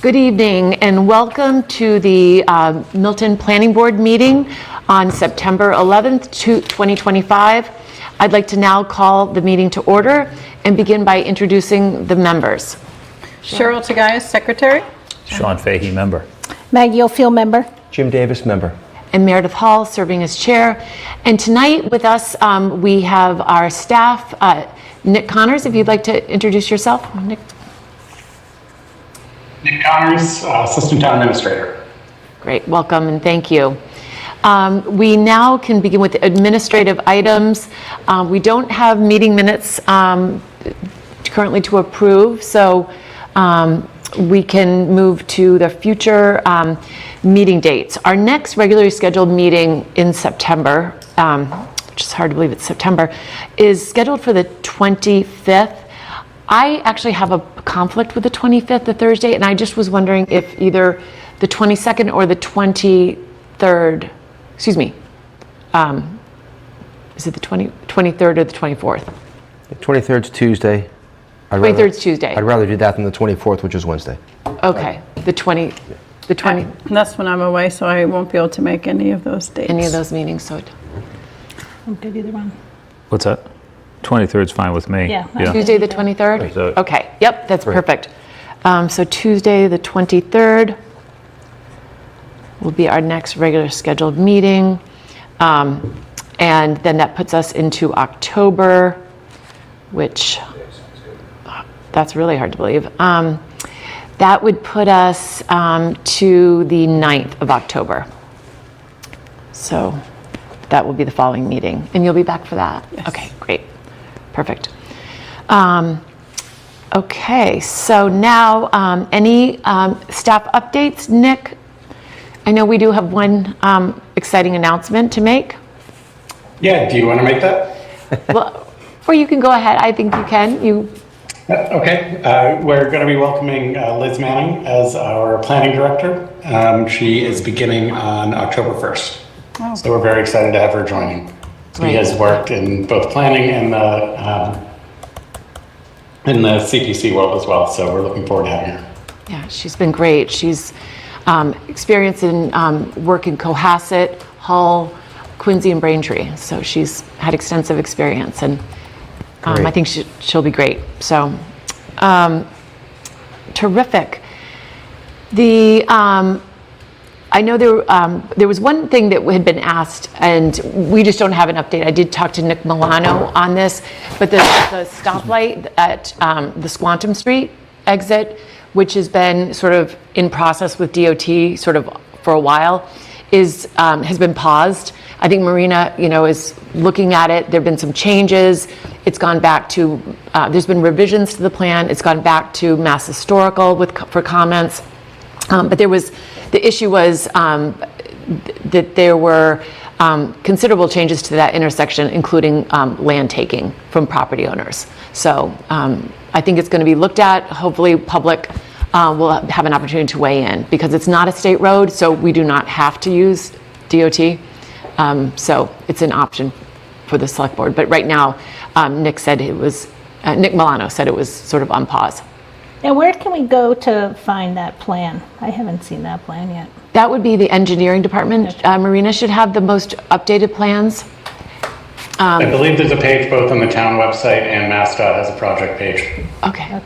Good evening and welcome to the Milton Planning Board meeting on September 11th, 2025. I'd like to now call the meeting to order and begin by introducing the members. Cheryl Tagayas, Secretary. Sean Fahey, member. Maggie O'Field, member. Jim Davis, member. And Meredith Hall serving as chair. And tonight with us, we have our staff. Nick Connors, if you'd like to introduce yourself. Nick Connors, Assistant Town Administrator. Great, welcome and thank you. We now can begin with administrative items. We don't have meeting minutes currently to approve, so we can move to the future meeting dates. Our next regularly scheduled meeting in September, which is hard to believe it's September, is scheduled for the 25th. I actually have a conflict with the 25th, the Thursday, and I just was wondering if either the 22nd or the 23rd, excuse me, is it the 23rd or the 24th? The 23rd is Tuesday. 23rd is Tuesday. I'd rather do that than the 24th, which is Wednesday. Okay, the 20. That's when I'm away, so I won't be able to make any of those dates. Any of those meetings, so I'm good either one. What's that? 23rd is fine with me. Yeah. Tuesday the 23rd? So- Okay, yep, that's Great. perfect. So Tuesday the 23rd will be our next regular scheduled meeting. And then that puts us into October, which, that's really hard to believe. That would put us to the 9th of October. So that will be the following meeting. And you'll be back for that? Yes. Okay, great. Perfect. Okay, so now any staff updates? Nick, I know we do have one exciting announcement to make. Yeah, do you want to make that? Well, or you can go ahead. I think you can. Okay, we're going to be welcoming Liz Manning as our planning director. She is beginning on October 1st. Oh. So we're very excited to have her joining. Great. She has worked in both planning and in the CPC world as well. So we're looking forward to having her. Yeah, she's been great. She's experienced in work in Cohasset, Hull, Quincy, and Braintree. So she's had extensive experience, and I think she'll be great. So terrific. I know there was one thing that had been asked, and we just don't have an update. I did talk to Nick Milano on this, but the stoplight at the Squantum Street exit, which has been sort of in process with DOT sort of for a while, has been paused. I think Marina, is looking at it. There've been some changes. It's gone back to. There's been revisions to the plan. It's gone back to Mass Historical for comments. But the issue was that there were considerable changes to that intersection, including land taking from property owners. So I think it's going to be looked at. Hopefully public will have an opportunity to weigh in, because it's not a state road, so we do not have to use DOT. So it's an option for the select board. But right now, Nick Milano said it was sort of on pause. Now, where can we go to find that plan? I haven't seen that plan yet. That would be the engineering department. Marina should have the most updated plans. I believe there's a page both on the town website and MassDOT has a project page. Okay.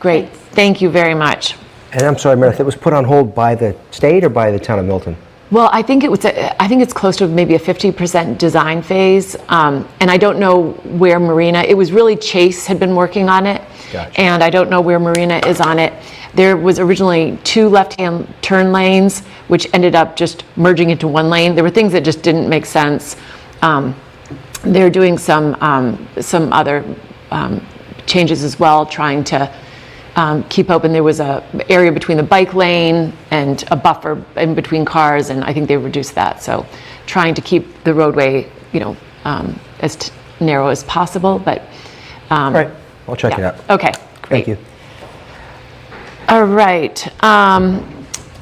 Great. Thank you very much. And I'm sorry, Meredith, it was put on hold by the state or by the town of Milton? Well, I think it's close to maybe a 50% design phase. And I don't know where Marina, it was really Chase had been working on it. Gotcha. And I don't know where Marina is on it. There was originally 2 left-hand turn lanes, which ended up just merging into 1 lane. There were things that just didn't make sense. They're doing some other changes as well, trying to keep open. There was a area between the bike lane and a buffer in between cars, and I think they reduced that. So trying to keep the roadway, as narrow as possible, but. All right, I'll check it out. Okay, great. Thank you. All right.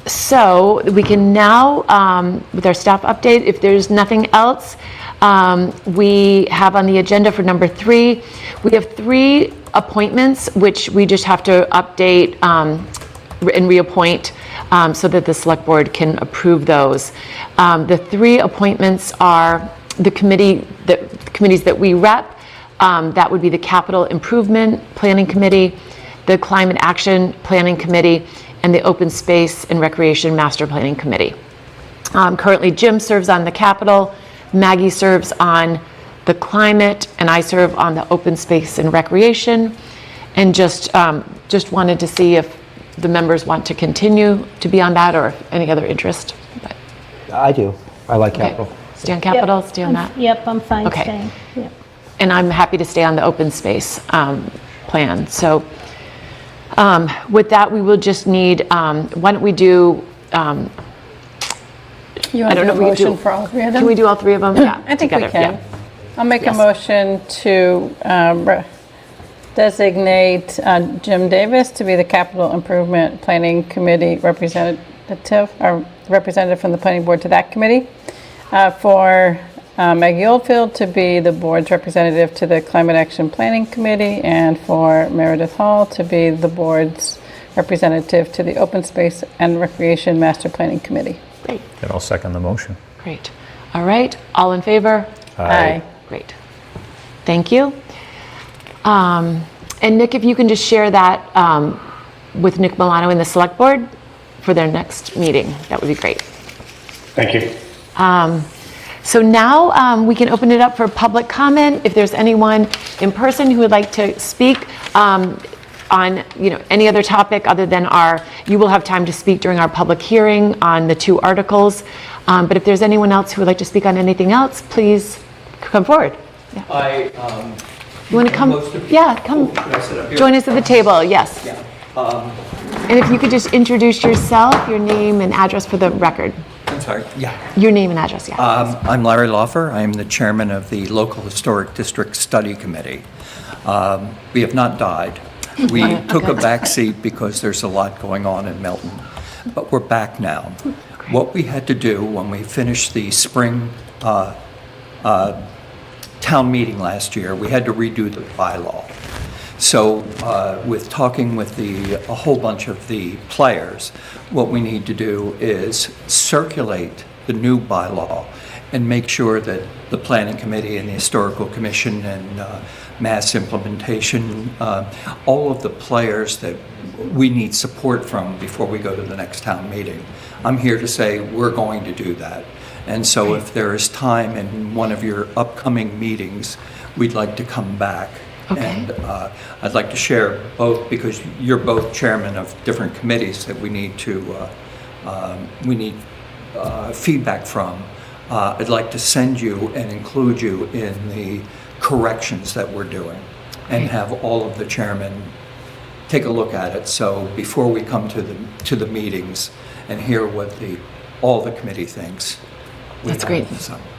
So we can now, with our staff update, if there's nothing else, we have on the agenda for number 3, we have 3 appointments, which we just have to update and reappoint so that the select board can approve those. The 3 appointments are the committees that we rep. That would be the Capital Improvement Planning Committee, the Climate Action Planning Committee, and the Open Space and Recreation Master Planning Committee. Currently, Jim serves on the Capital, Maggie serves on the Climate, and I serve on the Open Space and Recreation. And just wanted to see if the members want to continue to be on that or if any other interest. But, I do. I like okay. capital. Stay on Capital, stay on that. Yep, I'm fine Okay. staying. Yep. And I'm happy to stay on the open space plan. So with that, we will just need, why don't we do, You I want to don't do a know if we do. motion for all 3 of them? Can we do all 3 of them? Yeah, I think together. we can. Yeah. I'll make a Yes. motion to designate Jim Davis to be the Capital Improvement Planning Committee representative, or representative from the Planning Board to that committee. For Maggie Oldfield to be the board's representative to the Climate Action Planning Committee, and for Meredith Hall to be the board's representative to the Open Space and Recreation Master Planning Committee. Great, And I'll second the motion. great. All right, all in favor? Aye. Great. Thank you. And Nick, if you can just share that with Nick Milano and the Select Board for their next meeting, that would be great. Thank you. So now we can open it up for public comment. If there's anyone in person who would like to speak on any other topic other than you will have time to speak during our public hearing on the 2 articles. But if there's anyone else who would like to speak on anything else, please come forward. Yeah. You want to come? Yeah, come. Should I sit up here? Join us at the table, yes. Yeah. And if you could just introduce yourself, your name and address for the record. I'm sorry. Yeah. Your name and address, yeah. I'm Larry Laufer. I'm the chairman of the Local Historic District Study Committee. We have not died. We took a back seat because there's a lot going on in Milton, but we're back now. What we had to do when we finished the spring town meeting last year, we had to redo the bylaw. So with talking with a whole bunch of the players, what we need to do is circulate the new bylaw and make sure that the Planning Committee and the Historical Commission and Mass Implementation, all of the players that we need support from before we go to the next town meeting. I'm here to say we're going to do that. And so if there is time in one of your upcoming meetings, we'd like to come back. Okay. And I'd like to share both, because you're both chairmen of different committees that we need feedback from. I'd like to send you and include you in the corrections that we're doing and have all of the chairmen take a look at it. So before we come to the meetings and hear what all the committee thinks. That's great.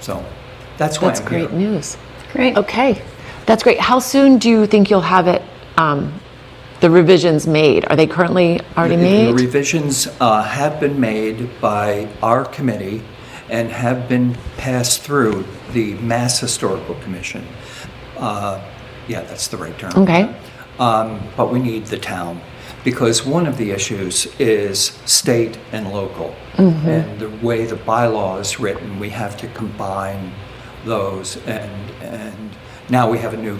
So that's why That's I'm great here. news. Great. Okay, that's great. How soon do you think you'll have it, the revisions made? Are they currently already The made? revisions have been made by our committee and have been passed through the Mass Historical Commission. Yeah, that's the right term. Okay. But we need the town, because one of the issues is state and local. And the way the bylaw is written, we have to combine those. And now we have a new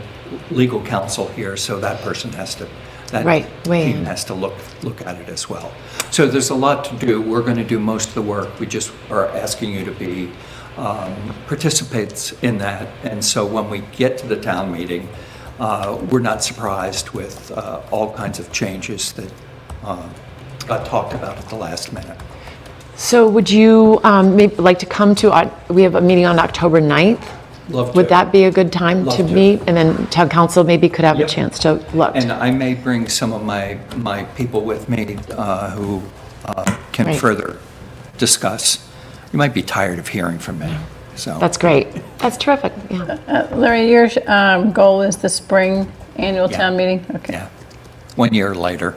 legal counsel here, so that person has to, that Right, weigh team in. has to look at it as well. So there's a lot to do. We're going to do most of the work. We just are asking you to be participants in that. And so when we get to the town meeting, we're not surprised with all kinds of changes that got talked about at the last minute. So would you maybe like to come to, we have a meeting on October 9th? Love to. Would that be a good time Love to to. meet? And then town council maybe could have a Yep. chance to look. And I may bring some of my people with me who can Right. further discuss. You might be tired of hearing from me, so. That's great. That's terrific, yeah. Larry, your goal is the spring annual Yeah. town meeting? Okay. Yeah, 1 year later.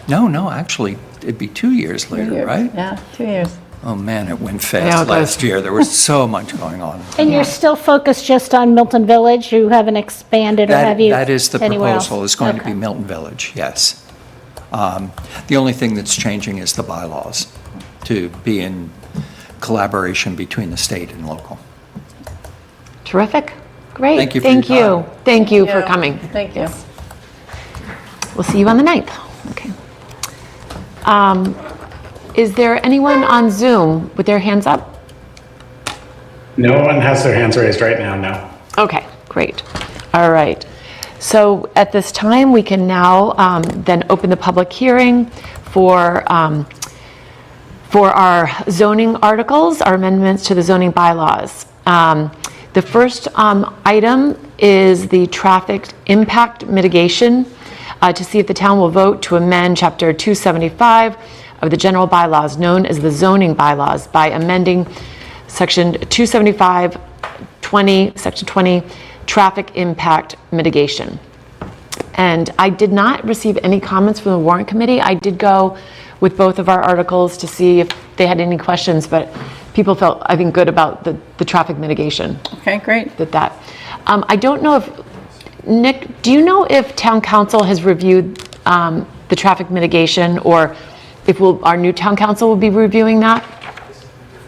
No, actually, it'd be 2 years later, right? Yeah, 2 years. Oh, man, it went Yeah, fast it last does. year. There was so much going on. And you're still focused just on Milton Village? You haven't expanded or have you That is the anywhere else? proposal, is going to be Okay. Milton Village, yes. The only thing that's changing is the bylaws to be in collaboration between the state and local. Terrific. Great. Thank you for your Thank you. time. Thank you for coming. Thank you. We'll see you on the 9th. Okay. Is there anyone on Zoom with their hands up? No one has their hands raised right now, no. Okay, great. All right. So at this time, we can now then open the public hearing for our zoning articles, our amendments to the zoning bylaws. The first item is the traffic impact mitigation to see if the town will vote to amend Chapter 275 of the general bylaws known as the zoning bylaws by amending Section 275-20, Section 20, traffic impact mitigation. And I did not receive any comments from the warrant committee. I did go with both of our articles to see if they had any questions, but people felt, I think, good about the traffic mitigation. Okay, great. I don't know if, Nick, do you know if town council has reviewed the traffic mitigation, or if our new town council will be reviewing that?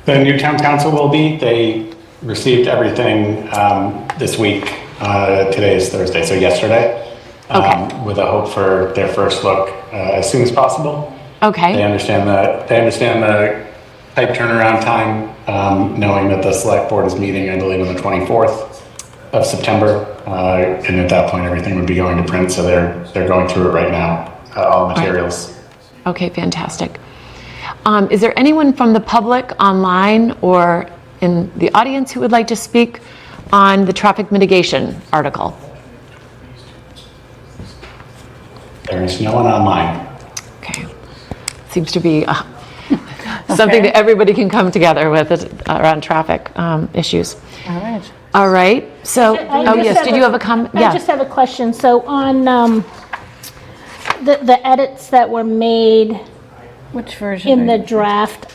The new town council will be. They received everything this week. Today is Thursday, so yesterday. Okay. With a hope for their first look as soon as possible. They Okay, understand the tight turnaround time, knowing that the select board is meeting, I believe, on the 24th of September. And at that point, everything would be going to print, so they're going through it right now, all materials. okay, fantastic. Is there anyone from the public online or in the audience who would like to speak on the traffic mitigation article? There is no one online. Okay, seems to be something that everybody can come together with around traffic issues. All right. All right, so, I oh just yes, have did you have a comment? I just have a question. So on the edits that were made Which version? in the draft,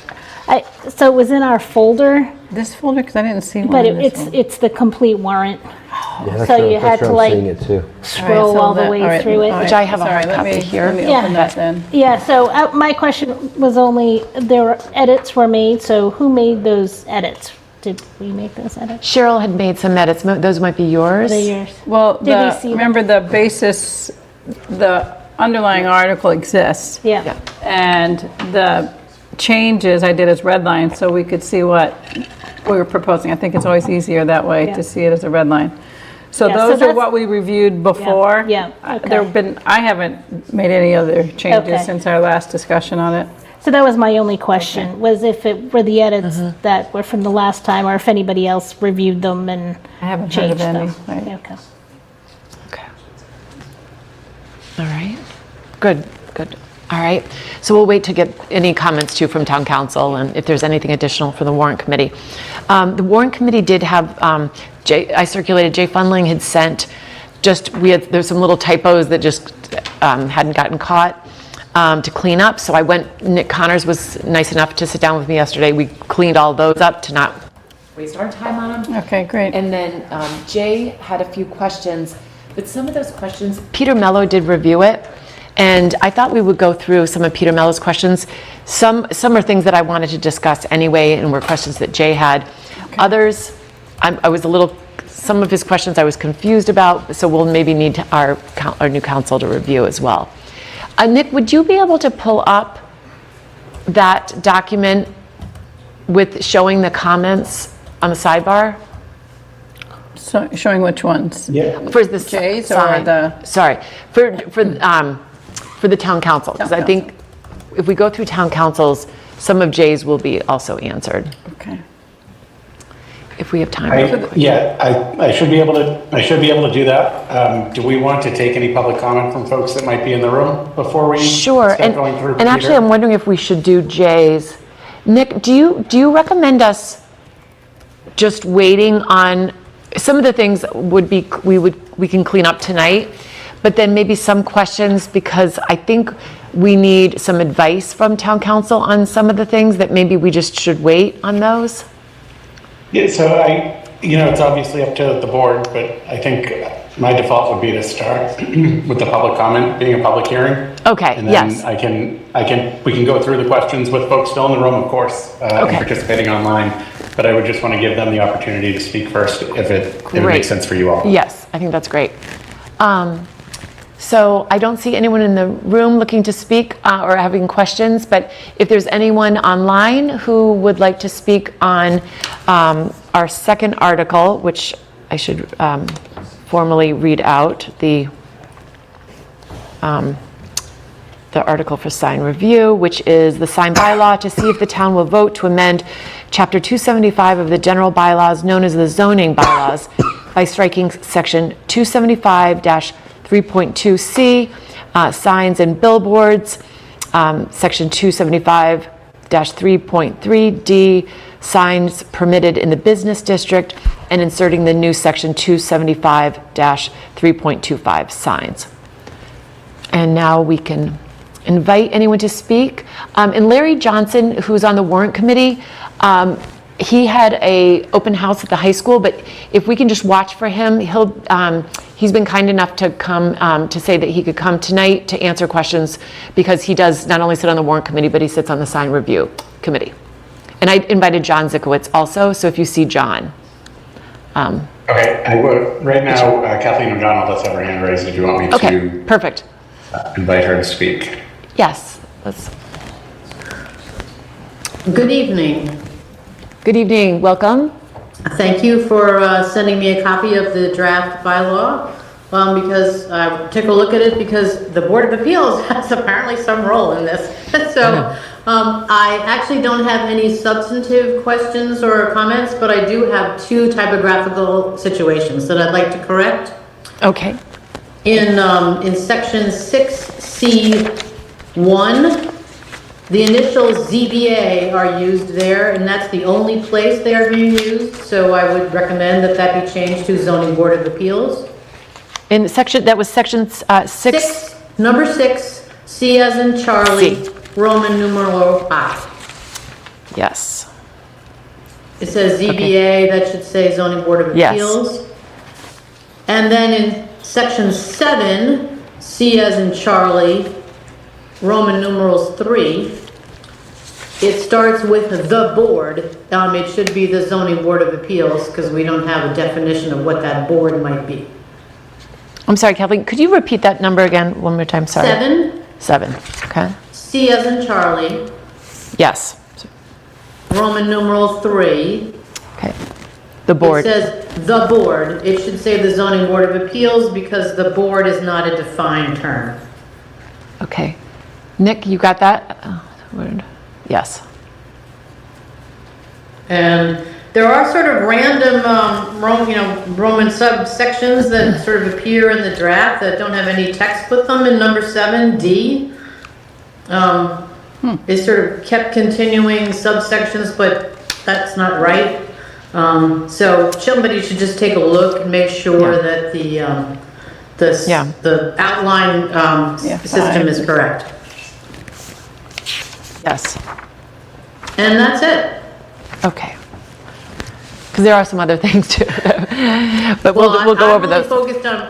so it was in our folder, This folder, because I didn't see one but in this one. it's the complete warrant. Yeah, that's So how- you had that's how to, I'm like, seeing it too. Scroll all the way through it. Which I have a hard copy here. Let me Yeah. open that then. Yeah, so my question was only, edits were made, so who made those edits? Did we make those edits? Cheryl had made some edits, those might be yours. Are they yours? Well, Did we see them? remember the basis, the underlying article exists. Yeah. And the changes I did as red line so we could see what we were proposing. I think it's always easier that way Yeah. to see it as a red line. So Yeah, so those are that's- what we reviewed before. Yeah, okay. I haven't made any other changes Okay. since our last discussion on it. So that was my only question, was if it were the edits that were from the last time, or if anybody else reviewed them and I haven't heard of changed them. any, right. Okay. Okay. All right, good. All right, so we'll wait to get any comments too from town council and if there's anything additional for the warrant committee. The warrant committee did have, I circulated, Jay Funling had sent there's some little typos that just hadn't gotten caught to clean up. So Nick Connors was nice enough to sit down with me yesterday. We cleaned all those up to not waste our time on them. Okay, great. And then Jay had a few questions, but some of those questions, Peter Mello did review it, and I thought we would go through some of Peter Mello's questions. Some are things that I wanted to discuss anyway, and were questions that Jay had. Others, some of his questions I was confused about, so we'll maybe need our new counsel to review as well. Nick, would you be able to pull up that document with showing the comments on the sidebar? So showing which ones? For the Jay's or sign. the- Sorry, for the town council, because I think if we go through town councils, some of Jay's will be also answered, Okay. if we have time. I should be able to do that. Do we want to take any public comment from folks that might be in the room before we Sure, start going through? and actually, Peter? I'm wondering if we should do Jay's. Nick, do you recommend us just waiting on, some of the things we can clean up tonight, but then maybe some questions, because I think we need some advice from town council on some of the things that maybe we just should wait on those? Yeah, so it's obviously up to the board, but I think my default would be to start with the public comment being a public hearing. Okay, And then yes. we can go through the questions with folks still in the room, of course, and Okay. participating online. But I would just want to give them the opportunity to speak first if it Great. makes sense for you all. Yes, I think that's great. So I don't see anyone in the room looking to speak or having questions, but if there's anyone online who would like to speak on our second article, which I should formally read out, the article for sign review, which is the sign bylaw to see if the town will vote to amend Chapter 275 of the general bylaws known as the zoning bylaws by striking Section 275-3.2C, signs and billboards, Section 275-3.3D, signs permitted in the business district, and inserting the new Section 275-3.25 signs. And now we can invite anyone to speak. And Larry Johnson, who's on the warrant committee, he had a open house at the high school, but if we can just watch for him, he's been kind enough to come, to say that he could come tonight to answer questions, because he does not only sit on the warrant committee, but he sits on the sign review committee. And I invited John Zikowitz also, so if you see John. Okay, right now, Kathleen O'Donnell does have her hand raised if you want me Okay, to perfect. invite her to speak. Yes, let's. Good evening. Good evening, welcome. Thank you for sending me a copy of the draft bylaw, because I took a look at it because the Board of Appeals has apparently some role in this. So I actually don't have any substantive questions or comments, but I do have two typographical situations that I'd like to correct. Okay. In section 6C1, the initials ZBA are used there, and that's the only place they are being used. So I would recommend that that be changed to Zoning Board of Appeals. In section, that was section 6. Number 6, C as in Charlie, C. Roman numeral I. Yes. It says ZBA, that should say Zoning Board of Yes. Appeals. And then in section 7, C as in Charlie, Roman numerals 3, it starts with the board. It should be the Zoning Board of Appeals, because we don't have a definition of what that board might be. I'm sorry, Kathleen, could you repeat that number again one more time? Sorry. 7, 7, okay. C as in Charlie, Yes, Roman numeral 3. okay. The board. It says the board. It should say the Zoning Board of Appeals, because the board is not a defined term. Okay. Nick, you got that? Word. Yes. And there are sort of random Roman subsections that sort of appear in the draft that don't have any text with them. In number 7D, they sort of kept continuing subsections, but that's not right. So somebody should just take a look and make sure that the outline system is correct. Yes. And that's it. Okay. Because there are some other things too. But we'll go over those.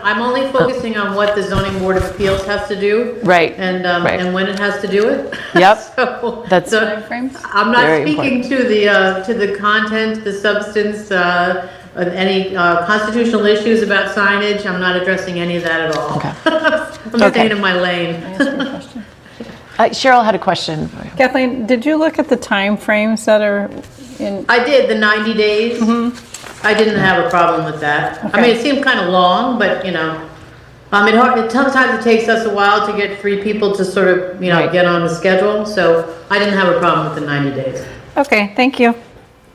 I'm only focusing on what the Zoning Board of Appeals has to do. Right. And when it has to do it. Yep. So That's I'm not very speaking to the content, the substance, any constitutional issues about signage. I'm not addressing any of that at all. Okay. I'm staying in my lane. Cheryl had a question. Kathleen, did you look at the time frames that are in? I did, the 90 days. I didn't have a problem with that. I mean, it seemed kind of long, but sometimes it takes us a while to get 3 people to sort of, Right. get on the schedule. So I didn't have a problem with the 90 days. Okay, thank you.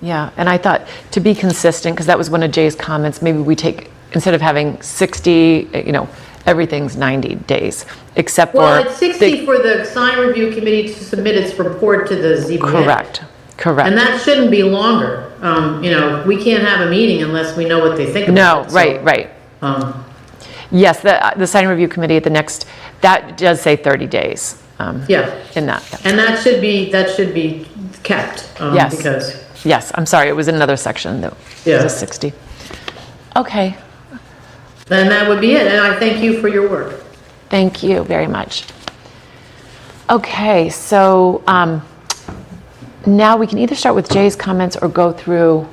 Yeah, and I thought to be consistent, because that was one of Jay's comments, maybe we take, instead of having 60, everything's 90 days, except for. Well, it's 60 for the sign review committee to submit its report to the ZBA. Correct. And that shouldn't be longer. We can't have a meeting unless we know what they think about it. No, right. Yes, the sign review committee at the next, that does say 30 days. Yeah. In that. And that should be kept. Yes. Because. Yes, I'm sorry, it was another section that was a 60. Okay. then that would be it, and I thank you for your work. Thank you very much. Okay, so now we can either start with Jay's comments or go through,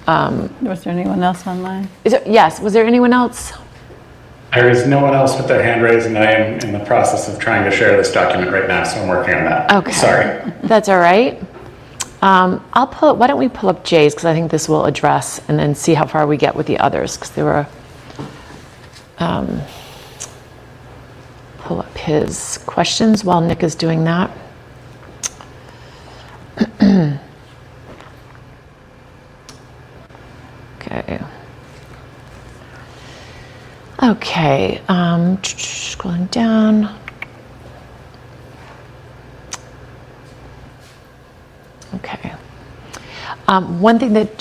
Was there anyone else online? yes, was there anyone else? There is no one else with their hand raised, and I am in the process of trying to share this document right now, so I'm working on that. Okay. Sorry. That's all right. Why don't we pull up Jay's, because I think this will address, and then see how far we get with the others, because there were, pull up his questions while Nick is doing that. Okay. Okay, scrolling down. Okay. One thing that,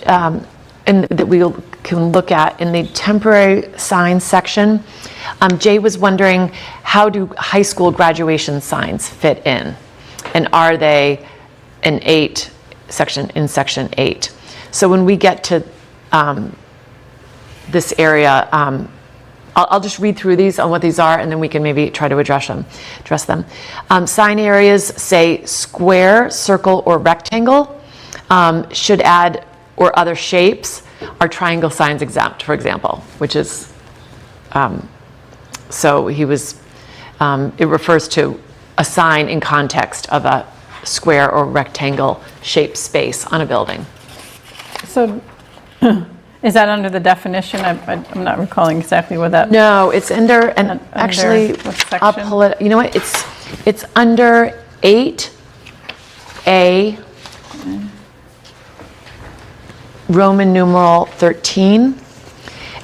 that we can look at in the temporary signs section, Jay was wondering, how do high school graduation signs fit in? And are they in section 8? So when we get to this area, I'll just read through these on what these are, and then we can maybe try to address them. Sign areas say square, circle, or rectangle. Should add or other shapes. Are triangle signs exempt, for example, which is, so he was, it refers to a sign in context of a square or rectangle shaped space on a building. So is that under the definition? I'm not recalling exactly what that. No, it's under, and Under actually, what I'll section? pull it, you know what, it's under 8A, Roman numeral 13.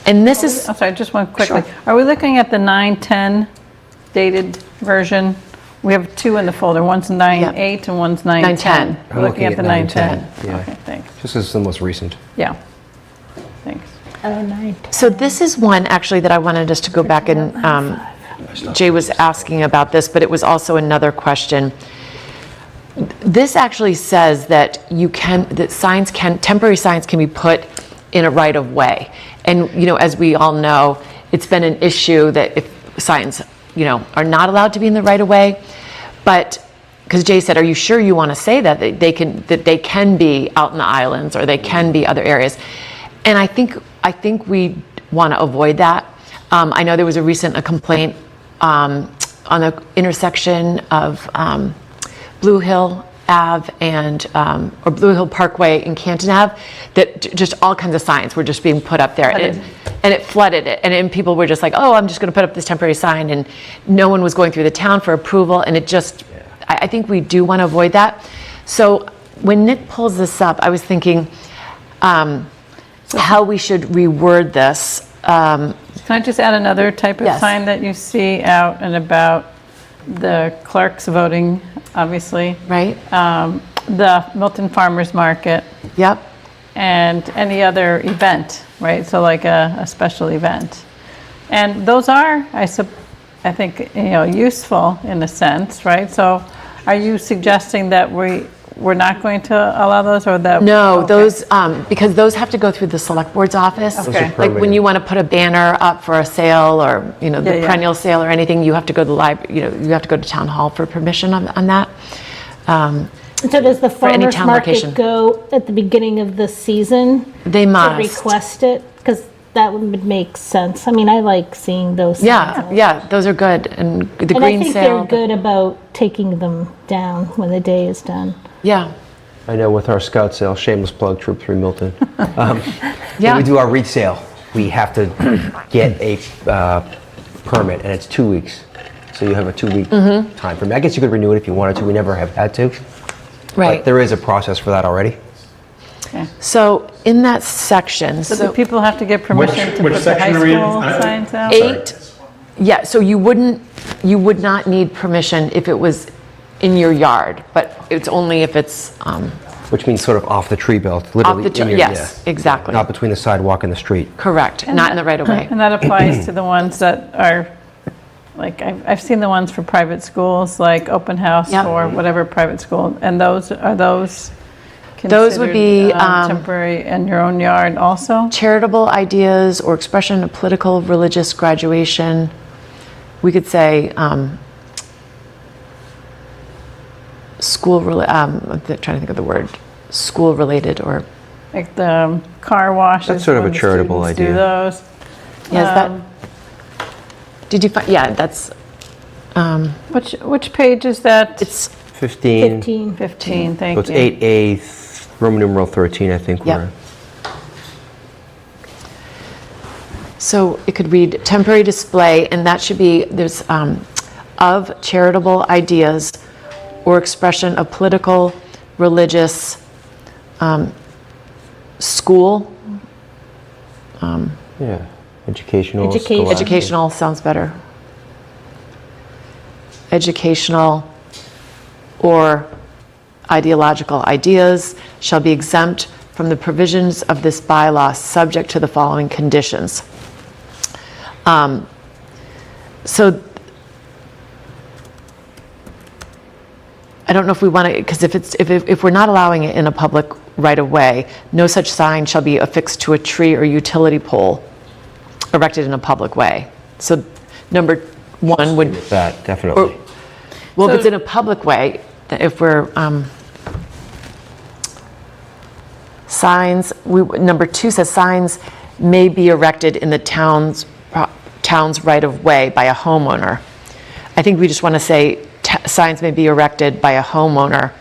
And this is, I'm sorry, just one quickly. Sure. Are we looking at the 9/10 dated version? We have two in the folder. One's 9/8 and one's 9/10. 9/10. We're looking at the 9/10. 9/10, yeah. Okay, thanks. This is the most recent. Yeah, thanks. Oh, 9. so this is one actually that I wanted us to go back and, Jay was asking about this, but it was also another question. This actually says that temporary signs can be put in a right of way. And, as we all know, it's been an issue that if signs, are not allowed to be in the right of way. But, because Jay said, are you sure you want to say that they can be out in the islands, or they can be other areas? And I think we want to avoid that. I know there was a complaint on the intersection of Blue Hill Ave and, or Blue Hill Parkway and Canton Ave, that just all kinds of signs were just being put up there. And it flooded it. And then people were just like, oh, I'm just going to put up this temporary sign. And no one was going through the town for approval. And it just, I think we do want to avoid that. So when Nick pulls this up, I was thinking how we should reword this. Can I just add another type of Yes. sign that you see out and about? The clerks voting, obviously. Right? The Milton Farmers Market, Yep. and any other event, right? So like a special event. And those are, I think, useful in a sense, right? So are you suggesting that we're not going to allow those, or that? No, okay. those, because those have to go through the select board's office. Those are Like when permitted. you want to put a banner up for a sale, or, the Yeah, yeah. perennial sale or anything, you have to go to the library, you have to go to town hall for permission on that. So does the any farmer's town market location. go at the beginning of the season? They To must. request it? Because that would make sense. I mean, I like seeing those signs. Yeah, those are good. And the And I green think sale. they're good about taking them down when the day is done. Yeah, I know with our scout sale, shameless plug, Troop 3 Milton. When yeah. we do our REIT sale, we have to get a permit, and it's 2 weeks. So you have a 2-week time frame. I guess you could renew it if you wanted to. We never have had to. Right. But there is a process for that already. So in that section, So do people have to get permission to which put the high section are we in? school signs out? 8, yeah, so you would not need permission if it was in your yard, but it's only if it's Which means sort of off the tree belt, off literally. the, in your- yes, exactly. Not between the sidewalk and the street. Correct, not in the right of way. And that applies to the ones that are, like, I've seen the ones for private schools, like open house Yep. or whatever private school, and those Those would be, considered, temporary in your own yard also? charitable ideas or expression of political, religious graduation. We could say I'm trying to think of the word, school related or, Like the car washes? That's sort of when a the charitable students idea. Do those? yeah, is that, did you find, yeah, that's, Which page is that? it's, 15. 15. 15, So thank it's you. 8A, Roman numeral 13, I think. Yep. So it could read temporary display, and that should be, there's, of charitable ideas or expression of political, religious, school, Yeah, educational. Education. scholastic. educational sounds better. Educational or ideological ideas shall be exempt from the provisions of this bylaw, subject to the following conditions. So I don't know if we want to, because if we're not allowing it in a public right of way, no such sign shall be affixed to a tree or utility pole erected in a public way. So number one would, That, definitely. well, if So- it's in a public way, if we're, signs, number two says signs may be erected in the town's right of way by a homeowner. I think we just want to say signs may be erected by a homeowner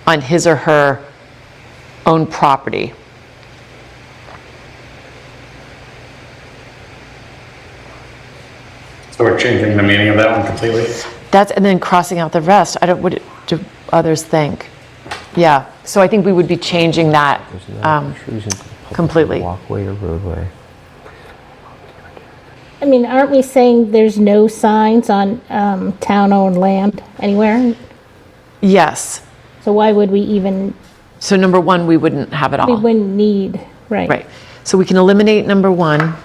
on his or her own property. So we're changing the meaning of that one completely? That's, and then crossing out the rest. What do others think? Yeah, so I think we would be changing that Trees into the public completely. Walkway or roadway. I mean, aren't we saying there's no signs on town-owned land anywhere? Yes. So why would we even, So number one, we wouldn't have it we all. wouldn't need, right? Right. So we can eliminate number one.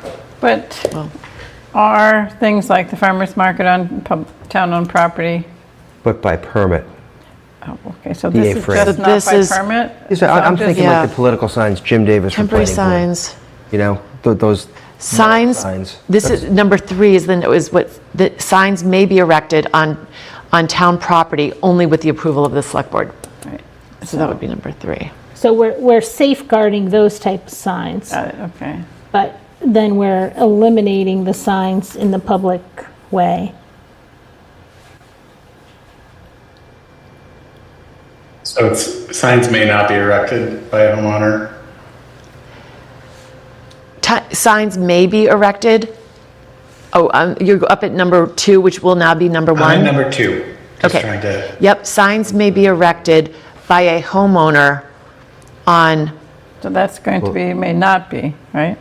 But are things like the farmer's market on town-owned property? But by permit. Oh, okay, so The this is A-frame. just So not this by is- permit? So I'm thinking Yeah. like the political signs, Jim Davis for Temporary planning board. signs. You know, those Signs, signs. this is, number three is what, the signs may be erected on town property only with the approval of the select board. Right. So that would be number three. So we're safeguarding those type of signs, Got it, okay. but then we're eliminating the signs in the public way. So it's, signs may not be erected by a homeowner? Signs may be erected. Oh, you're up at number two, which will now be number I'm one? number two, just Okay. trying to, Yep, signs may be erected by a homeowner on, So that's going to be, may not be, right?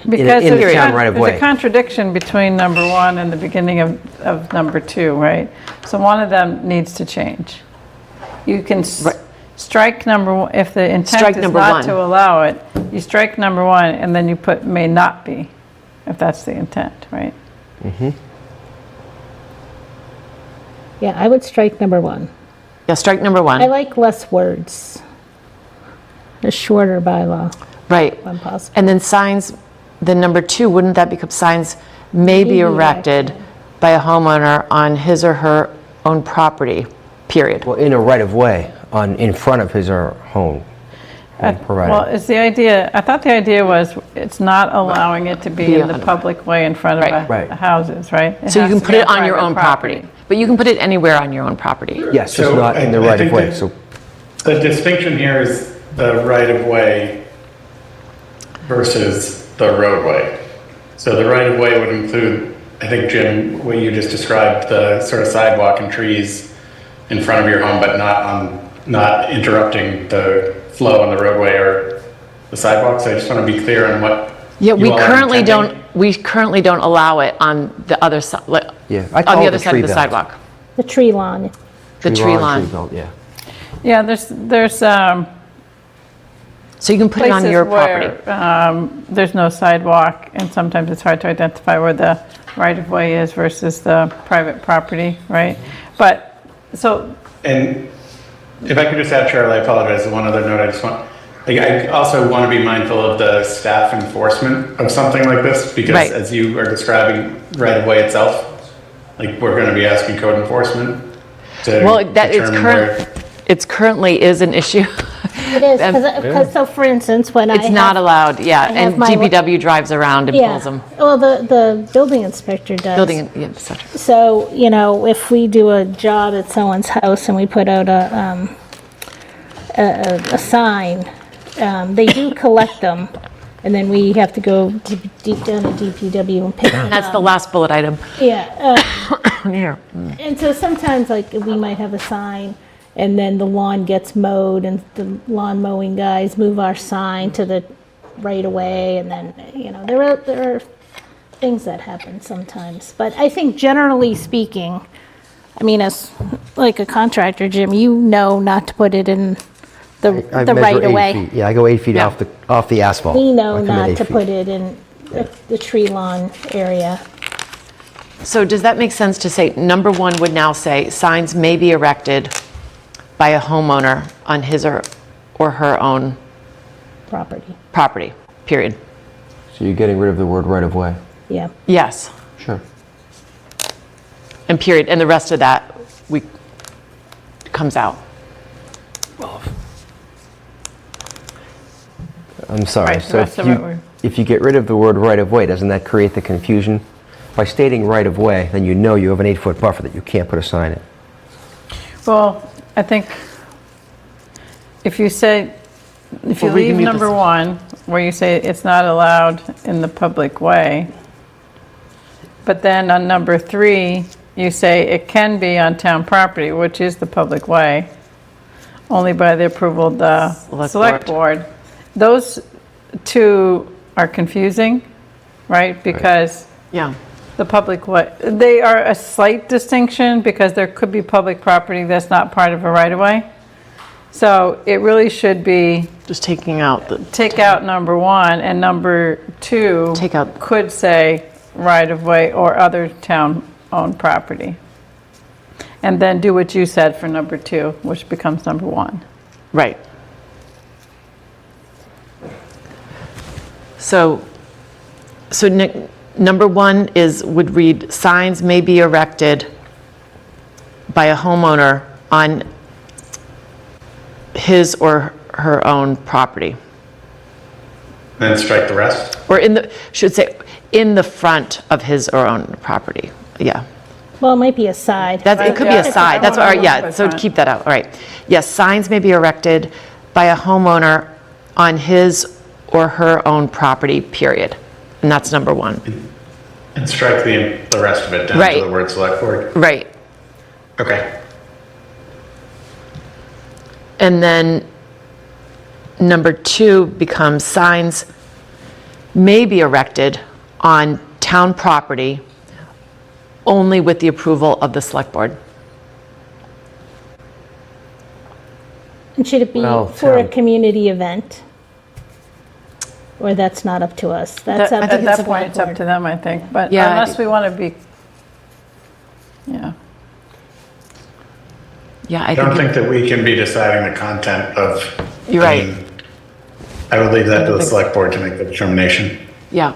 Because in the there's town right of way. there's a contradiction between number one and the beginning of number two, right? So one of them needs to change. You can strike number one, if the intent Strike is number not one. to allow it, you strike number one and then you put may not be, if that's the intent, right? Yeah, I would strike number one. yeah, strike number I one. like less words. A shorter bylaw, Right. when possible. And then signs, then number two, wouldn't that become signs may be erected by a homeowner on his or her own property, period? Well, in a right of way in front of his or her home. Well, Provided. it's the idea, I thought the idea was it's not allowing it to be in the public way in front of Right. the houses, right? So you has can to put be it on your private own property. But you can put it anywhere on your own property. Yes, just So not in the I right of think way. that- So the distinction here is the right of way versus the roadway. So the right of way would include, I think, Jim, what you just described, the sort of sidewalk and trees in front of your home, but not interrupting the flow on the roadway or the sidewalk. So I just want to be clear on what Yeah, you we all are currently don't, intending. allow it on the other side, Yeah, I on call the it other the side tree of the belt. sidewalk, The tree lawn. the tree lawn. belt, yeah. Yeah, there's So you can put it on places your property. where there's no sidewalk, and sometimes it's hard to identify where the right-of-way is versus the private property, right? But So, And if I could just add, Charlie, I apologize, one other note I just want, like, I also want to be mindful of the staff enforcement of something like this, because Right. as you are describing right of way itself, like, we're going to be asking code enforcement to Well, that determine where. it's currently is an issue. It is, because, so for instance, when I It's not have, allowed, yeah, I have and my- DPW drives around and yeah, pulls them. well, the building inspector does. Building, yeah, et cetera. So, you know, if we do a job at someone's house and we put out a sign, they do collect them, and then we have to go deep down to DPW and pick them That's up. the last bullet item. Yeah, Here. and so sometimes, like, we might have a sign, and then the lawn gets mowed, and the lawn mowing guys move our sign to the right of way, and then, you know, there are things that happen sometimes. But I think generally speaking, I mean, as like a contractor, Jim, you know not to put it in the measure right of 8 way. feet. Yeah, I go 8 feet Yeah. off the asphalt. We know I commit not 8 to feet. put it in the tree lawn area. So does that make sense to say, number one would now say, signs may be erected by a homeowner on his or her own Property, property, period? So you're getting rid of the word right of way. yeah. Yes, Sure. and period, and the rest of that comes out. I'm sorry. Right, the So rest of it were- if you get rid of the word right of way, doesn't that create the confusion? By stating right of way, then you know you have an 8-foot buffer that you can't put a sign in. well, I think if you say, if you Well, we can leave leave number this- 1, where you say it's not allowed in the public way, but then on number 3, you say it can be on town property, which is the public way, only by the approval of the select board. Those two are confusing, right? Because Yeah, the public way, they are a slight distinction because there could be public property that's not part of a right-of-way. So it really should be, just taking out the, take out number 1, and number 2 Take out- could say right-of-way or other town-owned property. And then do what you said for number 2, which becomes number 1. right. So Nick, number one would read, signs may be erected by a homeowner on his or her own property. Then strike the rest. Or should say, in the front of his or own property, yeah. Well, it might be a side. It could be a side, that's, all right, yeah, so Front. keep that out, all right. Yes, signs may be erected by a homeowner on his or her own property, period. And that's number 1. And strike the rest of it down Right. to the word select board. Right. Okay. And then number 2 becomes signs may be erected on town property only with the approval of the select board. And should it be Well, for a town- community event? Or that's not up to us? That's up At to the that select point, it's up board. to them, I think, but Yeah, unless we want to be, yeah. Yeah, I don't think that we can be deciding the content of. You're right. I would leave that to the select board to make the determination. Yeah.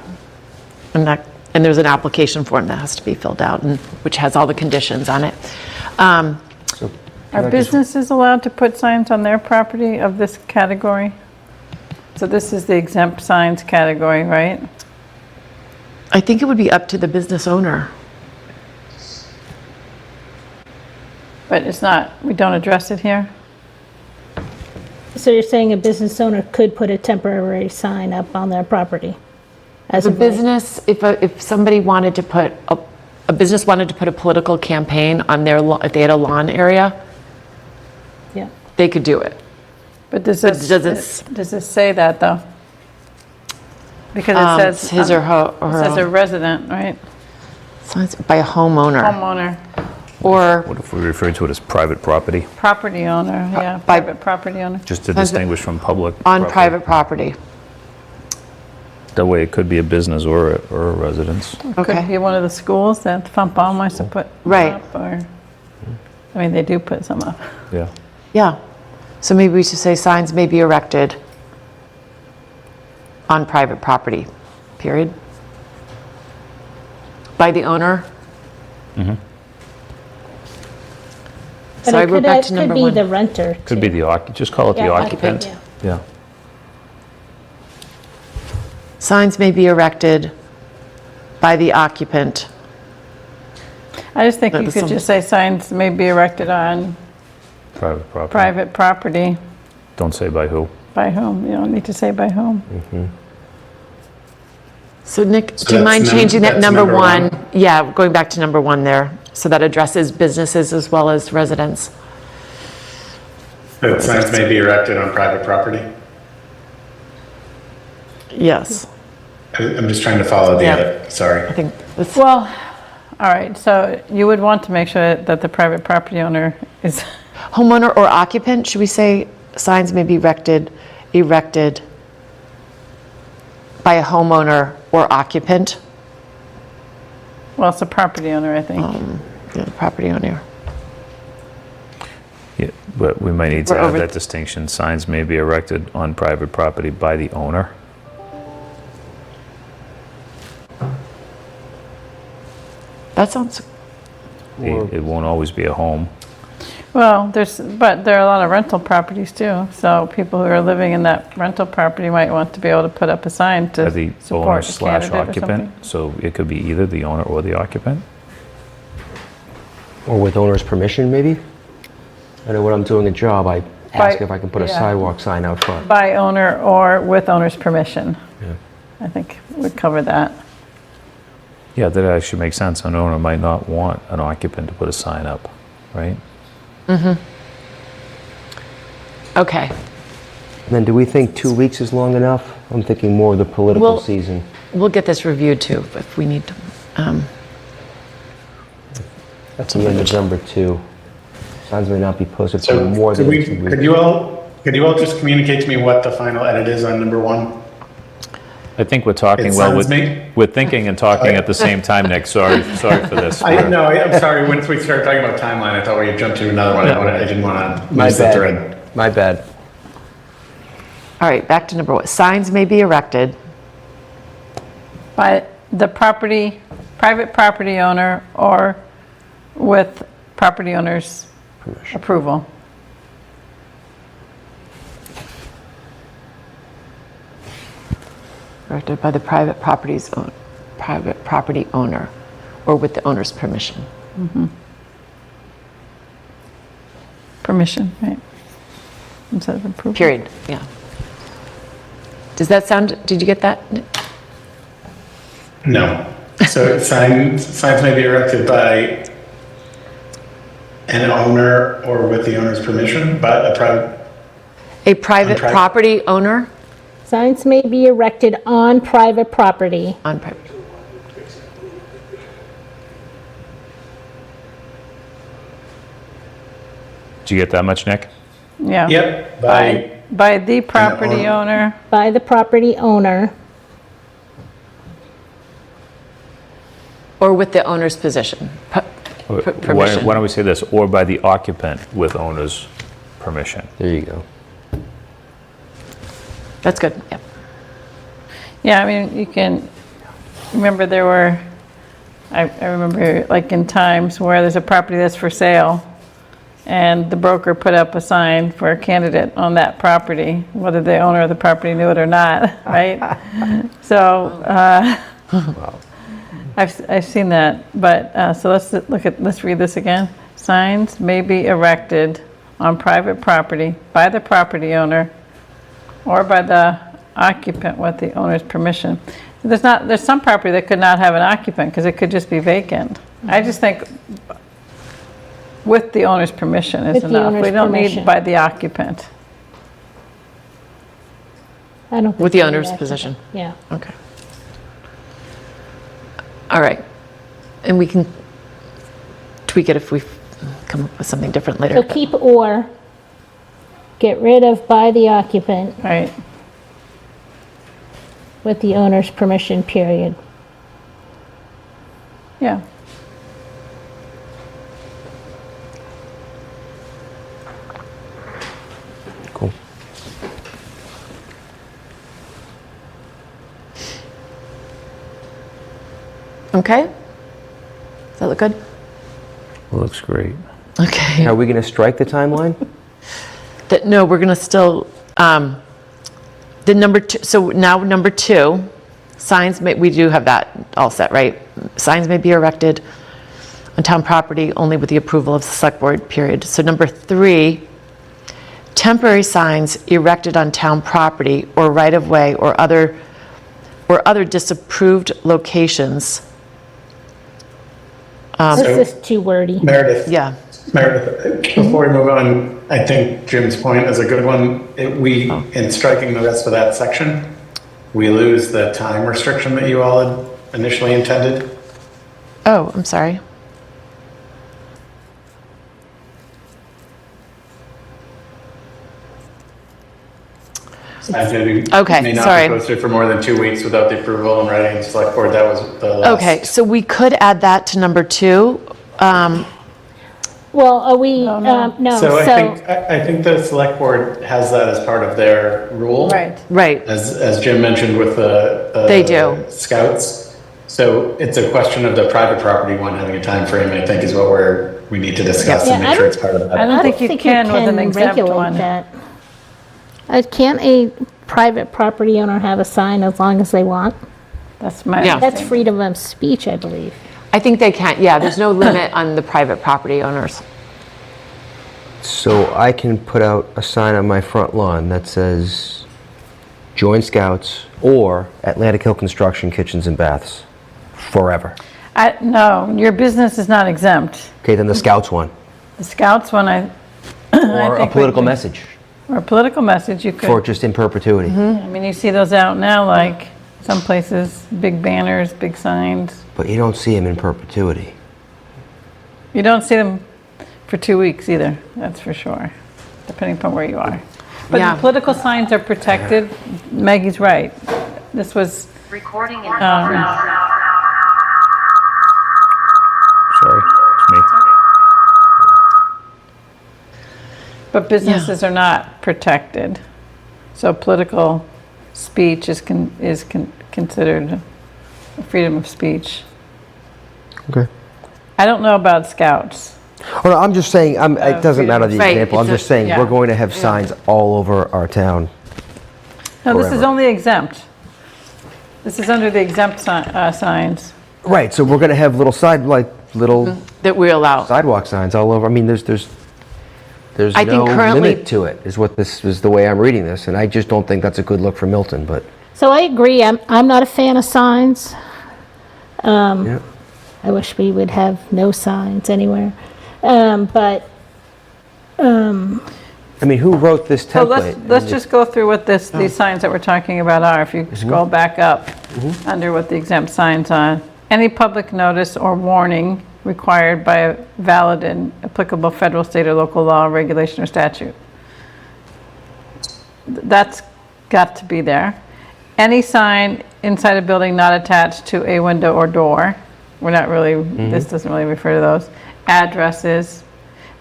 And there's an application form that has to be filled out, and which has all the conditions on it. So Are can I just- businesses allowed to put signs on their property of this category? So this is the exempt signs category, right? I think it would be up to the business owner. But it's not, we don't address it here? So you're saying a business owner could put a temporary sign up on their property? As The a right? business, if somebody wanted to put, a business wanted to put a political campaign on their, if they had a lawn area, Yeah. they could do it. But does But this say that, though? Because it says. It's his or her, It says a resident, right? signs by a homeowner, Homeowner, or What if we refer to it as private property, property owner, yeah, by- private property owner. just to distinguish from public? on property? private property. That way it could be a business or a residence. Could Okay. be one of the schools that Fontbonne wants to put Right. up, or, I mean, they do put some up. Yeah. Yeah. So maybe we should say signs may be erected on private property, period. By the owner. But So I it wrote back to could number be one. the renter. Could be the just call it the Yeah, occupant. occupant, Yeah. Signs may be erected by the occupant. I just think That you was could some- just say signs may be erected on Private property. private property. Don't say by who. By whom? You don't need to say by whom. So Nick, So do you that's mind changing that that's number number one? one. Yeah, going back to number one there. So that addresses businesses as well as residents. That signs may be erected on private property. Yes, I'm just trying to follow the Yeah. other, sorry. I think that's, Well, all right, so you would want to make sure that the private property owner is, homeowner or occupant, should we say signs may be erected by a homeowner or occupant? well, it's a property owner, I think. Yeah, the property owner. Yeah, but we might need to We're add over- that distinction. Signs may be erected on private property by the owner. That sounds, It won't always be a home. Well, but there are a lot of rental properties too, so people who are living in that rental property might want to be able to put up a sign to By the owner support a slash candidate or something. occupant. So it could be either the owner or the occupant. Or with owner's permission, maybe? I know when I'm doing a job, I ask By- if I can put a yeah. sidewalk sign out front. By owner or with owner's permission. Yeah. I think would cover that. Yeah, that actually makes sense. An owner might not want an occupant to put a sign up, right? okay. Then do we think 2 weeks is long enough? I'm thinking more of the political Well- season. We'll get this reviewed too, if we need to. That's the end of November 2. Signs may not be posted for So more could than we, 2 weeks. could you all just communicate to me what the final edit is on number one? I think we're talking, It well, sounds me- we're thinking and talking at the same time, Nick. Sorry for this. I'm sorry, once we started talking about timeline, I thought we had jumped to another one. I didn't want to My lose the bad. thread. My bad. All right, back to number one. Signs may be erected By the private property owner or with property owner's approval. erected by the private property owner or with the owner's permission. Permission, right? Instead of approval. Period, yeah. Did you get that? No. So signs may be erected by an owner or with the owner's permission, but a private, A private private- property owner Signs may be erected on private property. on private. Did you get that much, Nick? Yeah. yep, By the property owner. By the property owner. Or with the owner's position. Why Permission. why don't we say this, or by the occupant with owner's permission? There you go. That's good, yep. Yeah, I mean, you can, remember there were, I remember like in times where there's a property that's for sale and the broker put up a sign for a candidate on that property, whether the owner of the property knew it or not, right? So, I've seen that, but, so let's read this again. Signs may be erected on private property by the property owner or by the occupant with the owner's permission. There's some property that could not have an occupant because it could just be vacant. I just think with the owner's permission is With the enough. owner's We don't need permission. by the occupant. I don't think With the we need owner's that. position. Yeah. Okay. All right. And we can tweak it if we come up with something different later. So keep or, get rid of by the occupant Right. with the owner's permission, period. Yeah. Okay? Does that look good? Looks great. Okay. Are we going to strike the timeline? No, we're gonna still, the number two, so now number 2, signs we do have that all set, right? Signs may be erected on town property only with the approval of the select board, period. So number 3, temporary signs erected on town property or right-of-way or other disapproved locations. This is too wordy. Meredith. Yeah, Meredith, before we move on, I think Jim's point is a good one. In striking the rest of that section, we lose the time restriction that you all had initially intended. oh, I'm sorry. Okay, May not sorry. be posted for more than 2 weeks without the approval and writing of the select board. That was the last. Okay, so we could add that to number 2. Well, are we, no, So I so, think the select board has that as part of their rule. Right. Right, As Jim mentioned with the They do. scouts. So it's a question of the private property one having a time frame. I think is what we need to discuss Yeah, and I make sure don't- it's part of I that. don't I think don't you think you can with an can exempt regulate one. that. Can't a private property owner have a sign as long as they want? That's my Yeah. That's understanding. freedom of speech, I believe. I think they can, yeah, there's no limit on the private property owners. So I can put out a sign on my front lawn that says, join Scouts or Atlantic Hill Construction Kitchens and Baths, forever. No, your business is not exempt. Okay, then the Scouts one. The Scouts one, Or a think we political could- message or a political message, you for could, just in perpetuity. I mean, you see those out now, like some places, big banners, big signs. But you don't see them in perpetuity. You don't see them for 2 weeks either, that's for sure, depending upon where you are. But Yeah. the political signs are protected. Maggie's right. This was, Recording in progress. Sorry, it's me. but businesses are not protected. So political speech is considered freedom of speech. Okay. I don't know about Scouts. Well, no, I'm just saying, it doesn't matter the Right, example. I'm it's a- just saying, yeah. we're going to have signs all over our town. No, this is Forever. only exempt. This is under the exempt signs. Right, so we're going to have little That we allow. sidewalk signs all over. I mean, there's I think no currently- limit to it, is what this is the way I'm reading this, and I just don't think that's a good look for Milton, but, So I agree, I'm not a fan of signs. yeah. I wish we would have no signs anywhere. But, I mean, who wrote this So template? let's just go through what these signs that we're talking about are. If you scroll back up under what the exempt signs are. Any public notice or warning required by a valid and applicable federal, state, or local law, regulation, or statute. That's got to be there. Any sign inside a building not attached to a window or door. We're not really, this doesn't really refer to those. Addresses,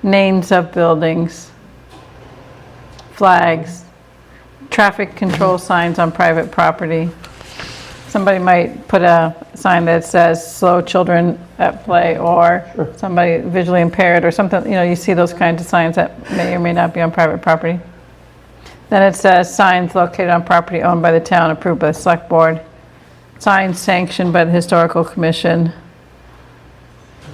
names of buildings, flags, traffic control signs on private property. Somebody might put a sign that says slow children at play, or somebody visually impaired or something, you see those kinds of signs that may or may not be on private property. Then it says signs located on property owned by the town, approved by the select board. Signs sanctioned by the historical commission.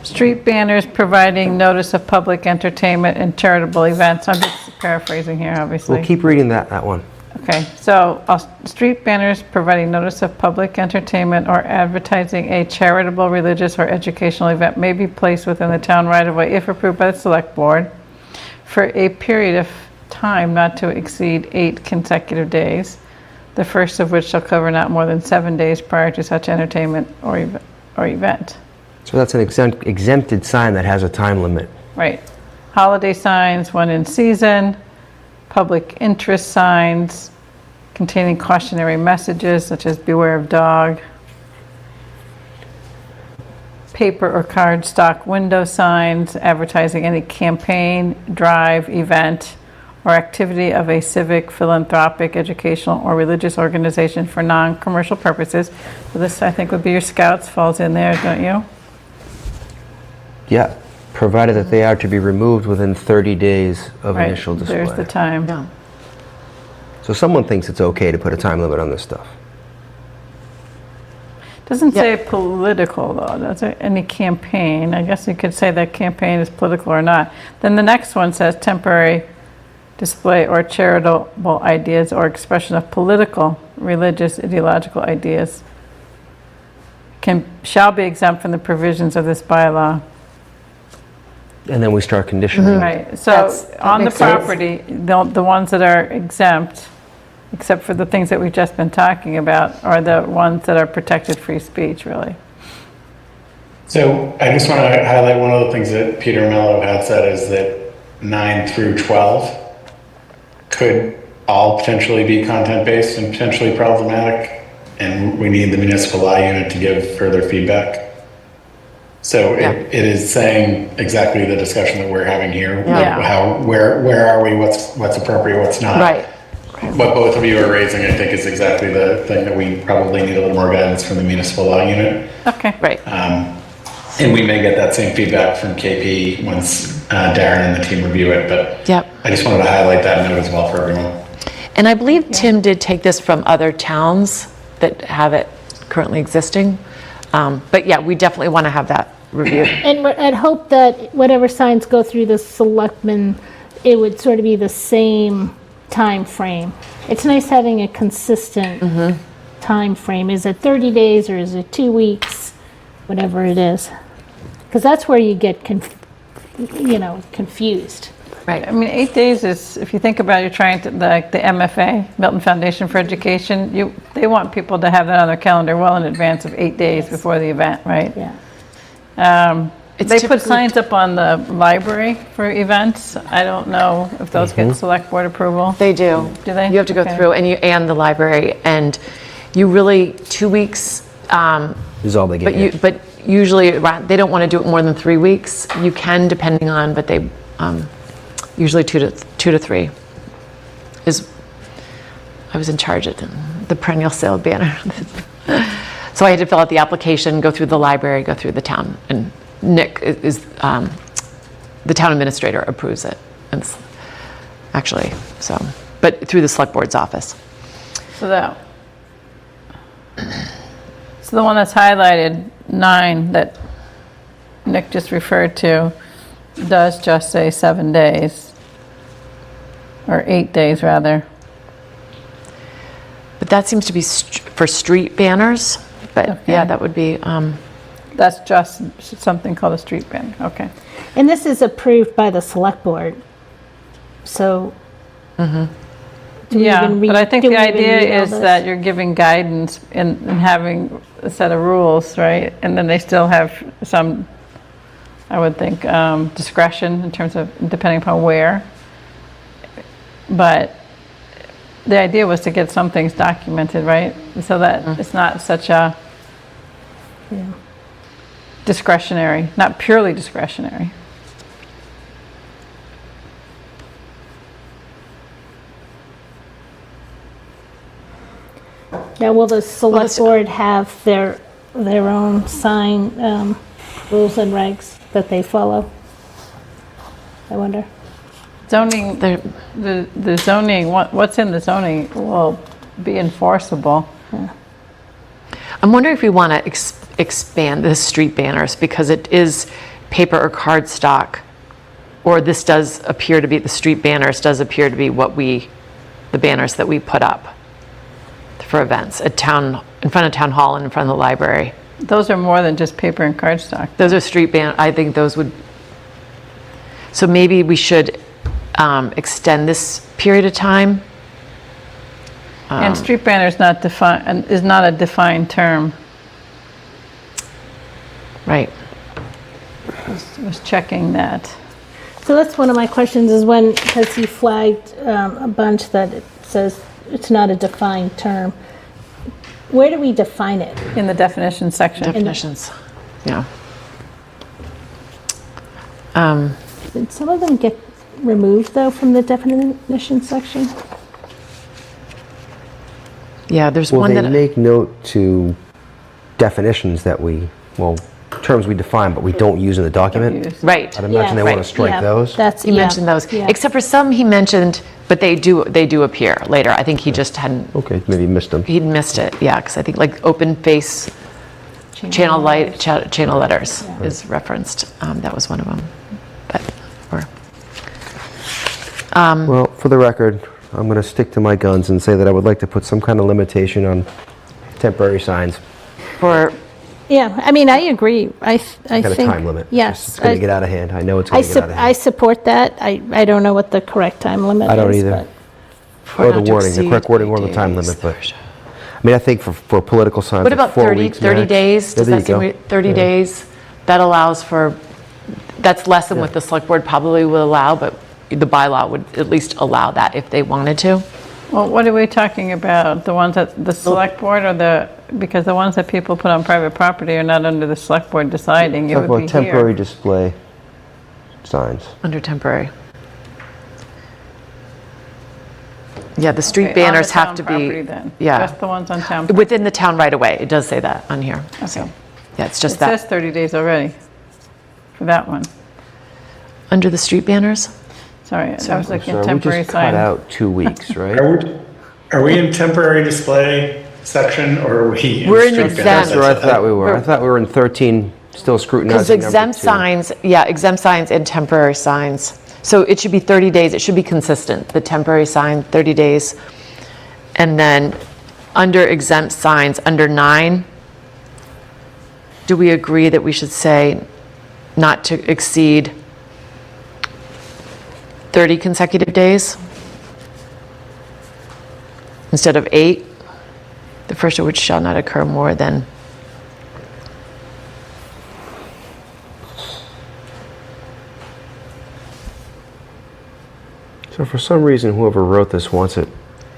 Street banners providing notice of public entertainment and charitable events. I'm just paraphrasing here, obviously. We'll keep reading that one. Okay, so street banners providing notice of public entertainment or advertising a charitable, religious, or educational event may be placed within the town right-of-way if approved by the select board for a period of time not to exceed 8 consecutive days, the first of which shall cover not more than 7 days prior to such entertainment or event. So that's an exempted sign that has a time limit. Right. Holiday signs, one in season, public interest signs containing cautionary messages such as beware of dog, paper or card stock window signs advertising any campaign, drive, event, or or activity of a civic, philanthropic, educational, or religious organization for non-commercial purposes. So this, I think, would be your scouts, falls in there, don't you? Yeah, provided that they are to be removed within 30 days of Right, initial display. there's the time. Yeah. So someone thinks it's okay to put a time limit on this stuff. Doesn't say political though, does it? Any campaign, I guess you could say that campaign is political or not. Then the next one says temporary display or charitable ideas or expression of political, religious, ideological ideas shall be exempt from the provisions of this bylaw. And then we start conditioning. Right, so That on the makes sense. property, the ones that are exempt, except for the things that we've just been talking about, are the ones that are protected free speech, really. So I just want to highlight one of the things that Peter Mello had said is that 9 through 12 could all potentially be content-based and potentially problematic, and we need the municipal law unit to give further feedback. So Yeah. it is saying exactly the discussion that we're having here. Yeah. Where are we, what's appropriate, what's not. Right. What both of you are raising, I think, is exactly the thing that we probably need a little more guidance from the municipal law unit. Okay. Right. And we may get that same feedback from KP once Darren and the team review it, but Yep. I just wanted to highlight that note as well for everyone. And I believe Tim did take this from other towns that have it currently existing. But yeah, we definitely want to have that reviewed. And I'd hope that whatever signs go through the selectmen, it would sort of be the same time frame. It's nice having a consistent time frame. Is it 30 days or is it 2 weeks? Whatever it is. Because that's where you get confused. Right. I mean, 8 days is, if you think about it, you're trying to, like the MFA, Milton Foundation for Education, they want people to have that on their calendar well in advance of 8 days before the event, right? Yeah. It's They put typically- signs up on the library for events. I don't know if those get select board approval. They do. Do they? You have to go Okay. through and the library, and you really, 2 weeks, Is all they get. but usually they don't want to do it more than 3 weeks. You can, depending on, but they, usually 2 to 3 is, I was in charge of the perennial sale banner. So I had to fill out the application, go through the library, go through the town, and Nick is, the town administrator approves it. It's actually, so, but through the select board's office. So the one that's highlighted, 9, that Nick just referred to, does just say 7 days, or 8 days rather. But that seems to be for street banners, but yeah, Okay. that would be, That's just something called a street banner, okay. And this is approved by the select board. So. do we Yeah, even but I think do the we even idea read all is this? that you're giving guidance in having a set of rules, right? And then they still have some, I would think, discretion in terms of depending upon where. But the idea was to get some things documented, right? So that it's not such a discretionary, not purely discretionary. Now, will the select this- board have their own sign rules and regs that they follow? I wonder. Zoning, There- the zoning, what's in the zoning will be enforceable. I'm wondering if we want to expand the street banners, because it is paper or card stock, or this does appear to be, the street banners does appear to be the banners that we put up for events at town, in front of town hall and in front of the library. Those are more than just paper and cardstock. Those are street I think those would, so maybe we should extend this period of time. And street banner is not a defined term. Right. Was checking that. So that's one of my questions, is when has he flagged a bunch that it says it's not a defined term? Where do we define it? In the definition section. Definitions, yeah. Did some of them get removed though from the definition section? Yeah, there's Well, one they that, make note to definitions that terms we define, but we don't use in the document. Use. right. I'd imagine they Yeah. want to strike Yeah, those. That's, He mentioned those. yeah. Except for some he mentioned, but they do appear later. I think he just hadn't, Okay, maybe missed them. he'd missed it. Yeah, because I think like open face channel letters is referenced. That was one of them. But, Well, for the record, I'm going to stick to my guns and say that I would like to put some kind of limitation on temporary signs. for, Yeah, I mean, I agree. I think. Got a time limit. Yes. It's going to get out of hand. I know it's I going to get out of I hand. support that. I don't know what the correct time limit is. I don't either. but- Or not the to wording, the correct exceed wording or the 8 time days. limit, but, I mean, I think for political signs, What like about 4 30, weeks 30 max. days? Yeah, Does there that you seem, go. 30 Yeah. days? That allows for, that's less than what the select board probably will allow, but the bylaw would at least allow that if they wanted to. Well, what are we talking about? The ones that the select board or because the ones that people put on private property are not under the select board deciding. It Talk would about be temporary here. display signs. Under temporary. Yeah, the street Okay, on the banners have town to property be, then. yeah. Just the ones on town. Within the town right away. It does say that on here. Okay. Yeah, it's It just says that. 30 days already for that one. Under the street banners? Sorry, I was looking So at we temporary just cut sign. out 2 weeks, right? Are we in temporary display section or are we? We're in street exempt. banners? That's where I thought we were. I thought we were in 13, still Because scrutinizing number 2. exempt signs, yeah, exempt signs and temporary signs. So it should be 30 days, it should be consistent. The temporary sign, 30 days. And then under exempt signs, under 9, do we agree that we should say not to exceed 30 consecutive days? Instead of 8, the first of which shall not occur more than. So for some reason, whoever wrote this wants it,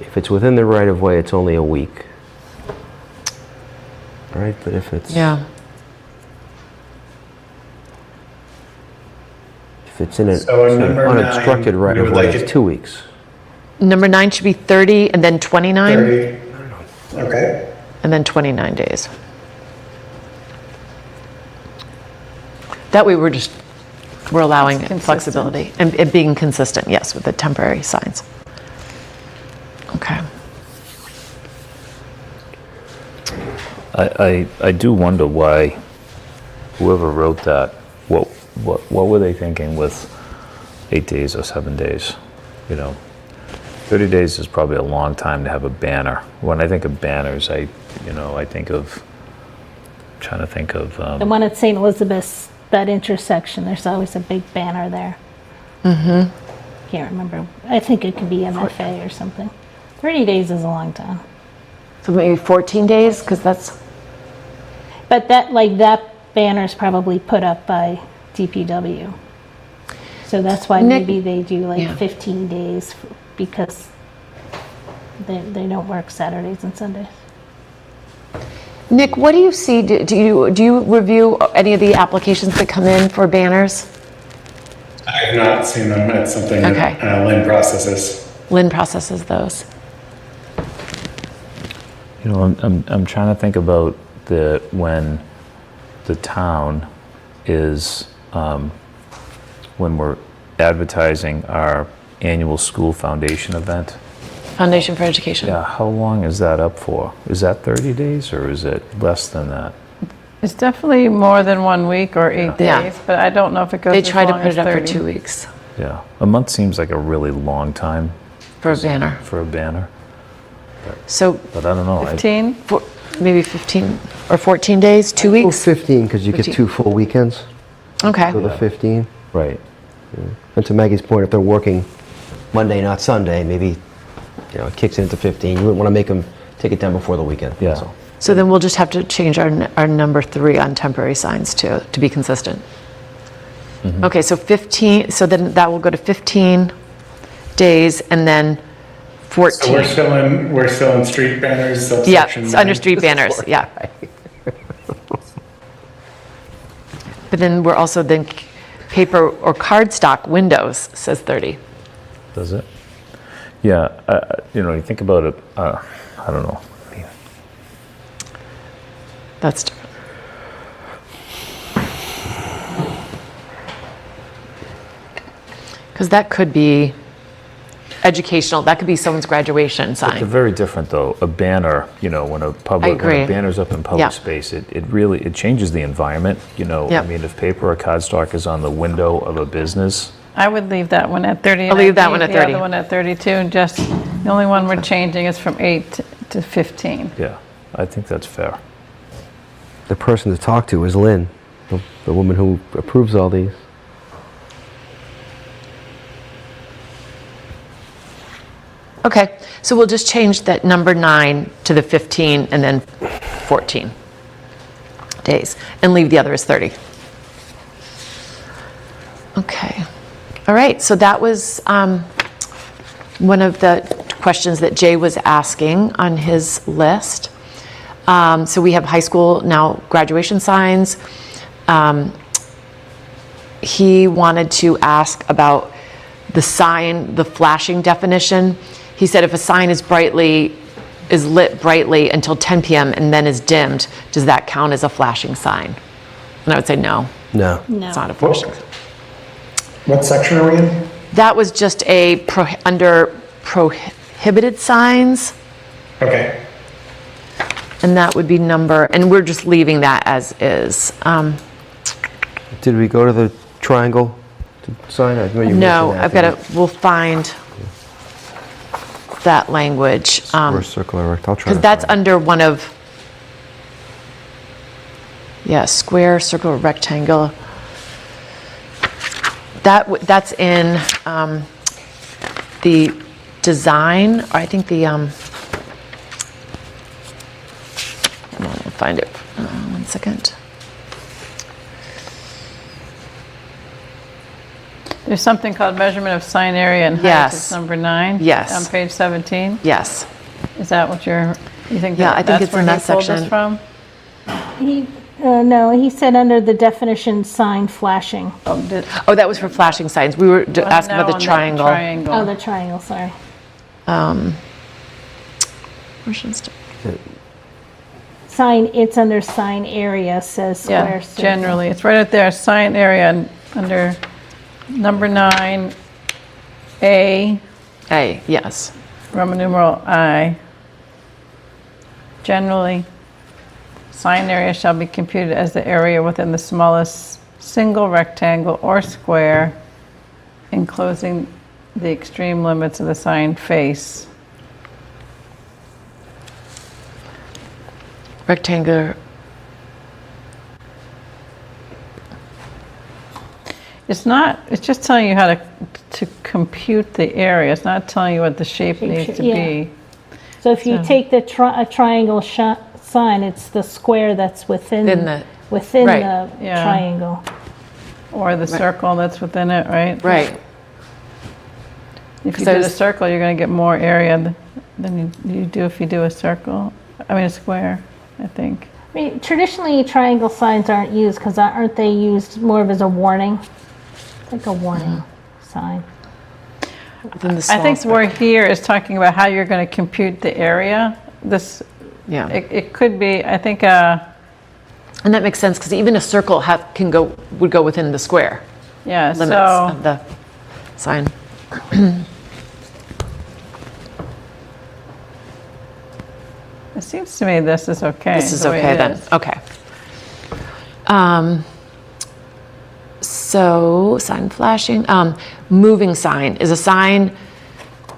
if it's within the right of way, it's only a week. Right, but if it's. Yeah. If it's in an So in number unobstructed 9, right we of would way, like it's it- 2 weeks. Number 9 should be 30 and then 29, 30. Okay. and then 29 days. That way we're allowing Consistent. flexibility and being consistent, yes, with the temporary signs. Okay. I do wonder why whoever wrote that, what were they thinking with 8 days or 7 days? 30 days is probably a long time to have a banner. When I think of banners, I think of, trying to think of, The one at St. Elizabeth's, that intersection, there's always a big banner there. Mm-hmm. Can't remember. I think it could be MFA or something. 30 days is a long time. So maybe 14 days, because that's, But that banner is probably put up by DPW. So that's why Nick- maybe they do like Yeah. 15 days because they don't work Saturdays and Sundays. Nick, what do you see, do you review any of the applications that come in for banners? I have not seen them. It's something Okay. that Lynn processes. Lynn processes those. I'm trying to think about when the town is, when we're advertising our annual school foundation event. Foundation for Education. Yeah, how long is that up for? Is that 30 days or is it less than that? It's definitely more than 1 week or 8 Yeah. days, but I don't know if it goes They as try to long put as it up for 30. 2 weeks Yeah, a month seems like a really long time for a banner. for a banner, So but I don't know. 15? maybe 15 or 14 days, 2 Well, weeks? 15, because you get 15. 2 full weekends, Okay. so the 15. Right. And to Maggie's point, if they're working Monday, not Sunday, maybe, it kicks into 15. You wouldn't want to make them take it down before the weekend. Yeah. that's all. So then we'll just have to change our number 3 on temporary signs to be consistent. Okay, so 15, so then that will go to 15 days and then So we're 14. still in street banners, Yeah, subsection it's under 9. street banners, yeah. But then we're also then paper or cardstock windows says 30. Does it? Yeah, you think about it, I don't know. That's different. Because that could be educational, that could be someone's graduation It's sign. very different though. A banner, when agree. a banner's up in public Yeah. space, it really, it changes the environment, Yep. I mean, if paper or cardstock is on the window of a business, I would leave that one at 30. I'll and leave that I'd one at the 30. other one at 32, and just, the only one we're changing is from 8 to 15. yeah, I think that's fair. The person to talk to is Lynn, the woman who approves all these. Okay, so we'll just change that number 9 to the 15 and then 14 days, and leave the other as 30. Okay, all right, so that was one of the questions that Jay was asking on his list. So we have high school now graduation signs. He wanted to ask about the sign, the flashing definition. He said if a sign is lit brightly until 10 p.m. and then is dimmed, does that count as a flashing sign? And I would say no, No. it's not a flashing sign. What section are we in? That was just under prohibited signs, Okay. and that would be and we're just leaving that as is. Did we go to the triangle sign? I know you No, mentioned that, we'll find that language. Or circular, I'll try to Because that's find it. under one of, square, circle, rectangle. That's in the design, or I think the, hold on, I'll find it, 1 second. There's something called measurement of sign area and height. Yes. It's number 9. Yes. On page 17. Yes, Is that what you think Yeah, I think that's it's where in he that pulled this section. from? No, he said under the definition sign flashing. oh, that was for flashing signs, we were asking about the triangle. Oh, the triangle, sorry. Where should it start? Sign, it's under sign area, says square. Yeah, circle. generally, it's right up there, sign area, under number 9, A, A, yes. Roman numeral I. Generally, sign area shall be computed as the area within the smallest single rectangle or square enclosing the extreme limits of the sign face. Rectangular, It's just telling you how to compute the area. It's not telling you what the shape needs to yeah. be. So if you take the triangle sign, it's the square that's within right. the Yeah. triangle. Or the circle that's within it, right? right. If you So did a it's- circle, you're going to get more area than you do if you do a circle. I mean, a square, I think. I mean, traditionally, triangle signs aren't used because aren't they used more of as a warning? Like a warning sign. Within the I small think square. we're here is talking about how you're going to compute the area. Yeah, It could be, I think, and that makes sense, because even a circle would go within the square yeah, limits so, of the sign. it seems to me this is okay. This is the way okay it then, is. okay. So, sign flashing, moving sign, is a sign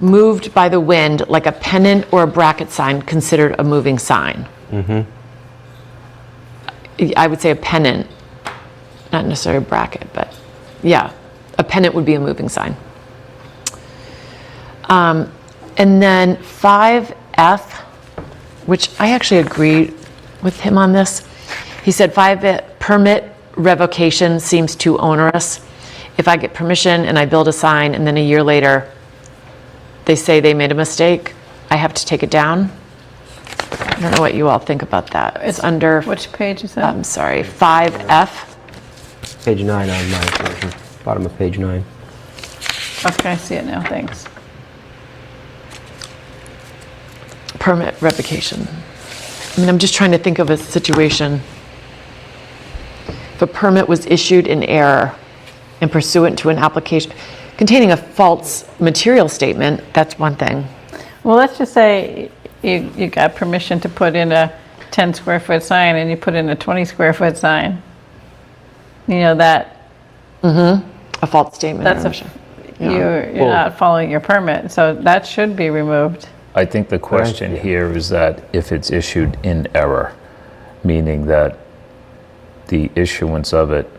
moved by the wind, like a pennant or a bracket sign, considered a moving sign? I would say a pennant, not necessarily a bracket, but yeah, a pennant would be a moving sign. And then 5F, which I actually agreed with him on this. He said 5F, permit revocation seems too onerous. If I get permission and I build a sign and then a year later they say they made a mistake, I have to take it down. I don't know what you all think about that. It's under, Which page is that? I'm sorry, 5F. Page 9 on my version. Bottom of page 9. Okay, I see it now, thanks. Permit revocation. I mean, I'm just trying to think of a situation. If a permit was issued in error and pursuant to an application containing a false material statement, that's one thing. Well, let's just say you got permission to put in a 10 square foot sign and you put in a 20 square foot sign. You know, that, A false statement. that's or a, omission. you're not following your permit, so that should be removed. I think the question here is that if it's issued in error, meaning that the issuance of it,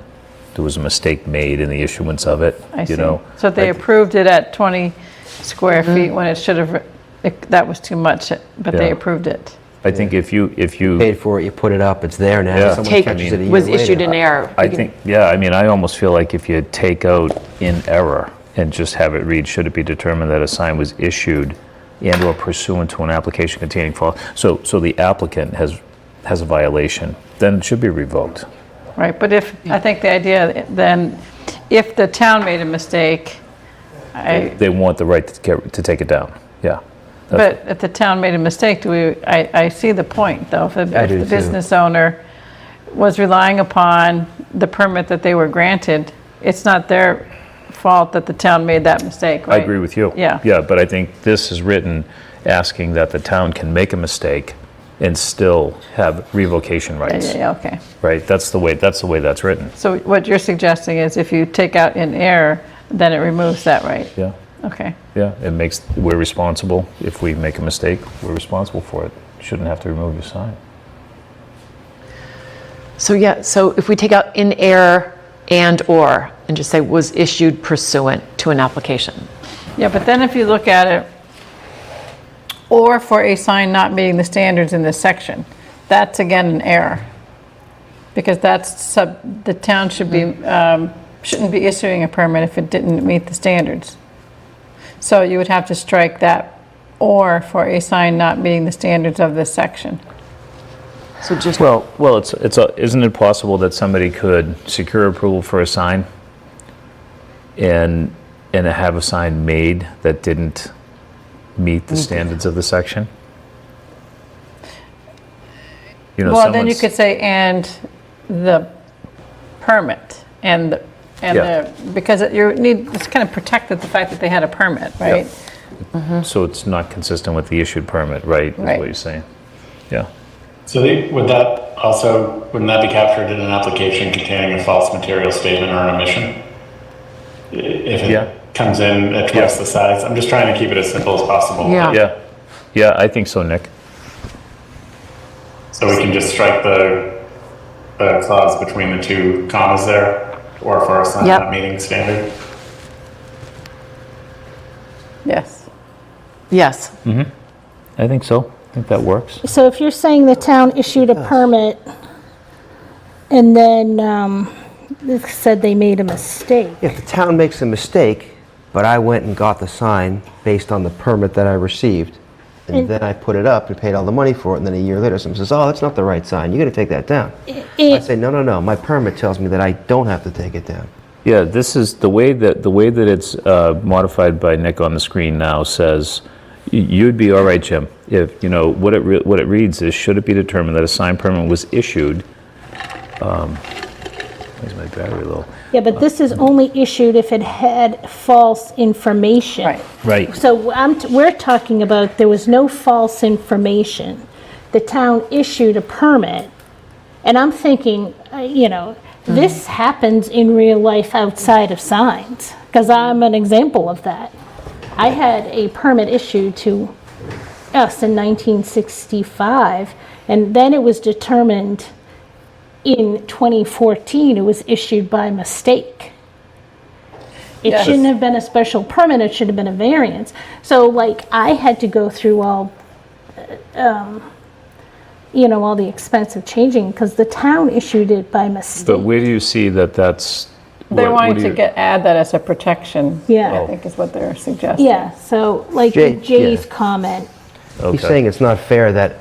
there was a mistake made in the issuance of it, I see. you know? So they approved it at 20 square feet when it should have, that was too much, but they Yeah. approved it. I think if you, Paid for it, you put it up, it's there now. Yeah. Someone Take catches it a year was issued later. in error. I think, yeah, I mean, I almost feel like if you take out in error and just have it read, should it be determined that a sign was issued and/or pursuant to an application containing false, so the applicant has a violation, then it should be revoked. Right, but if, I think the idea then, if the town made a mistake, They want the right to take it down, yeah. but if the town made a mistake, I see the point, though. If I do the too. business owner was relying upon the permit that they were granted, it's not their fault that the town made that mistake, I right? agree with you. Yeah. Yeah, but I think this is written asking that the town can make a mistake and still have revocation rights, Yeah, okay. right? That's the way that's written, So what you're suggesting is if you take out in error, then it removes that right? yeah. Okay. Yeah, it makes, we're responsible. If we make a mistake, we're responsible for it. Shouldn't have to remove your sign. So yeah, so if we take out in error and/or and just say was issued pursuant to an application. Yeah, but then if you look at it, or for a sign not meeting the standards in this section, that's again an error. Because that's, the town should be, shouldn't be issuing a permit if it didn't meet the standards. So you would have to strike that, or for a sign not meeting the standards of this section. So just, Well, isn't it possible that somebody could secure approval for a sign and have a sign made that didn't meet the standards of the section? You know, Well, then you someone's- could say, and the permit, and because it's kind of protected the fact that they had a permit, right? So it's not consistent with the issued permit, right? Is Right. what you're saying. Yeah. So wouldn't that be captured in an application containing a false material statement or an omission? If it Yeah. comes in at twice the size? I'm just trying to keep it as simple as possible. Yeah. Yeah, I think so, Nick. So we can just strike the clause between the two commas there, or for a sign Yep. not meeting standard? Yes. yes. I think so. I think that works. So if you're saying the town issued a permit and then it said they made a mistake, If the town makes a mistake, but I went and got the sign based on the permit that I received, and then I put it up and paid all the money for it, and then a year later someone says, oh, that's not the right sign, you gotta take that down. I say, no, my permit tells me that I don't have to take it down. Yeah, this is the way that it's modified by Nick on the screen now says, you'd be all right, Jim, if, you know, what it reads is, should it be determined that a sign permit was issued, where's my battery low? yeah, but this is only issued if it had false information. Right. Right. So we're talking about there was no false information. The town issued a permit, and I'm thinking, this happens in real life outside of signs, because I'm an example of that. I had a permit issued to us in 1965, and then it was determined in 2014 it was issued by mistake. It Yes. shouldn't have been a special permit, it should have been a variance. So like I had to go through all the expense of changing because the town issued it by But mistake. where do you see that that's? They're what wanting do to you- add that as a protection. Yeah. I think is what they're suggesting. Yeah, so like Jay- Jay's yeah. comment, He's Okay. saying it's not fair that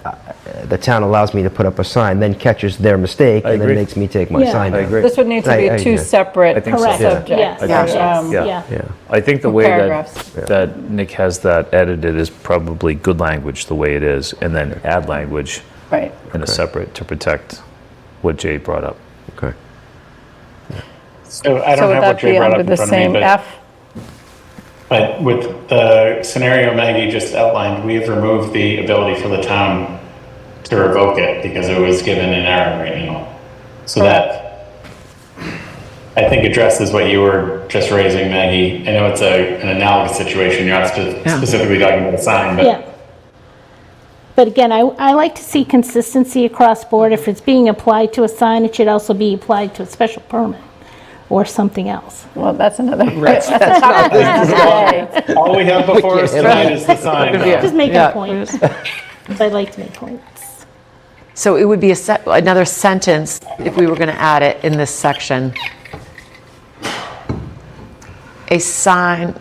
the town allows me to put up a sign, then catches their mistake, I and then agree. makes me take my Yeah. sign I down. agree. This would need to I be two agree. separate I think so. Correct. subjects. Yes, or, yes, Yeah. yeah. Yeah. I think the way Paragraphs. that Nick has that edited is probably good language the way it is, and then add language Right. in a separate to protect what Jay brought up. Okay. So I So don't would have what that Jay be brought up under in the front of me, same but F? But with the scenario Maggie just outlined, we have removed the ability for the town to revoke it because it was given in error right now. So that, I think, addresses what you were just raising, Maggie. I know it's an analogous situation. You're not specifically talking about a sign, but Yeah. But again, I like to see consistency across board. If it's being applied to a sign, it should also be applied to a special permit or something else. Well, that's another, that's a topic for another day. all we have before us tonight is the sign. though. Just making Yeah. a point. 'Cause I like to make points. So it would be another sentence if we were going to add it in this section. A sign,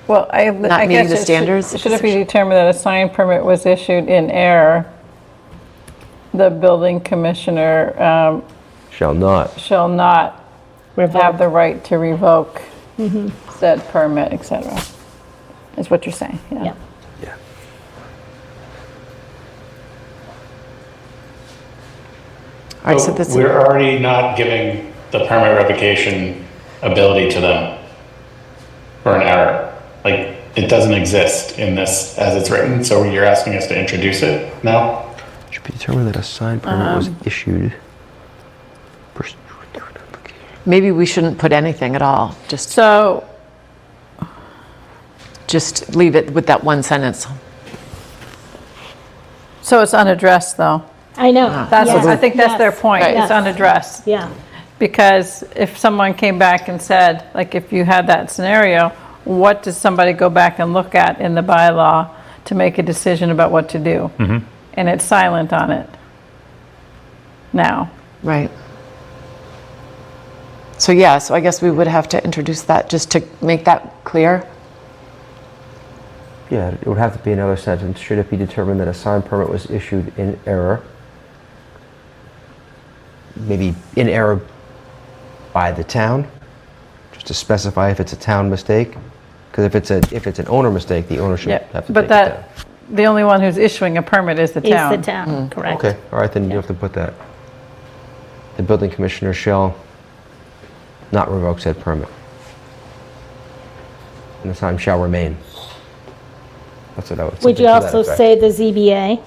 Well, I Not guess meeting the it should- standards? Should it be determined that a sign permit was issued in error, the building commissioner Shall not. shall not have the right to revoke Mm-hmm. said permit, et cetera, is what you're saying, Yeah. yeah. Yeah. all right, so But this, we're already not giving the permit revocation ability to them for an error. Like, it doesn't exist in this as it's written, so you're asking us to introduce it now? Should be determined that a sign permit was issued. maybe we shouldn't put anything at all, So, just leave it with that one sentence. so it's unaddressed, though. I know. That's, yes, I think that's their yes, point, yes. it's unaddressed. Yeah. Because if someone came back and said, like, if you had that scenario, what does somebody go back and look at in the bylaw to make a decision about what to do? And it's silent on it now. Right. So yeah, so I guess we would have to introduce that just to make that clear. Yeah, it would have to be another sentence. Should it be determined that a sign permit was issued in error? Maybe in error by the town, just to specify if it's a town mistake. Because if it's an owner mistake, the owner should Yeah, have to but take it down. that, the only one who's issuing a permit is the Is town. the town, correct. Okay, all right, then you have to put that. The building commissioner shall not revoke said permit. And the sign shall remain. That's what I would. Would something you to that also effect. say the ZBA?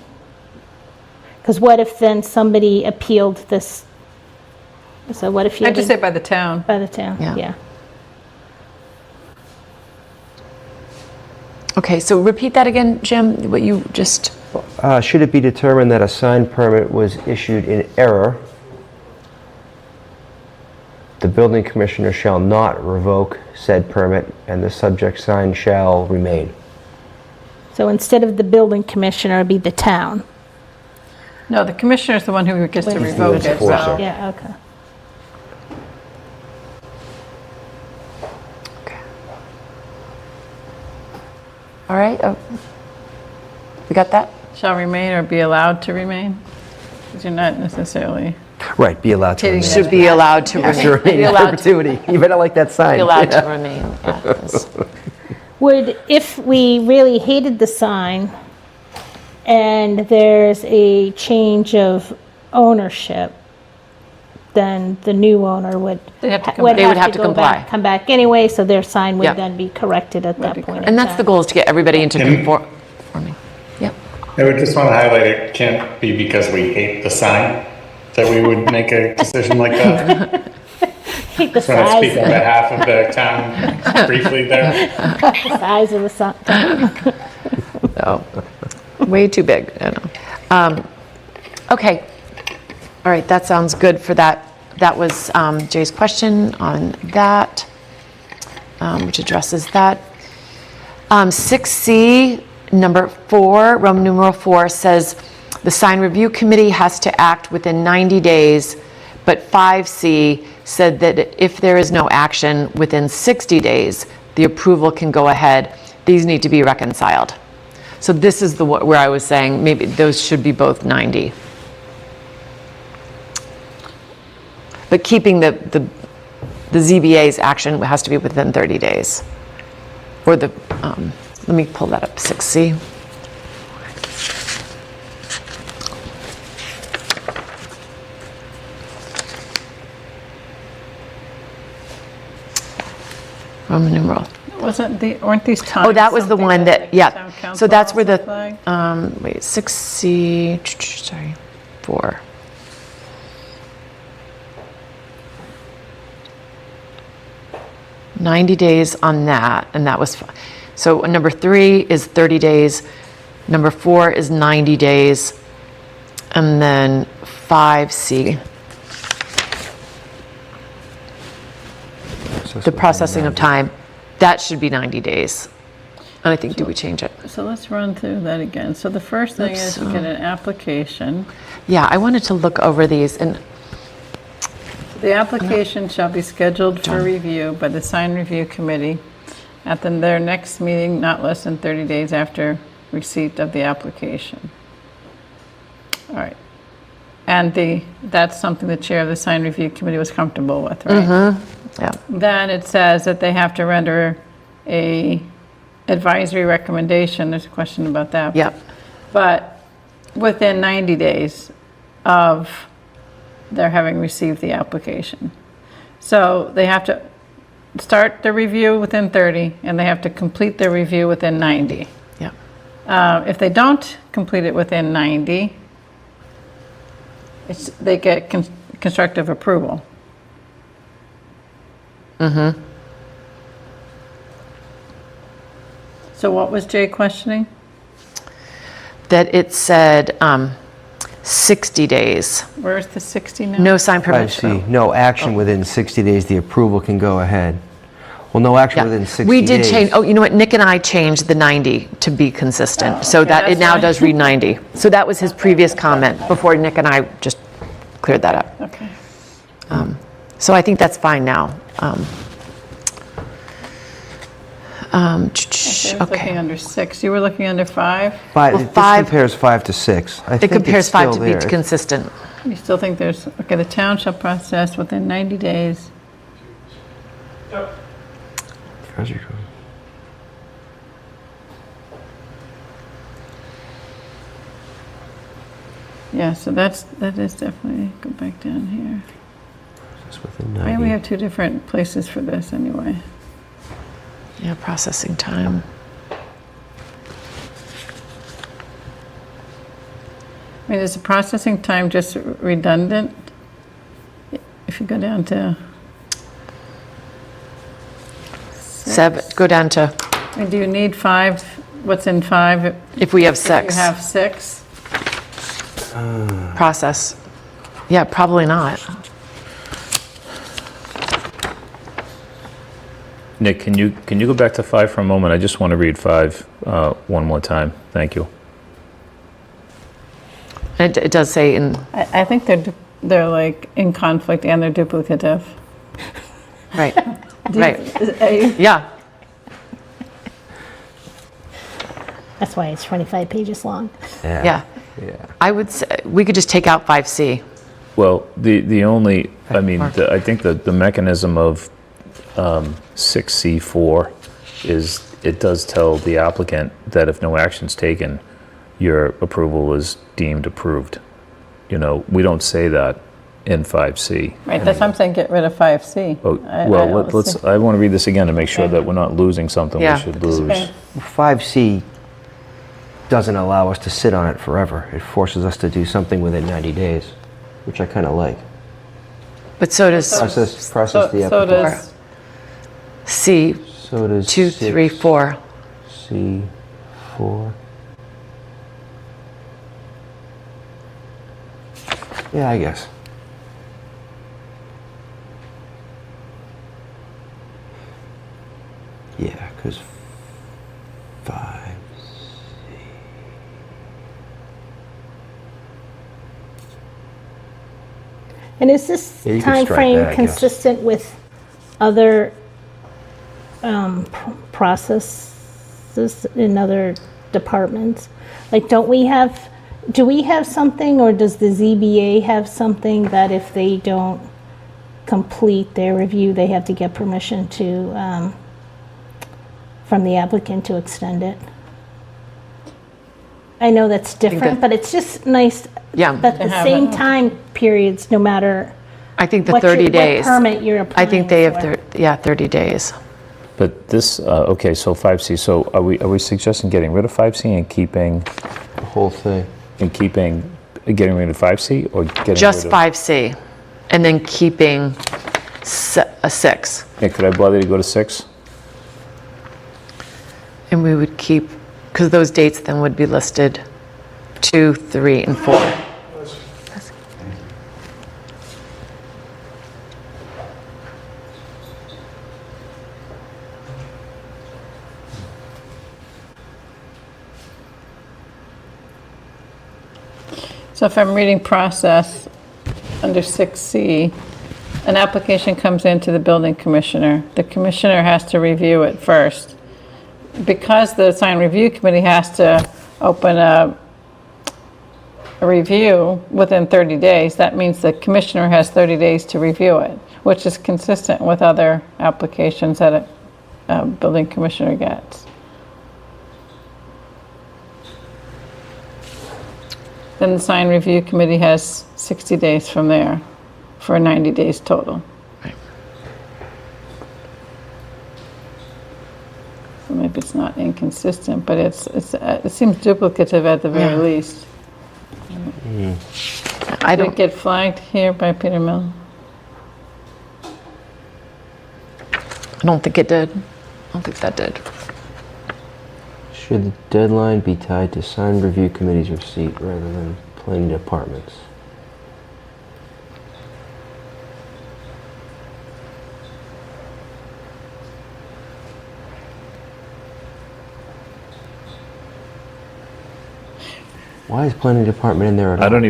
Because what if then somebody appealed this? So what if you I'd had just say by the town. by the town? Yeah. Yeah. Okay, so repeat that again, Jim, what you just, Should it be determined that a sign permit was issued in error, the building commissioner shall not revoke said permit, and the subject sign shall remain. So instead of the building commissioner, it'd be the town. No, the commissioner's the one who gets to Wait, revoke it, enforcer. so. Yeah, okay. all right? We got that? Shall remain or be allowed to remain? Because you're not necessarily, Right, be allowed to Hitting remain. it. Should be allowed to Has to remain. remain Be in allowed to- perpetuity. You better like that sign. Be allowed to remain, yeah. That's- Would, if we really hated the sign and there's a change of ownership, then the new owner would. They'd have to come would back. They would have to go back- comply. Come back anyway, so their sign Yeah. would then be corrected at that be point. And that's the goal, is to get everybody into conforming. Yep. I would just want to highlight it can't be because we hate the sign that we would make a decision like that. Hate the Just want to speak on size, behalf of the town briefly there. the size of the sign. No, way too big, I know. Okay, all right, that sounds good for that. That was Jay's question on that, which addresses that. 6C, number 4, Roman numeral 4, says the sign review committee has to act within 90 days, but 5C said that if there is no action within 60 days, the approval can go ahead. These need to be reconciled. So this is where I was saying maybe those should be both 90. But keeping the ZBA's action has to be within 30 days. Or let me pull that up, 6C. Roman numeral. Weren't these times? Oh, that was the something one that, the yeah. town So council that's where also the, flagged? wait, 6C, sorry, 4. "90 days on that," and that was, so number 3 is 30 days, number 4 is 90 days, and then 5C, the processing of time, that should be 90 days. And I think, did we change it? So let's run through that again. So the first thing is you get an application. Yeah, I wanted to look over these, and The application shall be scheduled for review by the sign review committee at their next meeting, not less than 30 days after receipt of the application. All right. And that's something the chair of the sign review committee was comfortable with, right? yeah, Then it says that they have to render a advisory recommendation. There's a question about that. yep, But within 90 days of their having received the application. So they have to start the review within 30, and they have to complete their review within 90. yep. If they don't complete it within 90, they get constructive approval. So what was Jay questioning? That it said 60 days, Where's the 60 now? no sign I permit. see, no action within 60 days, the approval can go ahead. Well, no action Yeah. within 60 days. We did change, oh, you know what, Nick and I changed the 90 to be consistent, so that it that's now fine. does read 90. So that was his previous comment, before Nick and I just cleared that up. Okay. So I think that's fine now. I was looking Okay, under 6. You were looking under 5? Five, Well, this 5 compares 5 to 6. I it think compares it's 5 to still be there. consistent. You still think there's, okay, the town shall process within 90 days. Treasury code. Yeah, so that is definitely, go back down here. It's within Why 90. do we have 2 different places for this anyway? Yeah, processing time. I mean, is the processing time just redundant? If you go down to 7, go down to, I mean, do you need 5? What's in 5? if we have If 6, you have 6? process. Yeah, probably not. Nick, can you go back to 5 for a moment? I just want to read 5 one more time. Thank you. It does say in, I think they're like in conflict and they're duplicative. right, right, Are you- yeah. That's why it's 25 pages long. Yeah. Yeah. I would say, we could just take out 5C. Well, the only, I mean, I think that the mechanism of 6C4 is, it does tell the applicant that if no action's taken, your approval is deemed approved. You know, we don't say that in 5C. Right, that's what I'm saying, get rid of 5C. Oh, I well, don't let's, see- I want to read this again to make sure Okay. that we're not losing something we Yeah, should because- lose. Okay. 5C doesn't allow us to sit on it forever. It forces us to do something within 90 days, which I kind of like. But so does Process the So application. does, C, So does 2, 3, 4. C4. Yeah, I guess. Yeah, because 5. And is this Yeah, you could time strike frame that, I guess. consistent with other processes in other departments. Like, do we have something, or does the ZBA have something that if they don't complete their review, they have to get permission to, from the applicant to extend it? I know that's different, but it's just nice Yeah. that the same time periods, no matter I think the what 30 days. what permit you're I applying think they have, for. 30 days. But this, okay, so 5C, so are we suggesting getting rid of 5C and keeping, The whole thing. getting rid of 5C or getting Just rid of? 5C, and then keeping a 6. Yeah, could I bother you to go to 6? And we would keep, because those dates then would be listed 2, 3, and 4. So if I'm reading process under 6C, an application comes into the building commissioner. The commissioner has to review it first. Because the sign review committee has to open a review within 30 days, that means the commissioner has 30 days to review it, which is consistent with other applications that a building commissioner gets. Then the sign review committee has 60 days from there for 90 days total. So maybe it's not inconsistent, but it seems duplicative at the very Yeah. least. I Did it don't, get flagged here by Peter Mill? I don't think it did. I don't think that did. Should the deadline be tied to sign review committee's receipt rather than planning departments? Why is planning department in there at all? I don't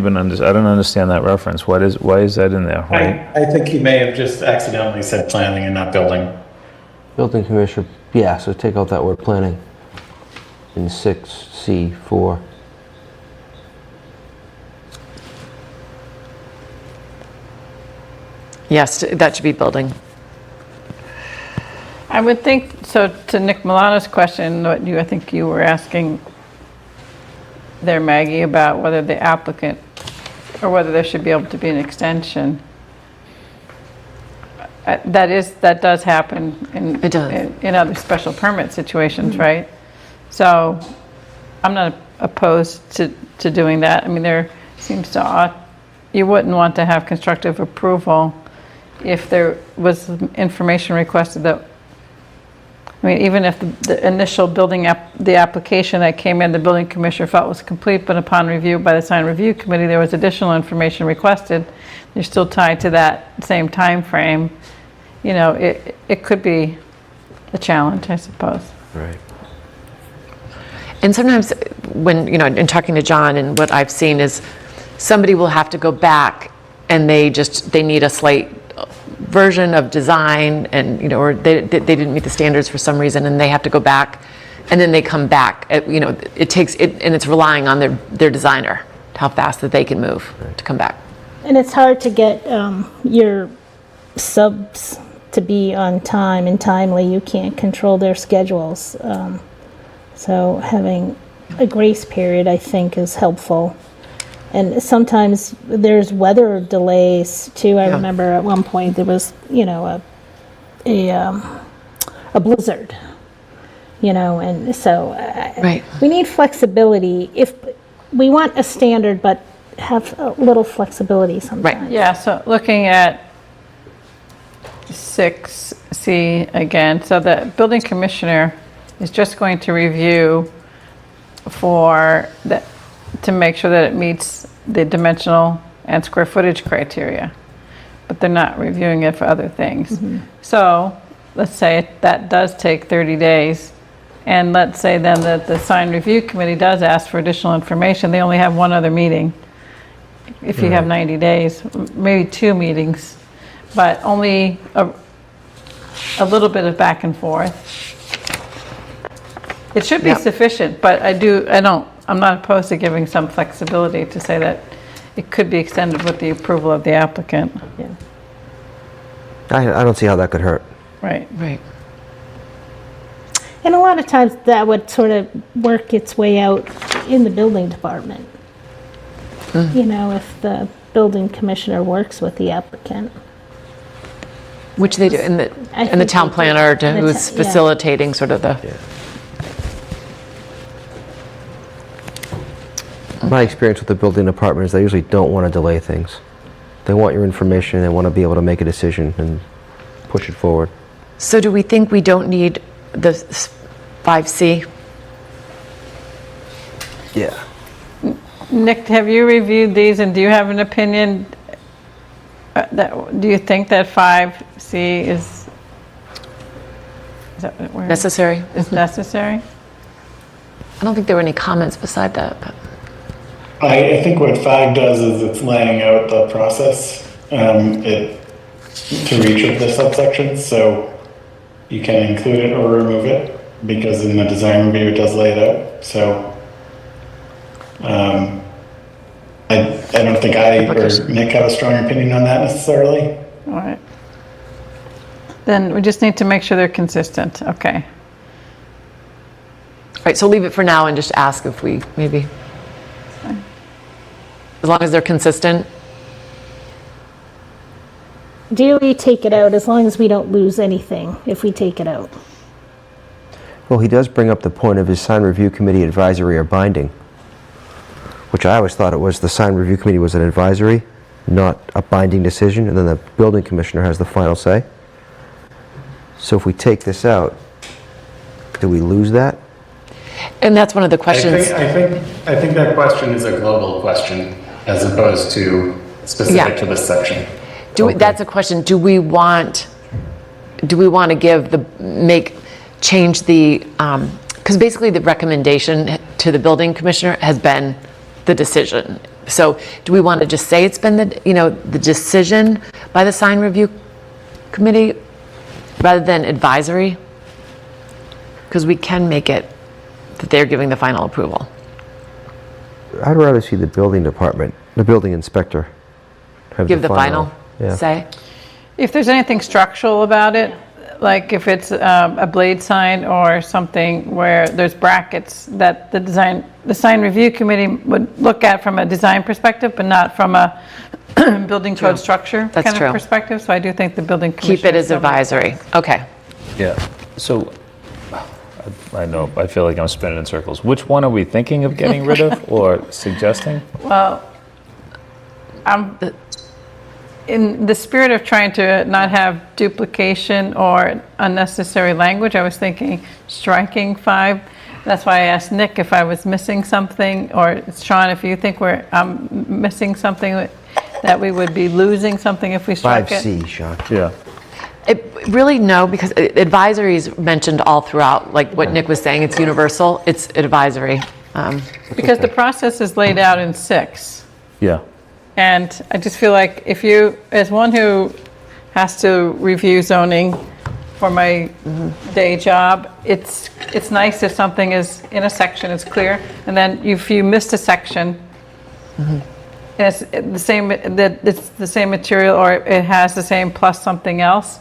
understand that reference. Why is that in there? Why- I think he may have just accidentally said planning and not building. Building commissioner, yeah, so take out that word planning in 6C4. Yes, that should be building. I would think, so to Nick Milano's question, I think you were asking there, Maggie, about whether the applicant, or whether there should be able to be an extension. That does happen in. It does. In other special permit situations, right? So I'm not opposed to doing that. I mean, there seems to, you wouldn't want to have constructive approval if there was information requested that, I mean, even if the initial the application that came in, the building commissioner felt was complete, but upon review by the sign review committee, there was additional information requested, you're still tied to that same time frame. You know, it could be a challenge, I suppose. Right. And sometimes when, in talking to John, and what I've seen is somebody will have to go back and they need a slight version of design, and, or they didn't meet the standards for some reason, and they have to go back, and then they come back. It takes it, and it's relying on their designer, how fast that they can move to come back. And it's hard to get your subs to be on time and timely. You can't control their schedules. So having a grace period, I think, is helpful. And sometimes there's weather delays too. I remember at one point there was, a blizzard, and so Right. we need flexibility. If we want a standard, but have a little flexibility sometimes. Yeah, so looking at 6C again, so the building commissioner is just going to review to make sure that it meets the dimensional and square footage criteria, but they're not reviewing it for other things. So let's say that does take 30 days, and let's say then that the sign review committee does ask for additional information. They only have one other meeting. If you have 90 days, maybe 2 meetings, but only a little bit of back and forth. It should be Yep. sufficient, but I'm not opposed to giving some flexibility to say that it could be extended with the approval of the applicant. I don't see how that could hurt. Right. Right. And a lot of times that would sort of work its way out in the building department. You know, if the building commissioner works with the applicant. Which they do, and the think town they do. planner The who's yeah. facilitating sort of the, My experience with the building department is they usually don't want to delay things. They want your information, they want to be able to make a decision and push it forward. so do we think we don't need the 5C? Yeah. Nick, have you reviewed these and do you have an opinion? Do you think that 5C is that what we're- Necessary? is necessary? I don't think there were any comments beside that, but. I think what 5 does is it's laying out the process to each of the subsections, so you can include it or remove it, because in the design review it does lay it out. So I don't think I or Nick have a strong opinion on that necessarily. All right. Then we just need to make sure they're consistent. Okay. All right, so leave it for now and just ask if we maybe, as long as they're consistent. Do we take it out as long as we don't lose anything if we take it out? Well, he does bring up the point of his sign review committee advisory or binding, which I always thought it was the sign review committee was an advisory, not a binding decision, and then the building commissioner has the final say. So if we take this out, do we lose that? And that's one of the questions. I think that question is a global question as opposed to specific to this section. That's a question. Do we want to change the, because basically the recommendation to the building commissioner has been the decision. So do we want to just say it's been the decision by the sign review committee rather than advisory? Because we can make it that they're giving the final approval. I'd rather see the building department, the building inspector, have Give the final yeah. say? If there's anything structural about it, like if it's a blade sign or something where there's brackets that the sign review committee would look at from a design perspective, but not from a building code structure That's kind true. of perspective. So I do think the building commissioner. Keep it as advisory. Okay. Yeah, so, I know, I feel like I'm spinning in circles. Which one are we thinking of getting rid of or suggesting? Well, in the spirit of trying to not have duplication or unnecessary language, I was thinking striking 5. That's why I asked Nick if I was missing something, or Sean, if you think I'm missing something, that we would be losing something if we struck it. 5C, Sean. Yeah. Really, no, because advisory is mentioned all throughout, like what Nick was saying, it's universal, it's advisory. Because the process is laid out in 6. Yeah. And I just feel like if you, as one who has to review zoning for my day job, it's nice if something is in a section, it's clear, and then if you missed a section, and it's the same material, or it has the same plus something else,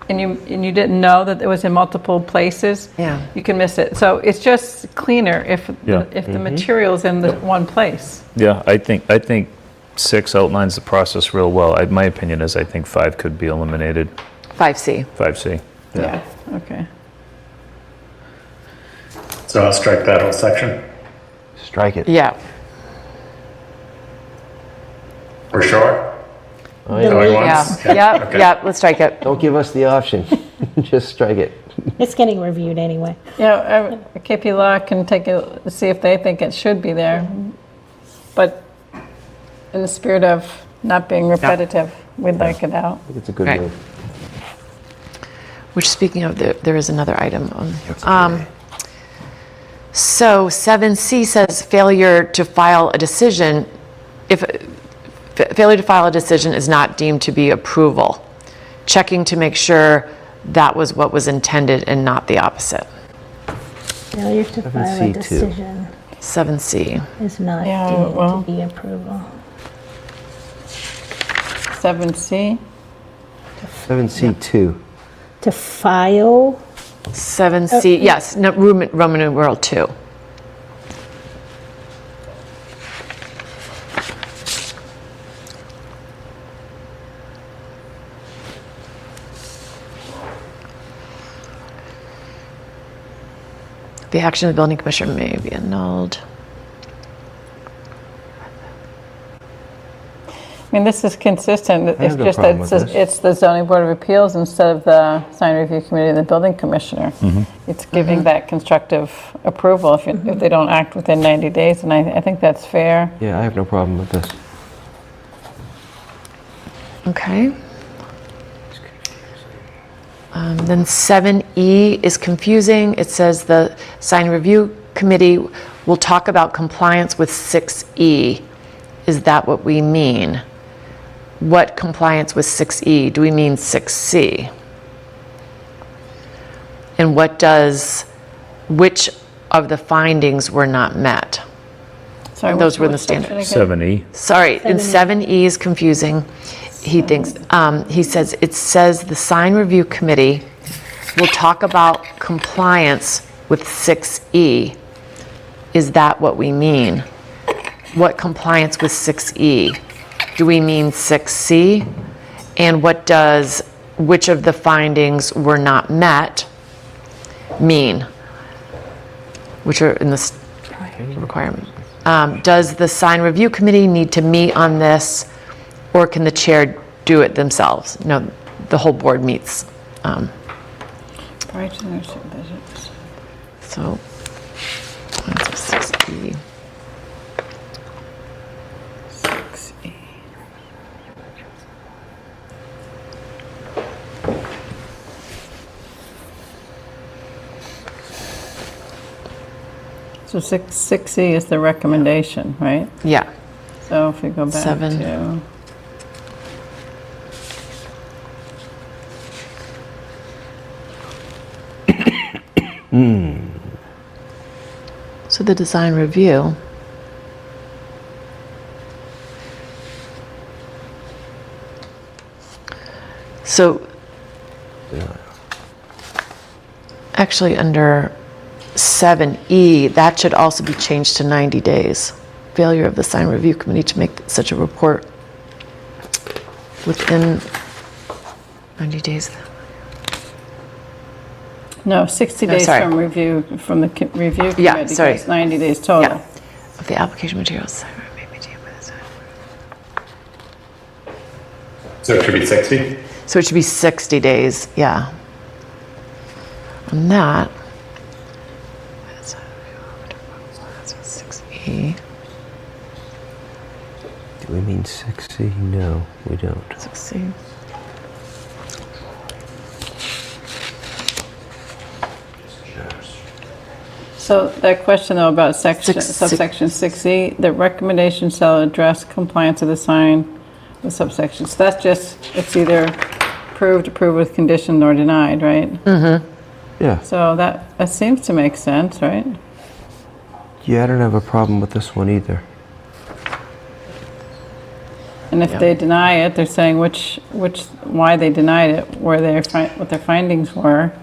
and you didn't know that it was in multiple places, Yeah. you can miss it. So it's just cleaner if Yeah. the material's in the one place. Yeah, I think 6 outlines the process real well. My opinion is I think 5 could be eliminated, 5C. 5C. Yeah. Okay. So I'll strike that whole section. Strike it. Yeah. For sure? Oh, Going Yeah. once? Okay. Yep. Okay. Yep. Let's strike it. Don't give us the option. Just strike it. It's getting reviewed anyway. Yeah, KP Law can see if they think it should be there. But in the spirit of not being repetitive, we'd like it out. I think it's a good Right. move. Which, speaking of, there is another item on here. So 7C says failure to file a decision, failure to file a decision is not deemed to be approval. Checking to make sure that was what was intended and not the opposite. Failure to file a 7C2. decision 7C. is not Yeah, deemed well- to be approval. 7C? 7C2. To file, 7C, yes, no, Roman numeral 2. The action of the building commissioner may be annulled. I mean, this is consistent. It's have no just problem that with it's this. it's the zoning board of appeals instead of the sign review committee and the building commissioner. It's giving that constructive approval if they don't act within 90 days, and I think that's fair. Yeah, I have no problem with this. Okay. Then 7E is confusing. It says the sign review committee will talk about compliance with 6E. Is that what we mean? What compliance with 6E? Do we mean 6C? And which of the findings were not met? Sorry, Those were in the which section standard. again? 7E. Sorry, and 7E is confusing. He thinks, it says the sign review committee will talk about compliance with 6E. Is that what we mean? What compliance with 6E? Do we mean 6C? And which of the findings were not met mean? Which are in this requirement. Does the sign review committee need to meet on this, or can the chair do it themselves? No, the whole board meets. Prior to the budget. So, compliance with 6E. 6E. So 6E is the recommendation, right? Yeah. So if we go back 7. to, So the design review. So, actually under 7E, that should also be changed to 90 days. Failure of the sign review committee to make such a report within 90 days. no, 60 No, days sorry. from review, from the review Yeah, committee, sorry. it's 90 days total. Yeah. Of the application materials. So it should be 60? So it should be 60 days, yeah. On that. 6E, Do we mean 6C? No, we don't. 6C. So that question though about subsection 6E, the recommendation shall address compliance of the sign with subsection. So that's just, it's either approved with condition, or denied, right? Yeah. So that seems to make sense, right? Yeah, I don't have a problem with this one either. And if they deny it, they're saying why they denied it, what their findings were.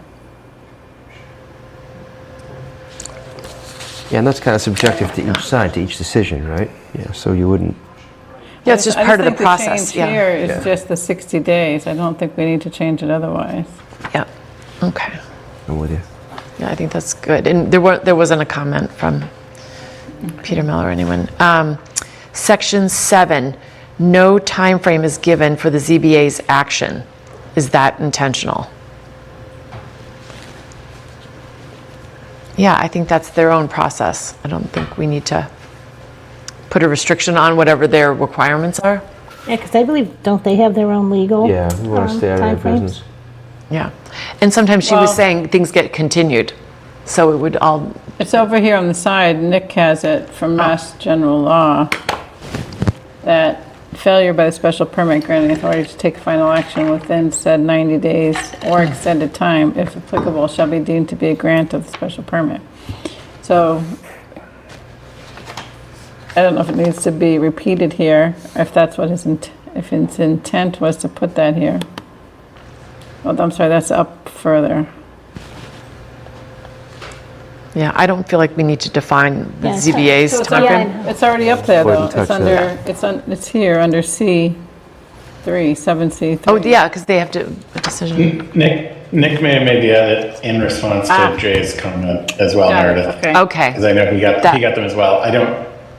Yeah, and that's kind of subjective to each side, to each decision, right? Yeah, so you wouldn't, Yeah, it's just I part of the think process, change yeah. here is Yeah. just the 60 days. I don't think we need to change it otherwise. Yeah, okay. I'm with you. Yeah, I think that's good. And there wasn't a comment from Peter Miller or anyone. Section 7, no time frame is given for the ZBA's action. Is that intentional? Yeah, I think that's their own process. I don't think we need to put a restriction on whatever their requirements are. Yeah, because I believe, don't they have their own legal? Yeah, we want to stay out of their timeframes? business. Yeah. And sometimes she was Well- saying things get continued. So it would all, It's over here on the side. Nick has it from Mass General Law that failure by the special permit granting authority to take final action within said 90 days or extended time, if applicable, shall be deemed to be a grant of the special permit. So I don't know if it needs to be repeated here, if that's what if his intent was to put that here. Oh, I'm sorry, that's up further. Yeah, I don't feel like we need to define the Yeah, ZBA's so it's timeframe. yeah. It's already up there, though. Wouldn't touch It's under, it's here, under C3, 7C3. Oh, yeah, because they have to, a decision. Nick may have made the edit in response to Jay's comment as well, Got it, Meredith. okay. Okay, Because I know he got them as well.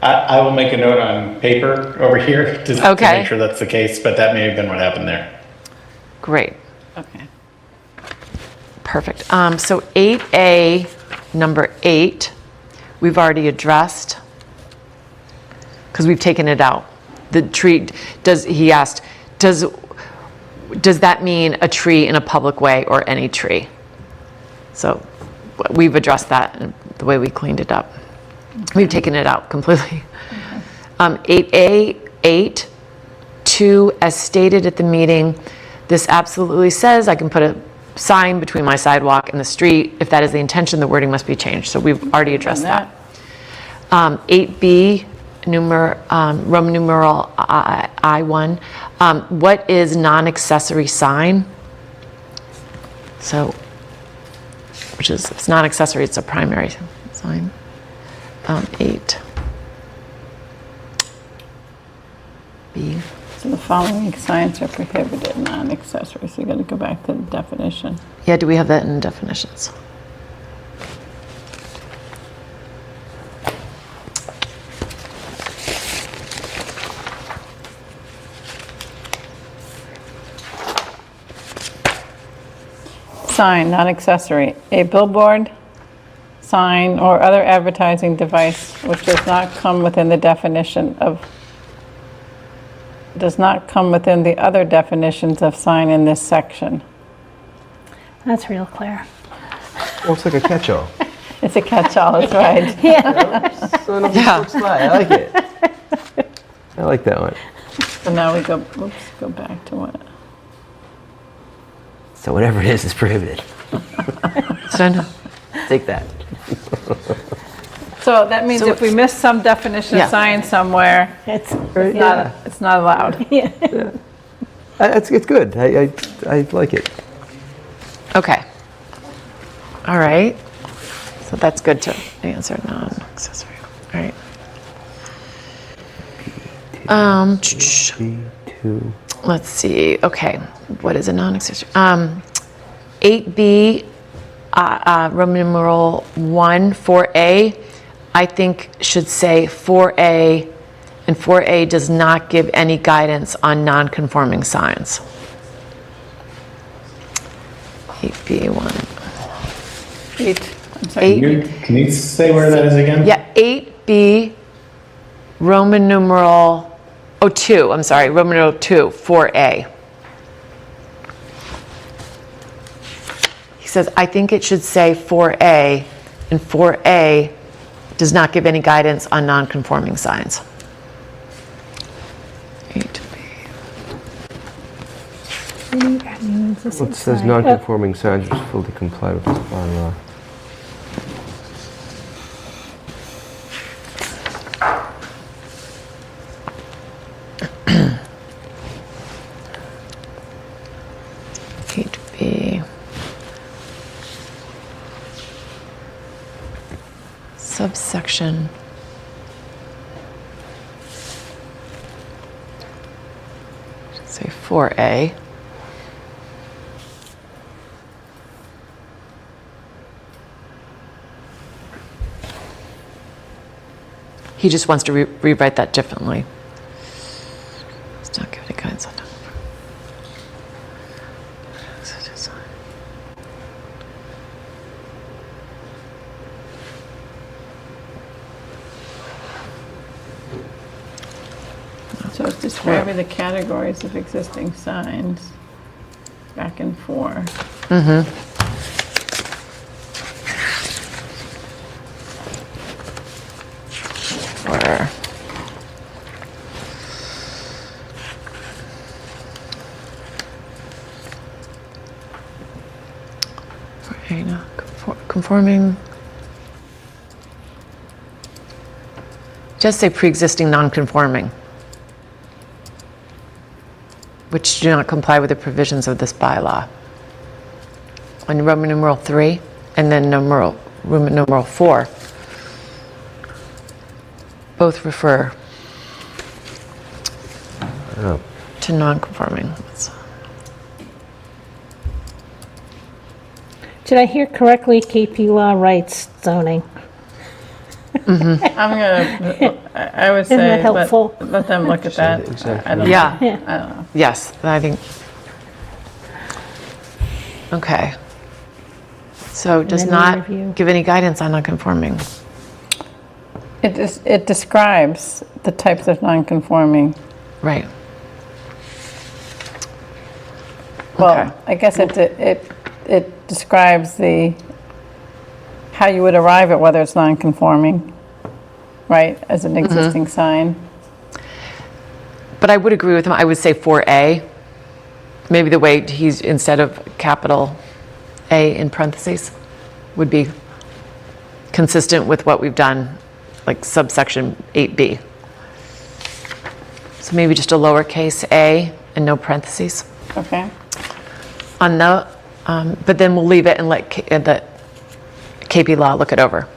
I will make a note on paper over here to Okay. make sure that's the case, but that may have been what happened there. great, Okay. perfect. So 8A, number 8, we've already addressed, because we've taken it out. The tree, he asked, does that mean a tree in a public way or any tree? So we've addressed that in the way we cleaned it up. We've taken it out completely. 8A, 8, 2, as stated at the meeting, this absolutely says I can put a sign between my sidewalk and the street. If that is the intention, the wording must be changed. So we've already addressed that. 8B, Roman numeral I1. What is non-accessory sign? So, which is, if it's non-accessory, it's a primary sign. 8. B. So the following signs are prohibited, non-accessory. So you got to go back to the definition. Yeah, do we have that in definitions? Sign, non-accessory. A billboard, sign, or other advertising device which does not come within the definition of, does not come within the other definitions of sign in this section. That's real clear. Well, it's like a catch-all. It's a catch-all, that's right. Son of a Yeah. slide. I like it. I like that one. So now we go, oops, go back to what? So whatever it is prohibited. So, no. Take that. So that means So- if we miss some definition Yeah. of sign somewhere, It's, it's not allowed. It's good. I like it. Okay. All right. So that's good to answer non-accessory. All right. B2. Let's see. Okay. What is a non-accessory? 8B, Roman numeral 1, 4A, I think should say 4A, and 4A does not give any guidance on non-conforming signs. 8B1. I'm sorry. 8, Can you say where that is again? yeah, 8B, Roman numeral, 2, I'm sorry, Roman numeral 2, 4A. He says, I think it should say 4A, and 4A does not give any guidance on non-conforming signs. 8B. It says non-conforming signs which fully comply with this bylaw. Subsection. Say 4A. He just wants to rewrite that differently. Let's not give any guidance on that. So it's describing the categories of existing signs, back and forth. Or conforming Just say pre-existing non-conforming, which do not comply with the provisions of this bylaw. On Roman numeral 3, and then Roman numeral 4, both refer to non-conforming. Did I hear correctly? KP Law writes zoning. I would Isn't that say, helpful? let them look at that. Exactly. I don't know. Yeah. Yeah. I don't know. Yes, I think. Okay. So does then not review. give any guidance on non-conforming. It describes the types of non-conforming. Right. Well, Okay. I guess it describes how you would arrive at whether it's non-conforming, right, as an existing sign. But I would agree with him. I would say 4A. Maybe the way he's, instead of capital A in parentheses, would be consistent with what we've done, like subsection 8B. So maybe just a lowercase a and no parentheses. Okay. On the, but then we'll leave it and let the KP Law look it over.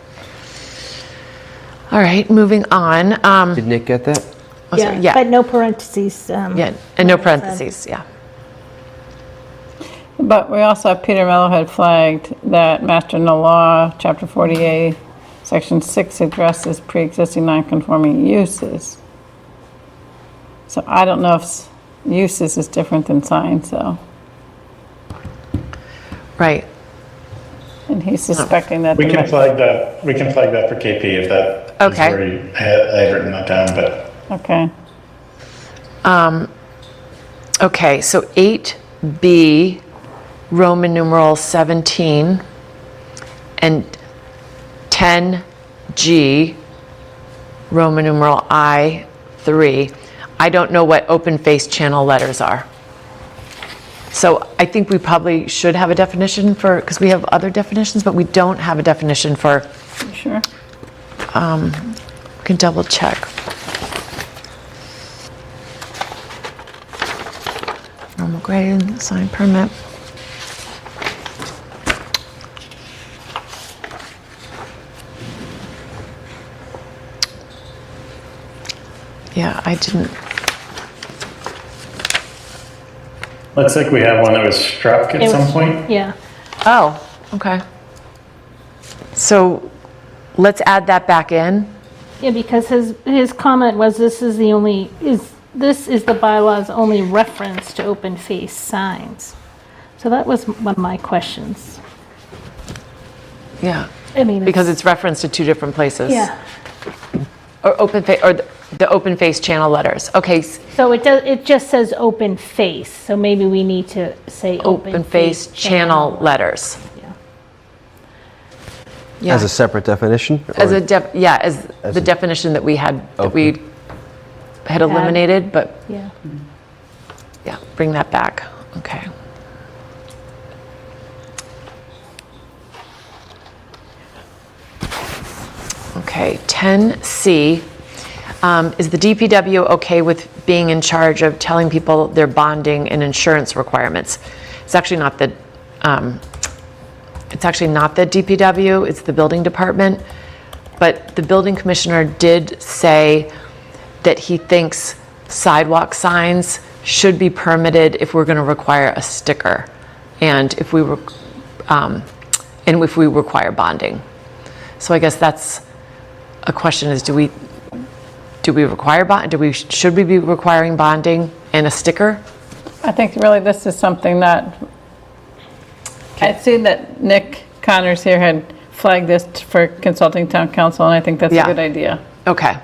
All right, moving on. Did Nick get that? Oh, sorry, yeah, But no parentheses. yeah, and no parentheses, yeah. But we also, Peter Mello had flagged that Master No Law, Chapter 48, Section 6 addresses pre-existing non-conforming uses. So I don't know if uses is different than signs, so. Right. And he's suspecting that. We there can might- flag that, we can flag that for KP if that is Okay. where I had written that down, but Okay. Okay, so 8B, Roman numeral 17, and 10G, Roman numeral I3. I don't know what open face channel letters are. So I think we probably should have a definition for, because we have other definitions, but we don't have a definition for, You sure? we can double check. Normal grade, sign permit. Yeah, I didn't, looks like we have one that was struck at It some was- point. Yeah. oh, okay. So let's add that back in. Yeah, because his comment was this is the bylaw's only reference to open face signs. So that was one of my questions. Yeah, I mean, because it's referenced to two different places. yeah. Or the open face channel letters. Okay, So it just says open face. So maybe we need to say open face channel letters. Yeah. Yeah. As a separate definition? As or- a as As the a- definition that we had Okay. had eliminated, but Yeah. yeah, bring that back. Okay. Okay, 10C. Is the DPW okay with being in charge of telling people their bonding and insurance requirements? It's actually not the DPW, it's the building department. But the building commissioner did say that he thinks sidewalk signs should be permitted if we're going to require a sticker and if we require bonding. So I guess that's a question: is do we require bond? Should we be requiring bonding and a sticker? I think really this is something that, I'd seen that Nick Connors here had flagged this for consulting town council, and I think that's a Yeah. good idea. Okay.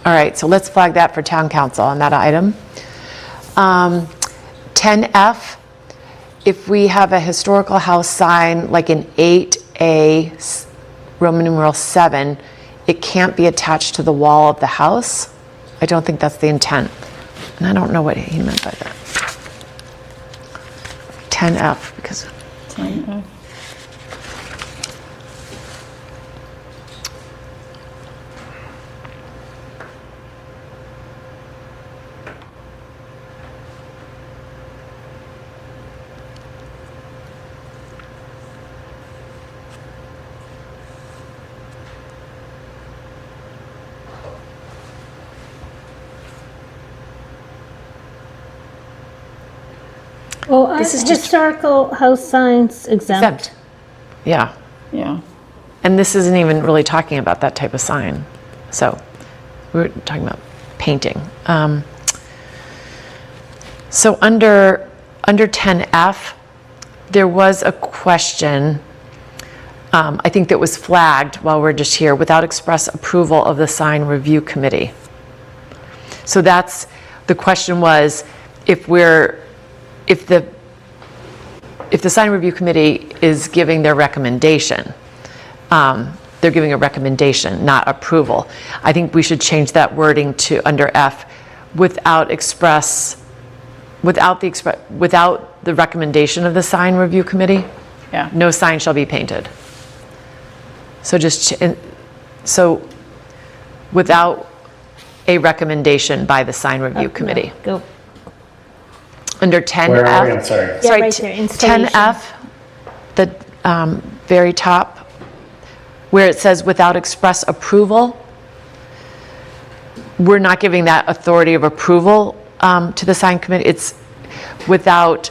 All right, so let's flag that for town council on that item. 10F, if we have a historical house sign like an 8A Roman numeral 7, it can't be attached to the wall of the house. I don't think that's the intent. And I don't know what he meant by that. 10F, because Well, are This is just- historical house signs exempt? Exempt. Yeah. Yeah. And this isn't even really talking about that type of sign. So we're talking about painting. So under 10F, there was a question, I think that was flagged while we're just here, without express approval of the sign review committee. So that's, the question was, if the sign review committee is giving their recommendation, they're giving a recommendation, not approval. I think we should change that wording to under F, without the recommendation of the sign review committee, Yeah. no sign shall be painted. So so without a recommendation by the sign review committee. Go. Under 10F. Where are we? I'm sorry. Yeah, Sorry, right there, installation. 10F, the very top, where it says without express approval, we're not giving that authority of approval to the sign committee. It's without,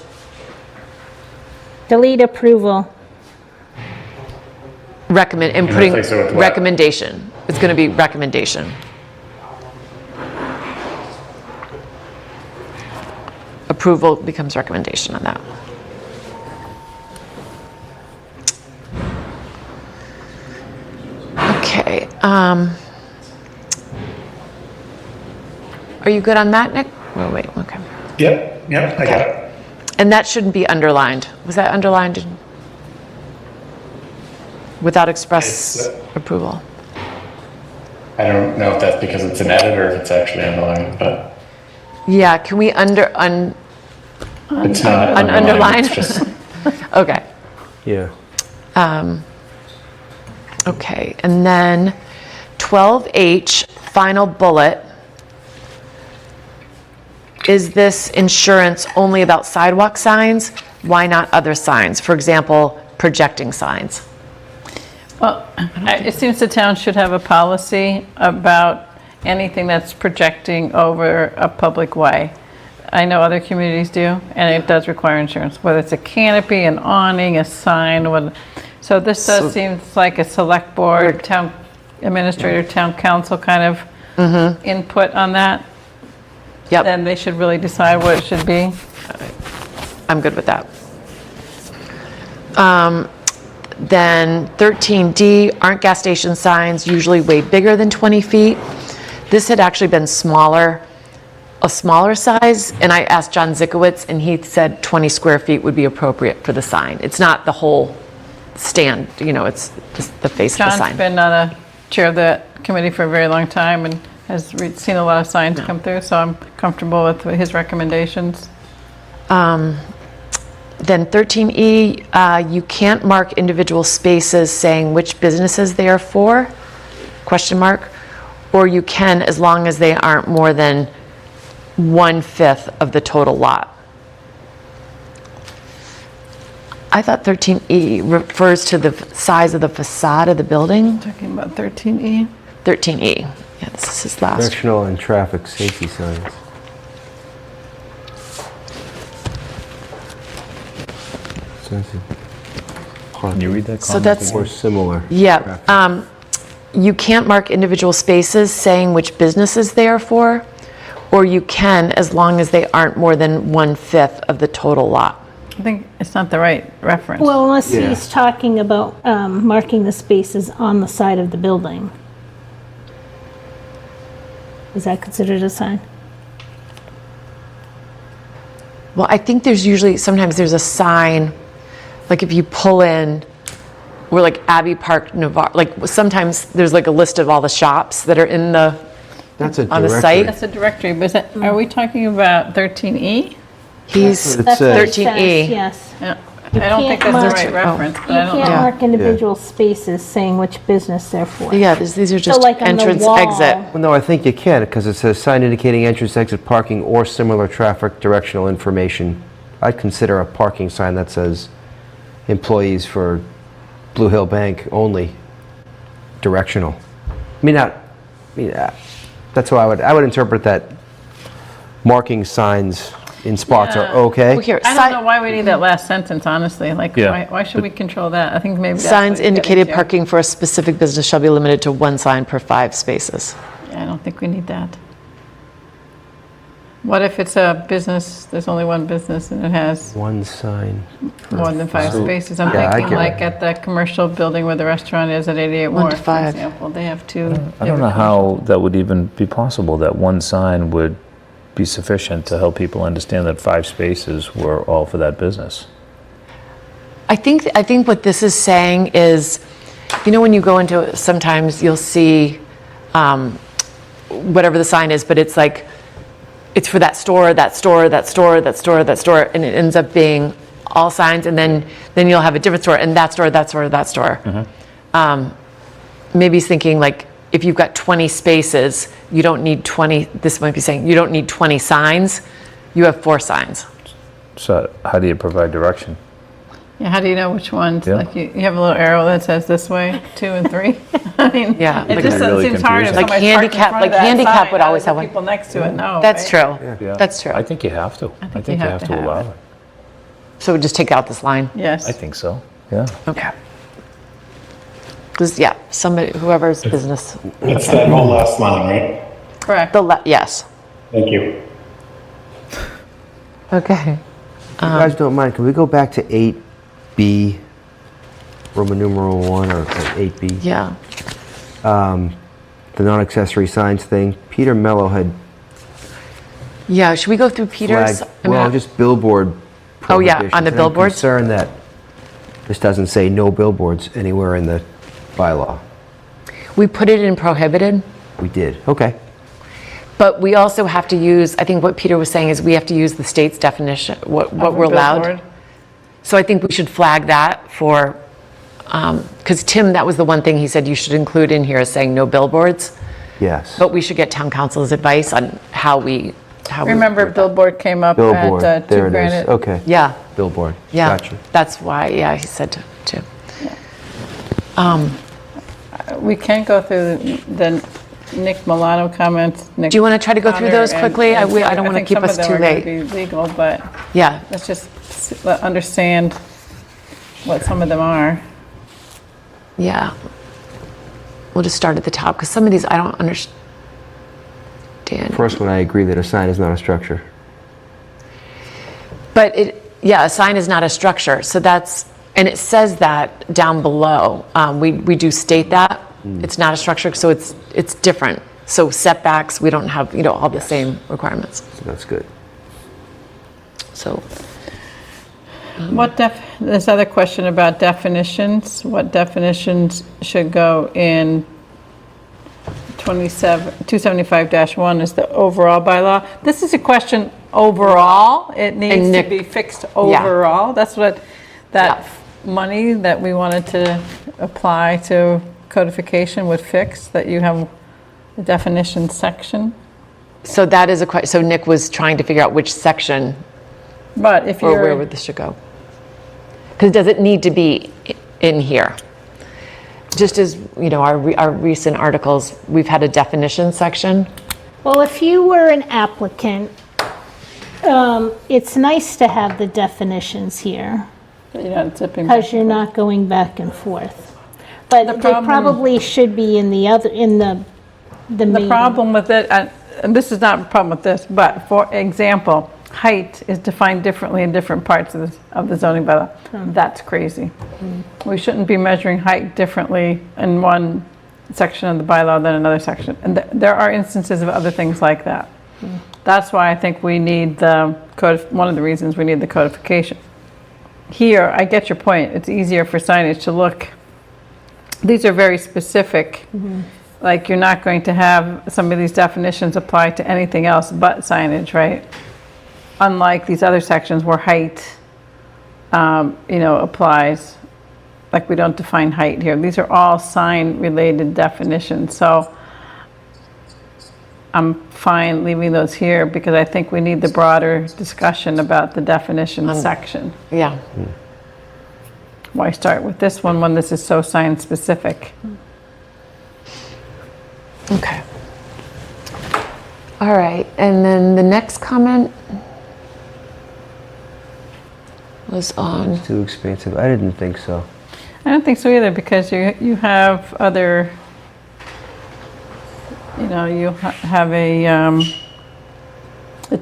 Delete approval. recommend, and And putting replace it with what? recommendation. It's going to be recommendation. Approval becomes recommendation on that. Okay. Are you good on that, Nick? Oh, wait, okay. Yep, I got it. And that shouldn't be underlined. Was that underlined? Without express It's, approval. I don't know if that's because it's an edit or if it's actually underlined, but Yeah, can we it's not underline? It's just, Okay. Yeah. Okay, and then 12H, final bullet. Is this insurance only about sidewalk signs? Why not other signs? For example, projecting signs. Well, it seems the town should have a policy about anything that's projecting over a public way. I know other communities do, and it does require insurance, whether it's a canopy, an awning, a sign, so this does seem like a select board, town administrator, town council kind of input on that. Yep, Then they should really decide what it should be. I'm good with that. Then 13D, aren't gas station signs usually way bigger than 20 feet? This had actually been smaller, a smaller size, and I asked John Zikowitz, and he said 20 square feet would be appropriate for the sign. It's not the whole stand, it's just the face of the John's sign. been on a chair of that committee for a very long time and has seen a lot of signs come through, so I'm comfortable with his recommendations. Then 13E, you can't mark individual spaces saying which businesses they are for, question mark, or you can as long as they aren't more than 1/5 of the total lot. I thought 13E refers to the size of the facade of the building. Talking about 13E. 13E, yeah, this is last. Directional and traffic safety signs. Can you read that comment? So that's, Or similar. yeah, you can't mark individual spaces saying which businesses they are for, or you can as long as they aren't more than 1/5 of the total lot. I think it's not the right reference. Well, unless Yeah. he's talking about marking the spaces on the side of the building. Is that considered a sign? Well, I think sometimes there's a sign, like if you pull in, or like Abbey Park, Navarre, like sometimes there's like a list of all the shops that are in the, That's a on the directory. site. That's a directory, but are we talking about 13E? He's It That's what it 13E. says, yes. Yeah. I don't think can't that's the mark- right reference, You but I don't can't know. mark individual spaces saying which business they're for. Yeah, these are just like on the entrance, wall. exit. Well, no, I think you can, because it says sign indicating entrance, exit parking, or similar traffic directional information. I'd consider a parking sign that says employees for Blue Hill Bank only, directional. That's how I would interpret that marking signs. in spots are Yeah. okay. Well, here, I don't know why we need that last sentence, honestly. Like, Yeah. why should we control that? I think maybe that's what signs you're getting indicated to. parking for a specific business shall be limited to one sign per 5 spaces. Yeah, I don't think we need that. What if it's a business, there's only one business and it has One sign. more than 5 spaces? I'm Yeah, I thinking get like it. at the commercial building where the restaurant is at 88 1 to Wharf, for 5. example. They have two. I don't know how that would even be possible, that one sign would be sufficient to help people understand that 5 spaces were all for that business. I think what this is saying is, you know, when you go into, sometimes you'll see whatever the sign is, but it's like, it's for that store, that store, that store, that store, that store, and it ends up being all signs, and then you'll have a different store, and that store, that store, that store. Maybe he's thinking like, if you've got 20 spaces, you don't need 20, this might be saying, you don't need 20 signs, you have 4 signs. So how do you provide direction? Yeah, how do you know which ones? Yeah. Like you have a little arrow that says this way, 2 and 3. I mean, Yeah, it like- just Really seems hard if confusing. Like somebody's parked in handicap- front of like that handicap sign, would how always do have the one. people next to it know, That's right? true. Yeah. That's true. I think you have to. I think you you have have to to have allow it. it. So we just take out this line? Yes. I think so, yeah. Okay. Because, yeah, somebody, whoever's business, It's that whole last line, right? Correct. yes. Thank you. Okay. If you guys don't mind, can we go back to 8B, Roman numeral 1, or 8B? Yeah. The non-accessory signs thing. Peter Mello had Yeah, should we go through Peter's? flagged, I mean, well, just billboard Oh, yeah, on prohibitions, the and billboards? I'm concerned that this doesn't say no billboards anywhere in the bylaw. We put it in prohibited, We did, okay. but we also have to use, I think what Peter was saying is we have to use the state's definition, what Of a we're allowed. billboard. So I think we should flag that for, because Tim, that was the one thing he said you should include in here, is saying no billboards. Yes. But we should get town council's advice on how we. Remember billboard came up Billboard, at 2 there it is, Granite. okay. Yeah, Billboard, yeah. gotcha. That's why, yeah, he said to. We can go through the Nick Milano comments. Do you want to try to go through those quickly? I don't want to keep us too I think some of them are late. going to be legal, but Yeah, let's just understand what some of them are. yeah. We'll just start at the top, because some of these I don't understand. First one, I agree that a sign is not a structure. But a sign is not a structure, so that's, and it says that down below. We do state that, it's not a structure, so it's different. So setbacks, we don't have, all the same requirements, So that's good. so. This other question about definitions, what definitions should go in 275-1 is the overall bylaw. This is a question overall, it needs to Nick- be fixed overall. That's what, that Yeah. money that we wanted to apply to codification would fix, that you have the definition section. So that is a question, so Nick was trying to figure out which section But if or where you're, would this should go? Because does it need to be in here? Just as, our recent articles, we've had a definition section. Well, if you were an applicant, it's nice to have the definitions here, you're not zipping. because you're not going back and forth. But The they problem- probably should be in the other, in the main. The problem with it, and this is not a problem with this, but for example, height is defined differently in different parts of the zoning bylaw. That's crazy. We shouldn't be measuring height differently in one section of the bylaw than another section. And there are instances of other things like that. That's why I think we need the one of the reasons we need the codification. Here, I get your point. It's easier for signage to look. These are very specific. Like, you're not going to have some of these definitions apply to anything else but signage, right? Unlike these other sections where height, applies. Like, we don't define height here. These are all sign-related definitions. So I'm fine leaving those here because I think we need the broader discussion about the definition section. Yeah. Why start with this one when this is so sign-specific? Okay. All right, and then the next comment, was on. Too expansive. I didn't think so. I don't think so either, because you have other, you have a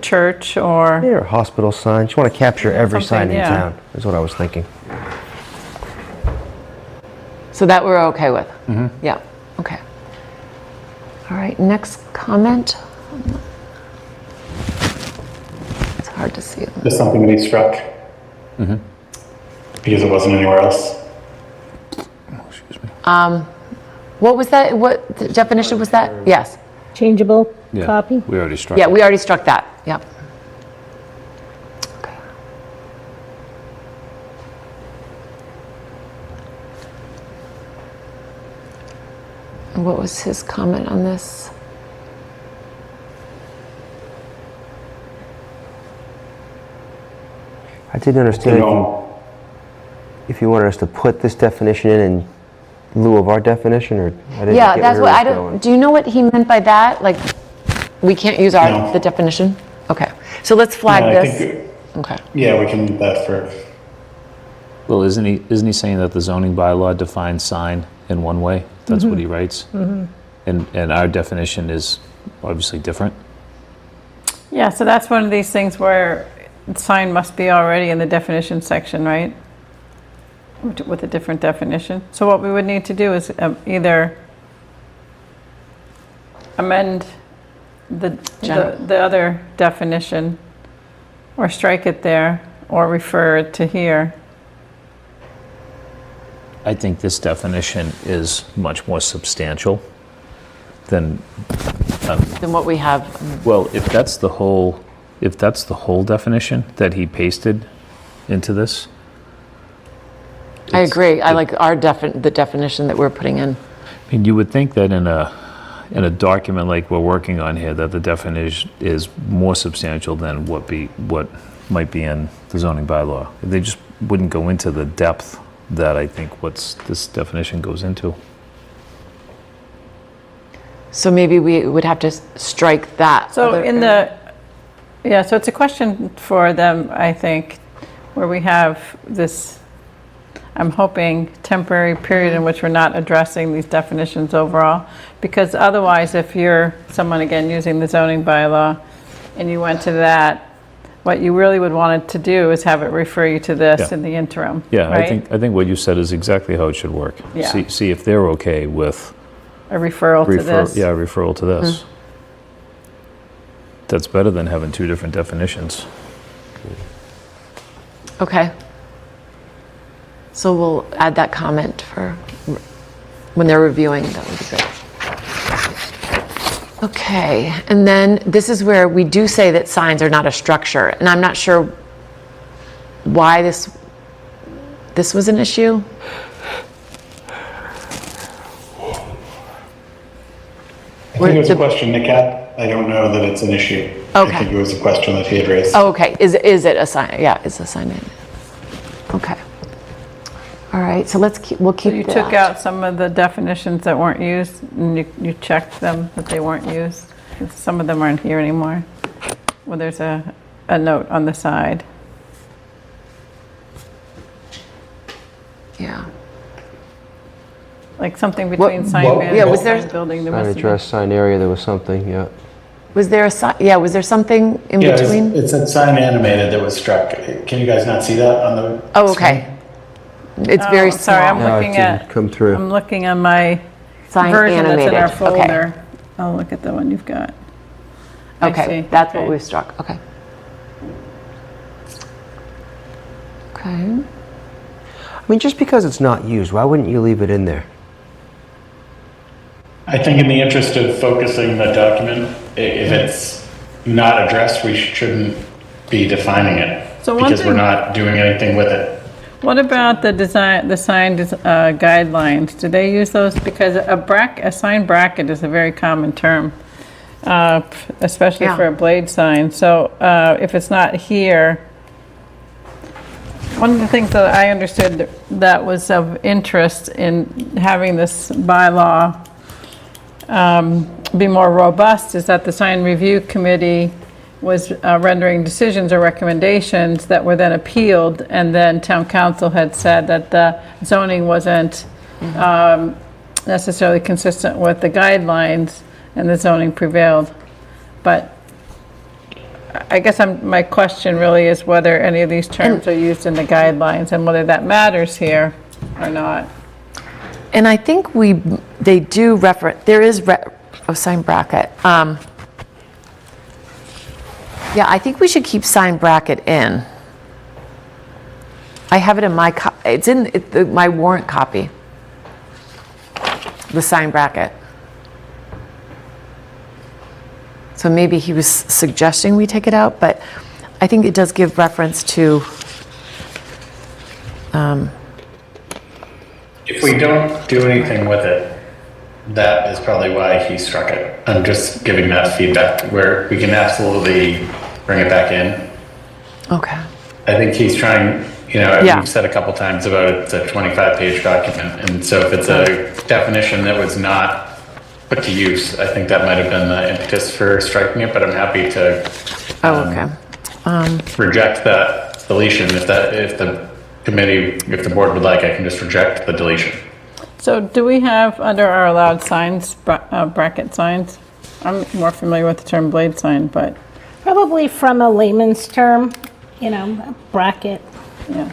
church or, Yeah, or hospital signs. You want to capture every sign Something, in yeah. town, is what I was thinking. So that we're okay with? Yeah, okay. All right, next comment. It's hard to see. Just something to be struck. Because it wasn't anywhere else. What was that? What the definition was that? Yes. Changeable Yeah, copy? we already struck Yeah, it. we already struck that. Yep. Okay. And what was his comment on this? I didn't understand No. if you wanted us to put this definition in lieu of our definition, or I didn't Yeah, get that's where what, he I was don't, going. do you know what he meant by that? Like, we can't use No. the definition? Okay, so let's Yeah, flag I this. think, Okay. yeah, we can leave that for, Well, isn't he saying that the zoning bylaw defines sign in one way? That's what he writes? And our definition is obviously different? yeah, so that's one of these things where sign must be already in the definition section, right? With a different definition. So what we would need to do is either amend the other definition, or strike it there, or refer it to here. I think this definition is much more substantial than, Then what we have, well, if that's the whole definition that he pasted into this. I agree, I like the definition that we're putting in. I mean, you would think that in a document like we're working on here, that the definition is more substantial than what might be in the zoning bylaw. They just wouldn't go into the depth that I think this definition goes into. So maybe we would have to strike that. So other in area. so it's a question for them, I think, where we have this, I'm hoping, temporary period in which we're not addressing these definitions overall. Because otherwise, if you're someone, again, using the zoning bylaw, and you went to that, what you really would want it to do is have it refer you to this Yeah. in the interim, Yeah, right? I think what you said is exactly how it should work. Yeah. See if they're okay with A referral to this. referral to this. That's better than having two different definitions. Okay. So we'll add that comment for when they're reviewing, that would be great. Okay, and then this is where we do say that signs are not a structure, and I'm not sure why this was an issue. I think it was a question Nick had. I don't know that it's an issue. Okay. I think it was a question that he had raised. Oh, okay, is it a sign? Yeah, it's a sign. Okay. All right, so we'll keep So you that. took out some of the definitions that weren't used, and you checked them that they weren't used. Some of them aren't here anymore. Well, there's a note on the side. Yeah. Like something between sign what- management yeah, was there- and building. There Sign must have address, sign area, there was something, yeah. Was there a sign? Yeah, was there something in Yeah, between? it said sign animated that was struck. Can you guys not see that on the? Oh, okay. It's very Oh, sorry, I'm small. No, it looking didn't at- come through. I'm looking on my Sign version that's in our animated. Okay. folder. I'll look at the one you've got. I Okay, see. that's what Okay. we've struck. Okay. Okay. I mean, just because it's not used, why wouldn't you leave it in there? I think in the interest of focusing the document, if it's not addressed, we shouldn't be defining it. So one Because we're thing- not doing anything with it. What about the sign guidelines? Do they use those? Because a sign bracket is a very common term, especially Yeah. for a blade sign. So if it's not here, one of the things that I understood that was of interest in having this bylaw be more robust is that the sign review committee was rendering decisions or recommendations that were then appealed, and then town council had said that the zoning wasn't necessarily consistent with the guidelines, and the zoning prevailed. But I guess my question really is whether any of these terms are used in the guidelines, and whether that matters here or not. And I think they do reference, there is sign bracket. Yeah, I think we should keep sign bracket in. I have it in my, it's in my warrant copy, the sign bracket. So maybe he was suggesting we take it out, but I think it does give reference to, If we don't do anything with it, that is probably why he struck it. I'm just giving that feedback where we can absolutely bring it back in. okay. I think he's trying, Yeah. we've said a couple times about it's a 25-page document. And so if it's a definition that was not put to use, I think that might have been the impetus for striking it, but I'm happy to Okay. reject that deletion. If the committee, if the board would like, I can just reject the deletion. So do we have, under our allowed signs, bracket signs? I'm more familiar with the term blade sign, but, Probably from a layman's term, bracket. yeah.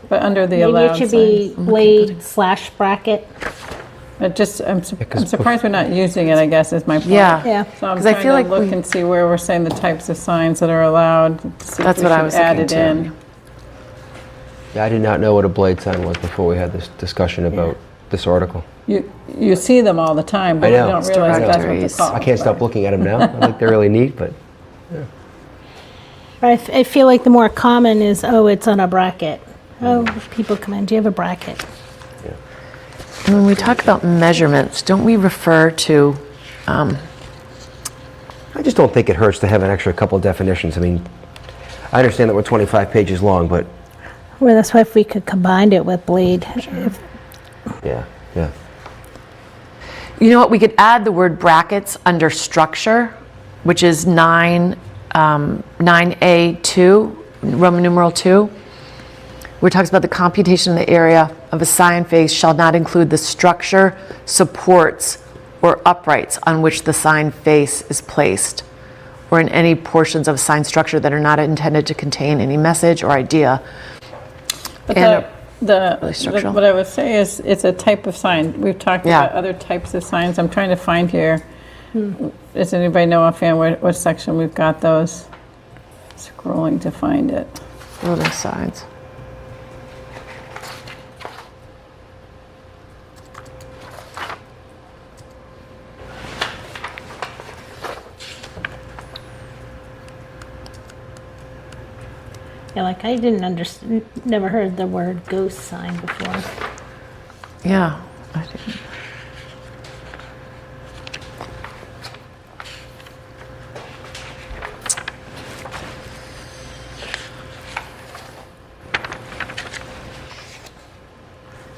But under the Maybe allowed it should signs. be blade/bracket. I'm surprised we're not using it, I guess, is my point. Yeah. Yeah. So I'm 'Cause I trying feel to like look we- and see where we're saying the types of signs that are allowed. To see if That's we what I should was add looking it in. too. Yeah, I did not know what a blade sign was before we had this discussion about this article. You see them all the time, but I you know. don't realize that's what they're Directories. called. I can't stop looking at them now. I think they're really neat, but I feel like the more common is, it's on a bracket. Oh, people come in, do you have a bracket? And when we talk about measurements, don't we refer to, I just don't think it hurts to have an extra couple definitions. I mean, I understand that we're 25 pages long, but Well, that's why if we could combine it with blade. yeah. you know what, we could add the word brackets under structure, which is 9A2, Roman numeral 2, where it talks about the computation of the area of a sign face shall not include the structure, supports, or uprights on which the sign face is placed, or in any portions of a sign structure that are not intended to contain any message or idea. But And structural. what I would say is, it's a type of sign. We've talked Yeah. about other types of signs. I'm trying to find here. Does anybody know offhand what section we've got those? Scrolling to find it. Little signs. Yeah, like I didn't understand, never heard the word ghost sign before. Yeah. I think-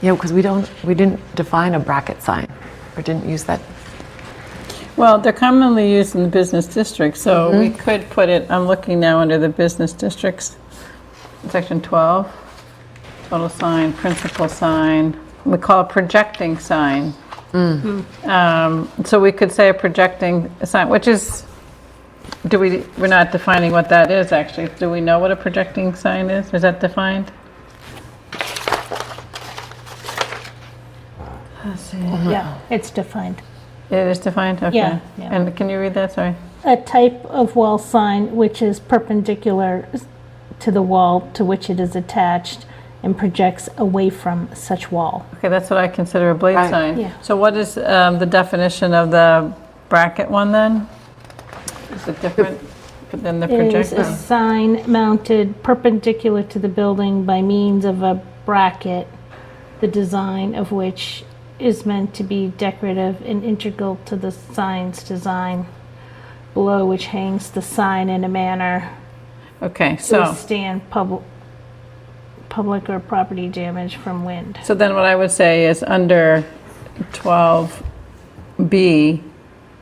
Yeah, because we didn't define a bracket sign, or didn't use that. Well, they're commonly used in the business district, so we could put it, I'm looking now under the business districts, section 12, total sign, principal sign, we call it projecting sign. So we could say a projecting sign, which is, we're not defining what that is actually. Do we know what a projecting sign is? Is that defined? Let's see. Yeah, it's defined. It is defined? Okay. Yeah, yeah. And can you read that? Sorry. A type of wall sign which is perpendicular to the wall to which it is attached and projects away from such wall. Okay, that's what I consider a blade Right. sign. Yeah. So what is the definition of the bracket one then? Is it different than the It is a projector? sign mounted perpendicular to the building by means of a bracket, the design of which is meant to be decorative and integral to the sign's design, below which hangs the sign in a manner Okay, to so withstand public or property damage from wind. then what I would say is under 12B,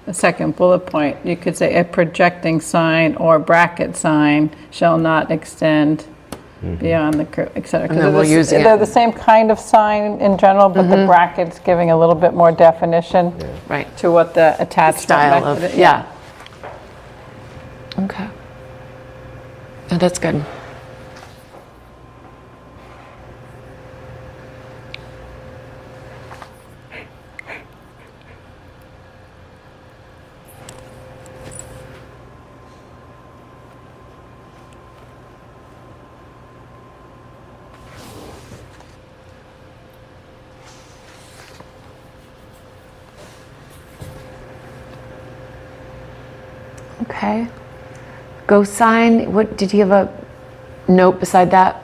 the second bullet point, you could say a projecting sign or bracket sign shall not extend beyond the curb, et cetera. 'Cause then we'll use it. they're the same kind of sign in general, but the bracket's giving a little bit more definition Right. to what the attachment Style method of, is. yeah. Okay. Oh, that's good. Okay. Ghost sign, what, did you have a note beside that?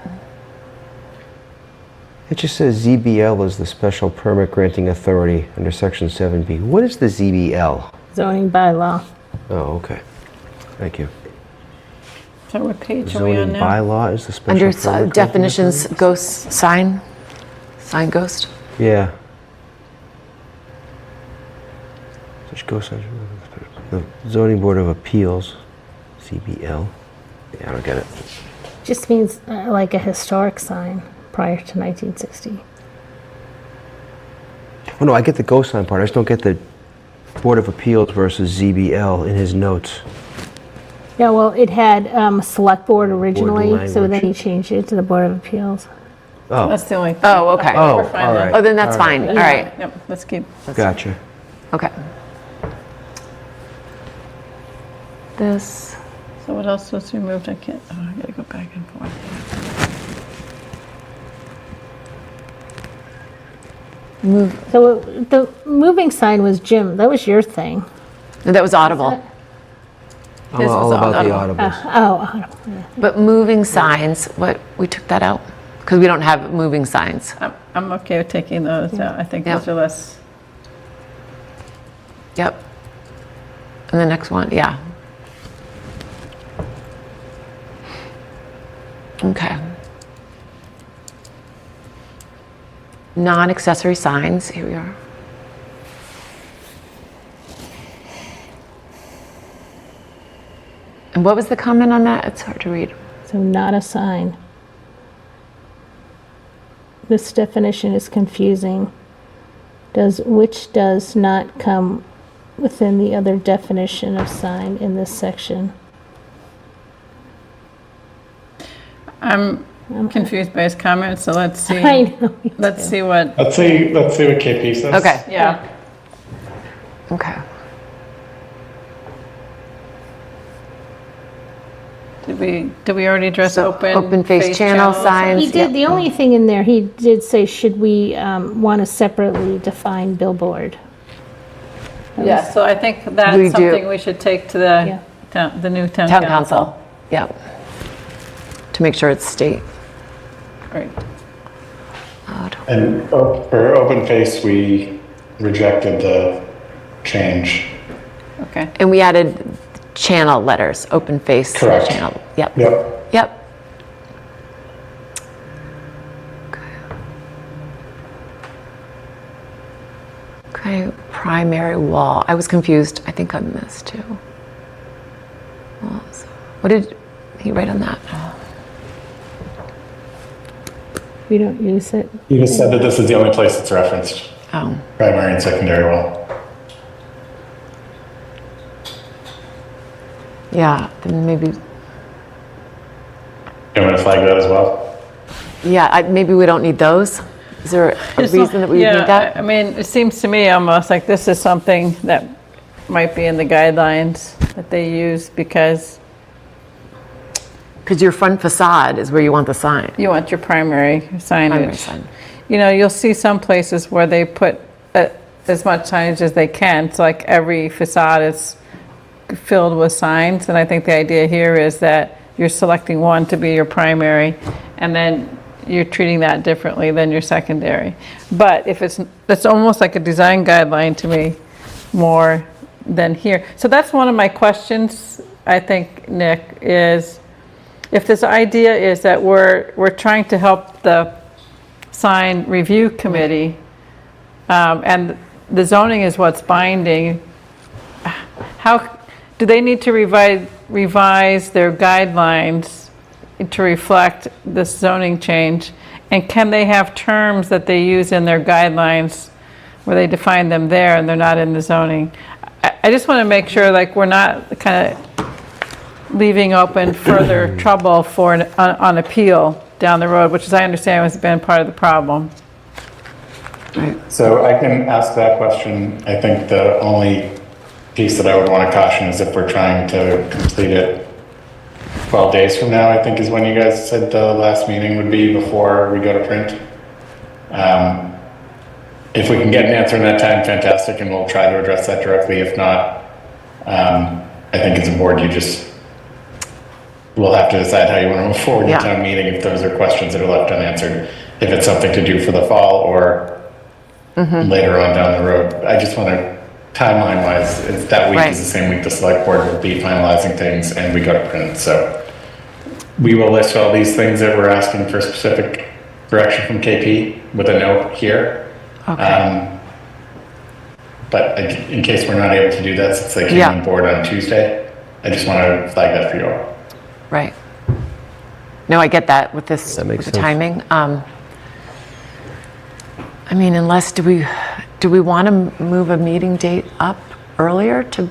It just says ZBL is the special permit granting authority under section 7B. What is the ZBL? Zoning bylaw. Oh, okay. Thank you. So what page are we Zoning on now? bylaw is the special Under permit granting definitions, authority? ghost sign? Sign ghost? Yeah. Such ghost signs- The zoning board of appeals, ZBL. Yeah, I don't get it. Just means like a historic sign prior to 1960. Oh no, I get the ghost sign part. I just don't get the board of appeals versus ZBL in his notes. Yeah, well, it had select board originally, so then language. he changed it to the Board of Appeals. Oh, That's the only thing. Oh, okay. Oh, We're fine all then. right. Oh, then that's fine, all right. Yep, let's keep. gotcha. Okay. This, So what else was removed? I can't, oh, I gotta go back and forth. move, So the moving sign was Jim, that was your thing. that was audible. I'm His all was about the audible. audibles. Oh, But moving signs, what, we took that out? Because we don't have moving signs. I'm okay with taking those out. I think Yeah. those are less, Yep. And the next one, yeah. Okay. Non-accessory signs, here we are. And what was the comment on that? It's hard to read. so not a sign. This definition is confusing. Which does not come within the other definition of sign in this section. I'm confused by his comments, so let's see. I know. Let's see what, Let's see what KP says. Okay, yeah. okay. Did we already address open? Open face channel signs. He did, the only thing in there, he did say, should we want to separately define billboard? Yeah, so I think We that's do. something we should take to Yeah. the new town Town council. council, yep. To make sure it's state. Right. And for open face, we rejected the change. Okay. And we added channel letters, open face Correct. channel. Yep. Yep. Yep. Okay, primary wall. I was confused, I think, on this too. Walls. What did he write on that? We don't use it. You just said that this is the only place it's referenced, Oh, primary and secondary wall. yeah, then maybe, You want to flag that as well? yeah, maybe we don't need those? Is there a reason that we would need Yeah, that? I mean, it seems to me almost like this is something that might be in the guidelines that they use because Because your front facade is where you want the sign. you want your primary signage. Primary sign. You know, you'll see some places where they put as much signage as they can. So like every facade is filled with signs. And I think the idea here is that you're selecting one to be your primary and then you're treating that differently than your secondary. But if it's almost like a design guideline to me more than here. So that's one of my questions, I think, Nick, is if this idea is that we're trying to help the sign review committee, and the zoning is what's binding, how, do they need to revise their guidelines to reflect this zoning change? And can they have terms that they use in their guidelines where they define them there and they're not in the zoning? I just want to make sure, like, we're not kind of leaving open further trouble for on appeal down the road, which, as I understand, has been part of the problem. So I can ask that question. I think the only piece that I would want to caution is if we're trying to complete it 12 days from now, I think is when you guys said the last meeting would be before we go to print. If we can get an answer in that time, fantastic, and we'll try to address that directly. If not, I think as a board, we'll have to decide how you want to move forward in town meeting if those are questions that are left unanswered. If it's something to do for the fall or later on down the road. I just want to, timeline-wise, if that week is the same week the select board will be finalizing things and we go to print. So we will list all these things that we're asking for specific direction from KP with a note here. Okay. But in case we're not able to do that, since they came on board on Tuesday, I just want to flag that for you all. Right. No, I get that with this, That makes with the sense. timing. I mean, unless, do we want to move a meeting date up earlier to?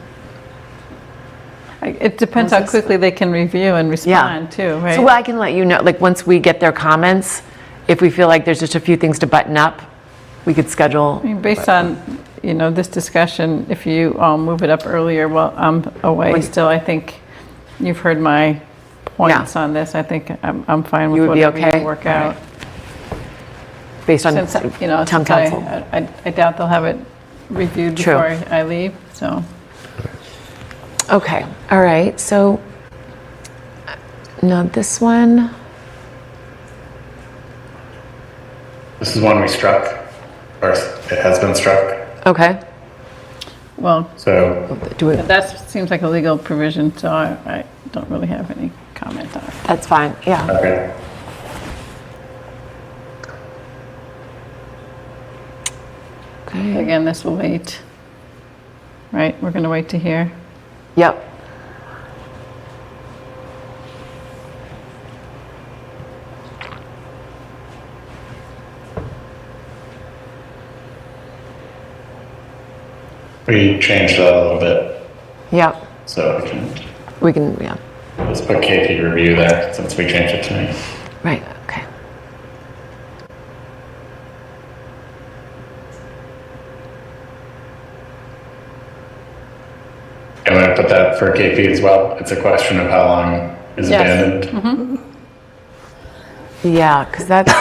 It depends how quickly they can review and respond too, right? So I can let you know, like, once we get their comments, if we feel like there's just a few things to button up, we could schedule. I mean, based on, this discussion, if you move it up earlier, well, I'm away still. I think you've heard my points on this. I think I'm fine with You would be whatever okay? you work out. Based on Since, town since council. I doubt they'll have it reviewed True. before I leave, so. Okay, all right, so, now this one, This is one we struck, or it has been struck. okay. Well, So Do it, that seems like a legal provision, so I don't really have any comment on it. that's fine, yeah. okay. Okay. Again, this will wait, right? We're going to wait to hear. Yep. We changed that a little bit, Yep, so we can, yeah, let's put KP review there since we changed it tonight. right, okay. I'm going to put that for KP as well. It's a question of how long is Yes. abandoned. Yeah, because that's,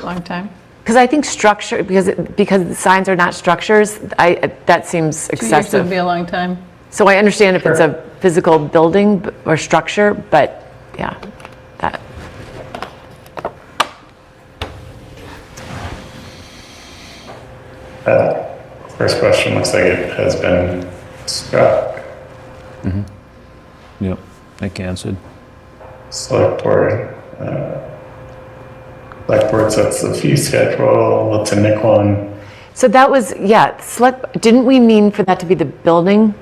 Long time? because I think structure, because the signs are not structures, that seems 2 years would excessive. be a long time. So I understand if it's a physical building or structure, but yeah, that, First question looks like it has been struck. Yep, Nick answered. Select board sets the fee schedule. What's a Nick one? so that was, yeah, didn't we mean for that to be the building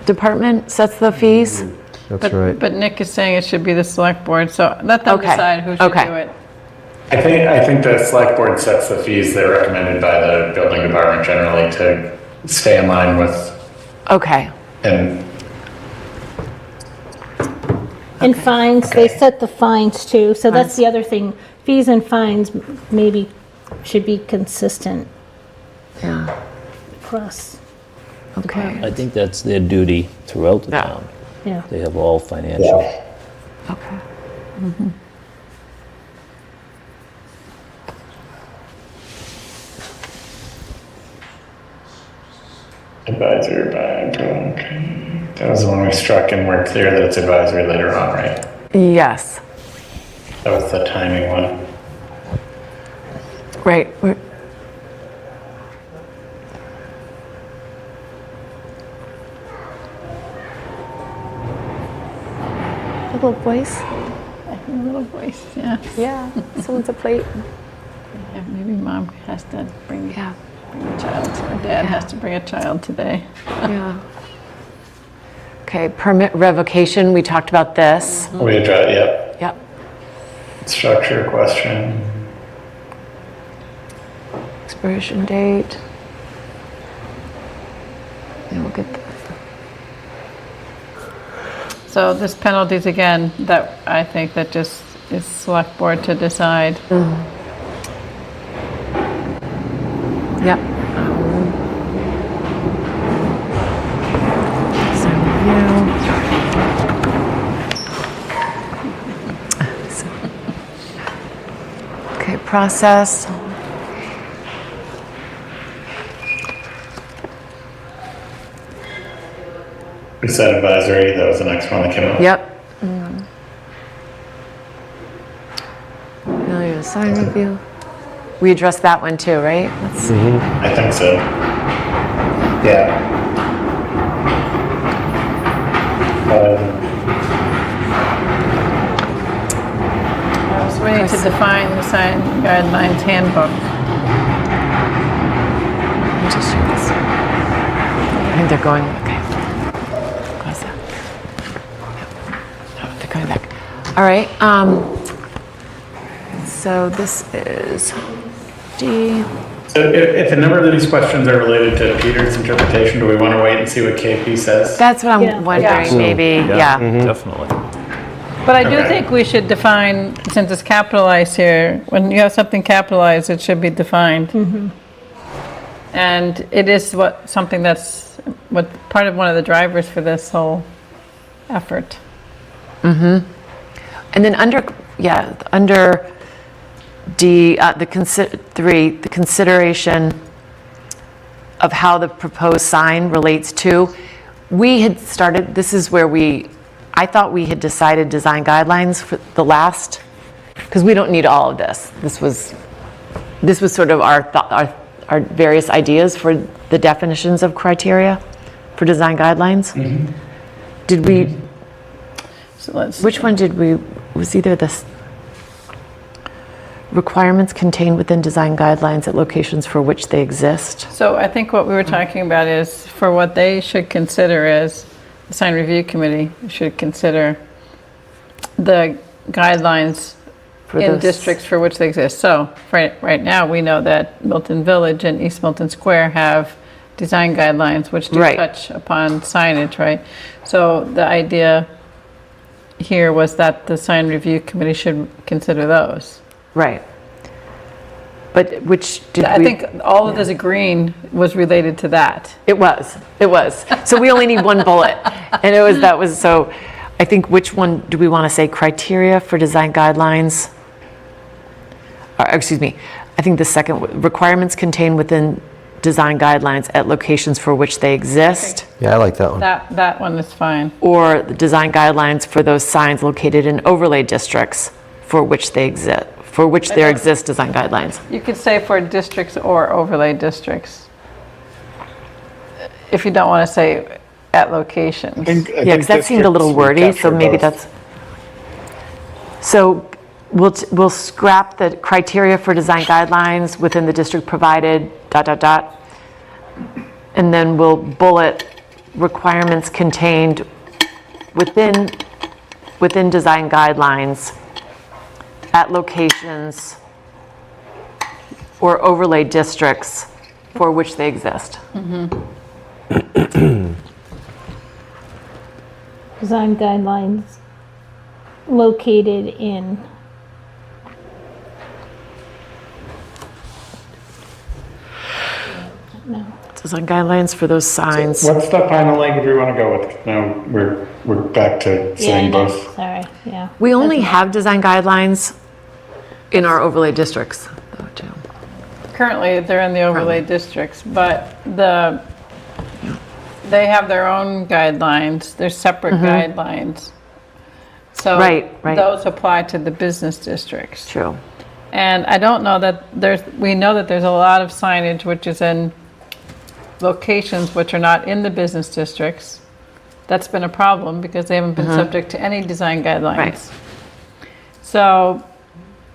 department sets the fees? That's right. But Nick is saying it should be the select board, so let them Okay, decide who should okay. do it. I think the select board sets the fees that are recommended by the building department generally to stay in line with, Okay, and And fines, they set the fines too, so that's the other thing. Fees and fines maybe should be consistent yeah, across, okay, I think that's their duty throughout the Yeah. town. yeah. They have all financial. okay. advisory by, okay. That was the one we struck and we're clear that it's advisory later on, right? Yes, That was the timing one. right. Little voice? A little voice, yeah. Yeah, someone's a plate. Yeah, maybe mom has to bring Yeah, a child, or dad has to bring a child today. yeah. Okay, permit revocation, we talked about this. We address, yep. Yep. Structure question. Expiration date. And we'll get that. So this penalties again, that I think that just is select board to decide. Yep. Design review. Okay, process. We said advisory, that was the next one that came up. Yep. Failure to sign review. We addressed that one too, right? Let's see. I think so. Yeah. So we need to define the sign guidelines handbook. Let me just show this. I think they're going, okay. Close that. Yep. Oh, they're coming back. All right. So this is D. So if a number of these questions are related to Peter's interpretation, do we want to wait and see what KP says? That's what Yeah. I'm wondering, maybe, yeah. Definitely. But I do Okay. think we should define, since it's capitalized here, when you have something capitalized, it should be defined. And it is something that's part of one of the drivers for this whole effort. And then under D, the consideration of how the proposed sign relates to, we had started, this is where I thought we had decided design guidelines for the last, because we don't need all of this. This was sort of our various ideas for the definitions of criteria for design guidelines. Did we, So let's, which one did we, was either this requirements contained within design guidelines at locations for which they exist? so I think what we were talking about is for what they should consider is, the sign review committee should consider the guidelines For in those- districts for which they exist. So right now, we know that Milton Village and East Milton Square have design guidelines which do Right. touch upon signage, right? So the idea here was that the sign review committee should consider those. Right. But which did we? I think all of this green was related to that. It was. So we only need one bullet. And that was, so I think which one do we want to say? Criteria for design guidelines? Excuse me. I think the second, requirements contained within design guidelines at locations for which they exist, Yeah, I like that one. That one is fine. or the design guidelines for those signs located in overlay districts for which they exist, for which there exist design guidelines. You could say for districts or overlay districts. If you don't want to say at locations. Yeah, because that seemed a little wordy, so maybe that's, so we'll scrap the criteria for design guidelines within the district provided, ... And then we'll bullet requirements contained within design guidelines at locations or overlay districts for which they exist. Design guidelines located in. No. Design guidelines for those signs. What's the final language we want to go with? Now we're back to Yeah, I saying know. both. Sorry, yeah. We only have design guidelines in our overlay districts, though, too. Currently, they're in the overlay districts, but they have their own guidelines, they're separate guidelines. So Right. those apply to the business districts. True. And I don't know that we know that there's a lot of signage which is in locations which are not in the business districts. That's been a problem because they haven't been subject to any design guidelines. Right. So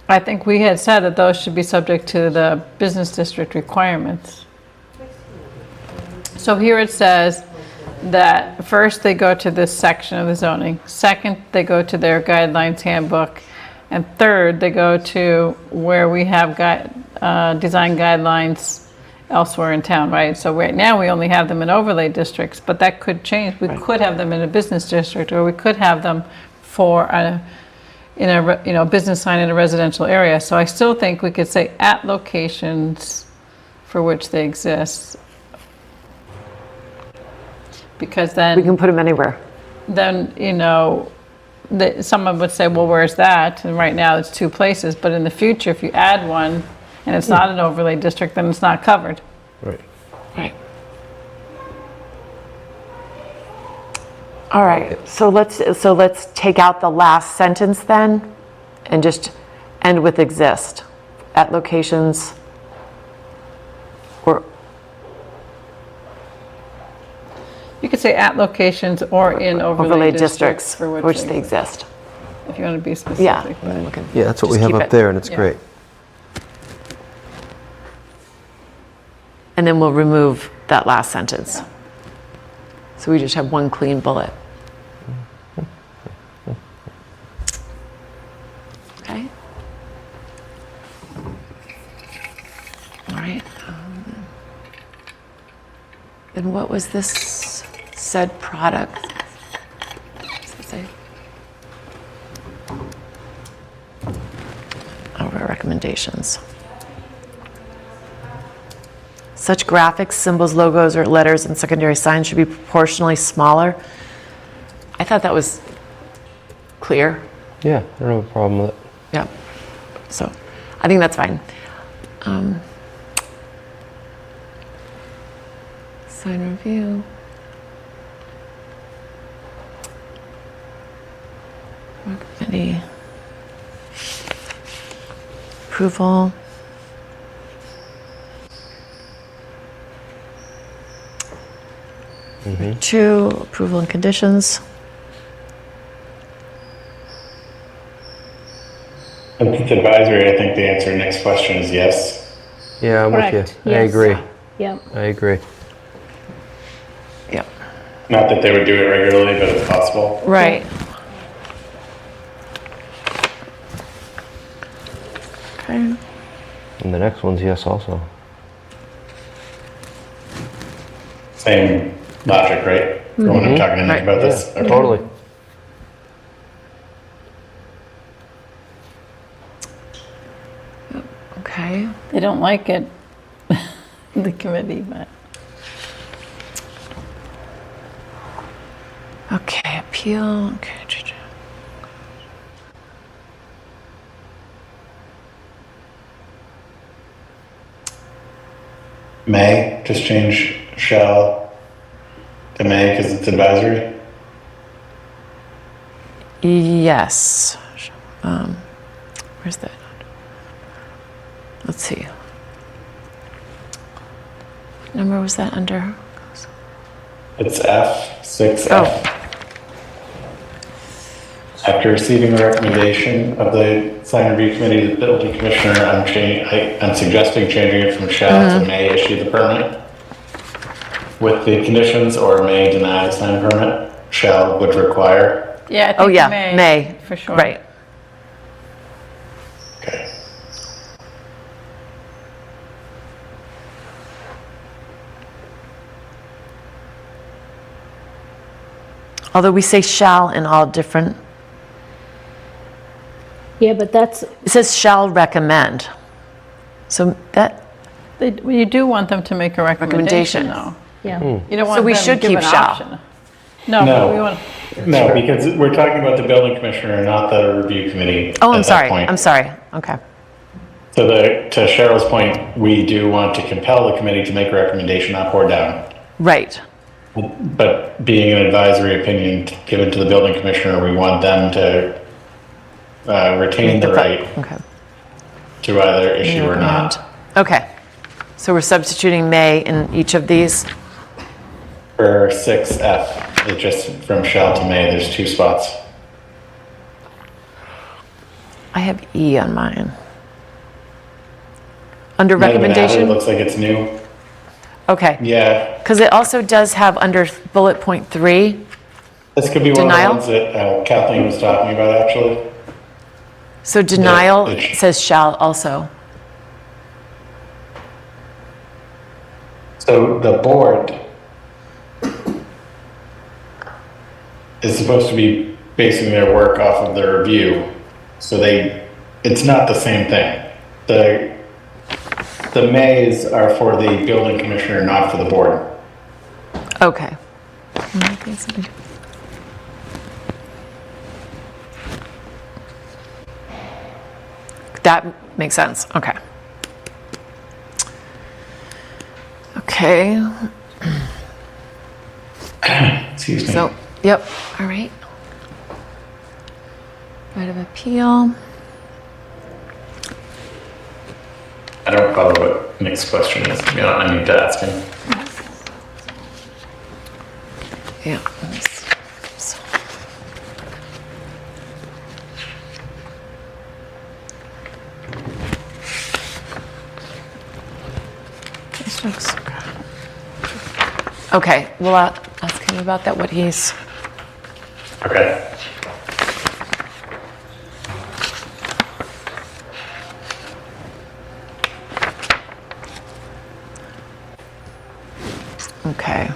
I think we had said that those should be subject to the business district requirements. So here it says, that first they go to this section of the zoning, second they go to their guidelines handbook, and third they go to where we have design guidelines elsewhere in town, right? So right now we only have them in overlay districts, but that could change. We could have them in a business district, or we could have them for in a business sign in a residential area. So I still think we could say at locations for which they exist. Because then We can put them anywhere. then, someone would say, well, where's that? And right now it's 2 places, but in the future, if you add one and it's not an overlay district, then it's not covered. Right. Right. All right, so let's take out the last sentence then and just end with exist at locations or You could say at locations or in overlay districts for for which they exist. if you want to be specific. Yeah. but- I'm looking- Yeah, that's what we just have keep up it. there, and it's Yeah. great. And then we'll remove that last sentence. So we just have one clean bullet. Okay. All right. And what was this said product? What's it say? Our recommendations. Such graphics, symbols, logos, or letters and secondary signs should be proportionally smaller. I thought that was clear. Yeah, I don't have a problem with it. Yeah. So I think that's fine. Sign review. Work committee. Approval. Two, approval and conditions. If it's advisory, I think the answer to the next question is yes. Yeah, I'm Correct, with you. I yes. agree. Yep. I agree. Yep. Not that they would do it regularly, but it's possible. Right. Okay. And the next one's yes also. Same logic, right? From when I'm talking to Nick Right. about this. Okay. Totally. Okay. They don't like it, the committee, but. Okay, appeal. Okay. May, just change shall to may because it's advisory. Yes. Where's that? Let's see. What number was that under? It's F, 6F. Oh. After receiving the recommendation of the sign review committee, the building commissioner, I'm suggesting changing it from shall to may issue the permit with the conditions, or may deny the sign permit. Shall would require. Yeah, I think Oh, yeah, May. For sure. Right. Okay. Although we say shall in all different, Yeah, but that's, it says shall recommend. So that, Well, you do want them to make a recommendation, Recommendation. though. yeah. You don't want we them to should give keep an shall. option. No, No. but we want, No, because we're talking about the building commissioner, not the review committee. oh, at I'm that sorry. point. I'm sorry. Okay. So to Cheryl's point, we do want to compel the committee to make a recommendation up or down. Right. But being an advisory opinion given to the building commissioner, we want them to retain the right Okay. to either issue or not. Okay. So we're substituting may in each of these? For 6F, it's just from shall to may, there's 2 spots. I have E on mine. Under Might have been added, it recommendation? looks like it's new. Okay. Yeah, Because it also does have under bullet point 3, this could be one Denial? of the ones that Kathleen was talking about, actually. so denial it- says shall also. So the board is supposed to be basing their work off of the review. So it's not the same thing. The mays are for the building commissioner, not for the board. Okay. That makes sense. Okay. Okay. Excuse me. So, yep. All right. Right of appeal. I don't follow what Nick's question is. To be honest, I need to ask him. Yeah. let me see. So- This looks- Okay, we'll ask him about that, what he's, Okay. okay.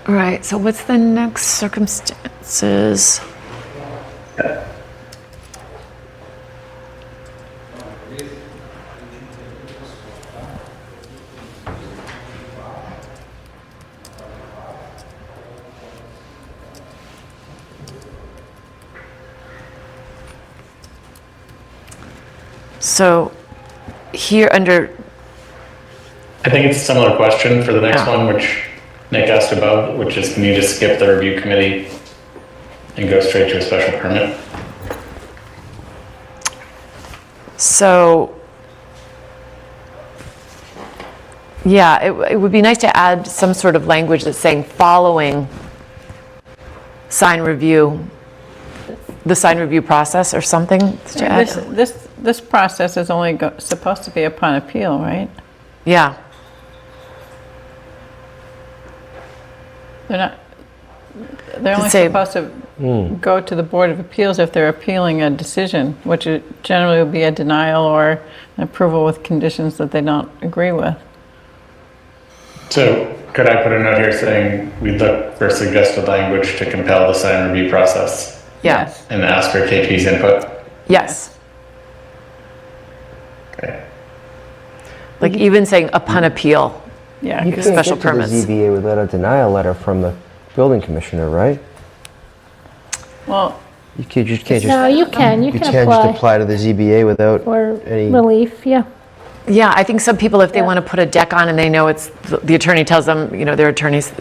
All right, so what's the next circumstances? So here under, I think it's a similar question for the next Yeah. one, which Nick asked about, which is can you just skip the review committee and go straight to a special permit? so, yeah, it would be nice to add some sort of language that's saying following sign review, the sign review process or something to add. This process is only supposed to be upon appeal, right? Yeah, They're only say- supposed to go to the Board of Appeals if they're appealing a decision, which generally would be a denial or an approval with conditions that they don't agree with. So could I put a note here saying we look for suggested language to compel the sign review process yeah, Yes. and ask for KP's input? yes. Okay. Like even saying upon appeal. Yeah, You 'cause can't special get to the permits. ZBA without a denial letter from the building commissioner, right? well, You just can't No, just, you can you can't just apply apply to the ZBA without for any, relief, yeah. Yeah, I think some people, if they want to put a deck on and they know it's, the attorney tells them, you know, their attorneys,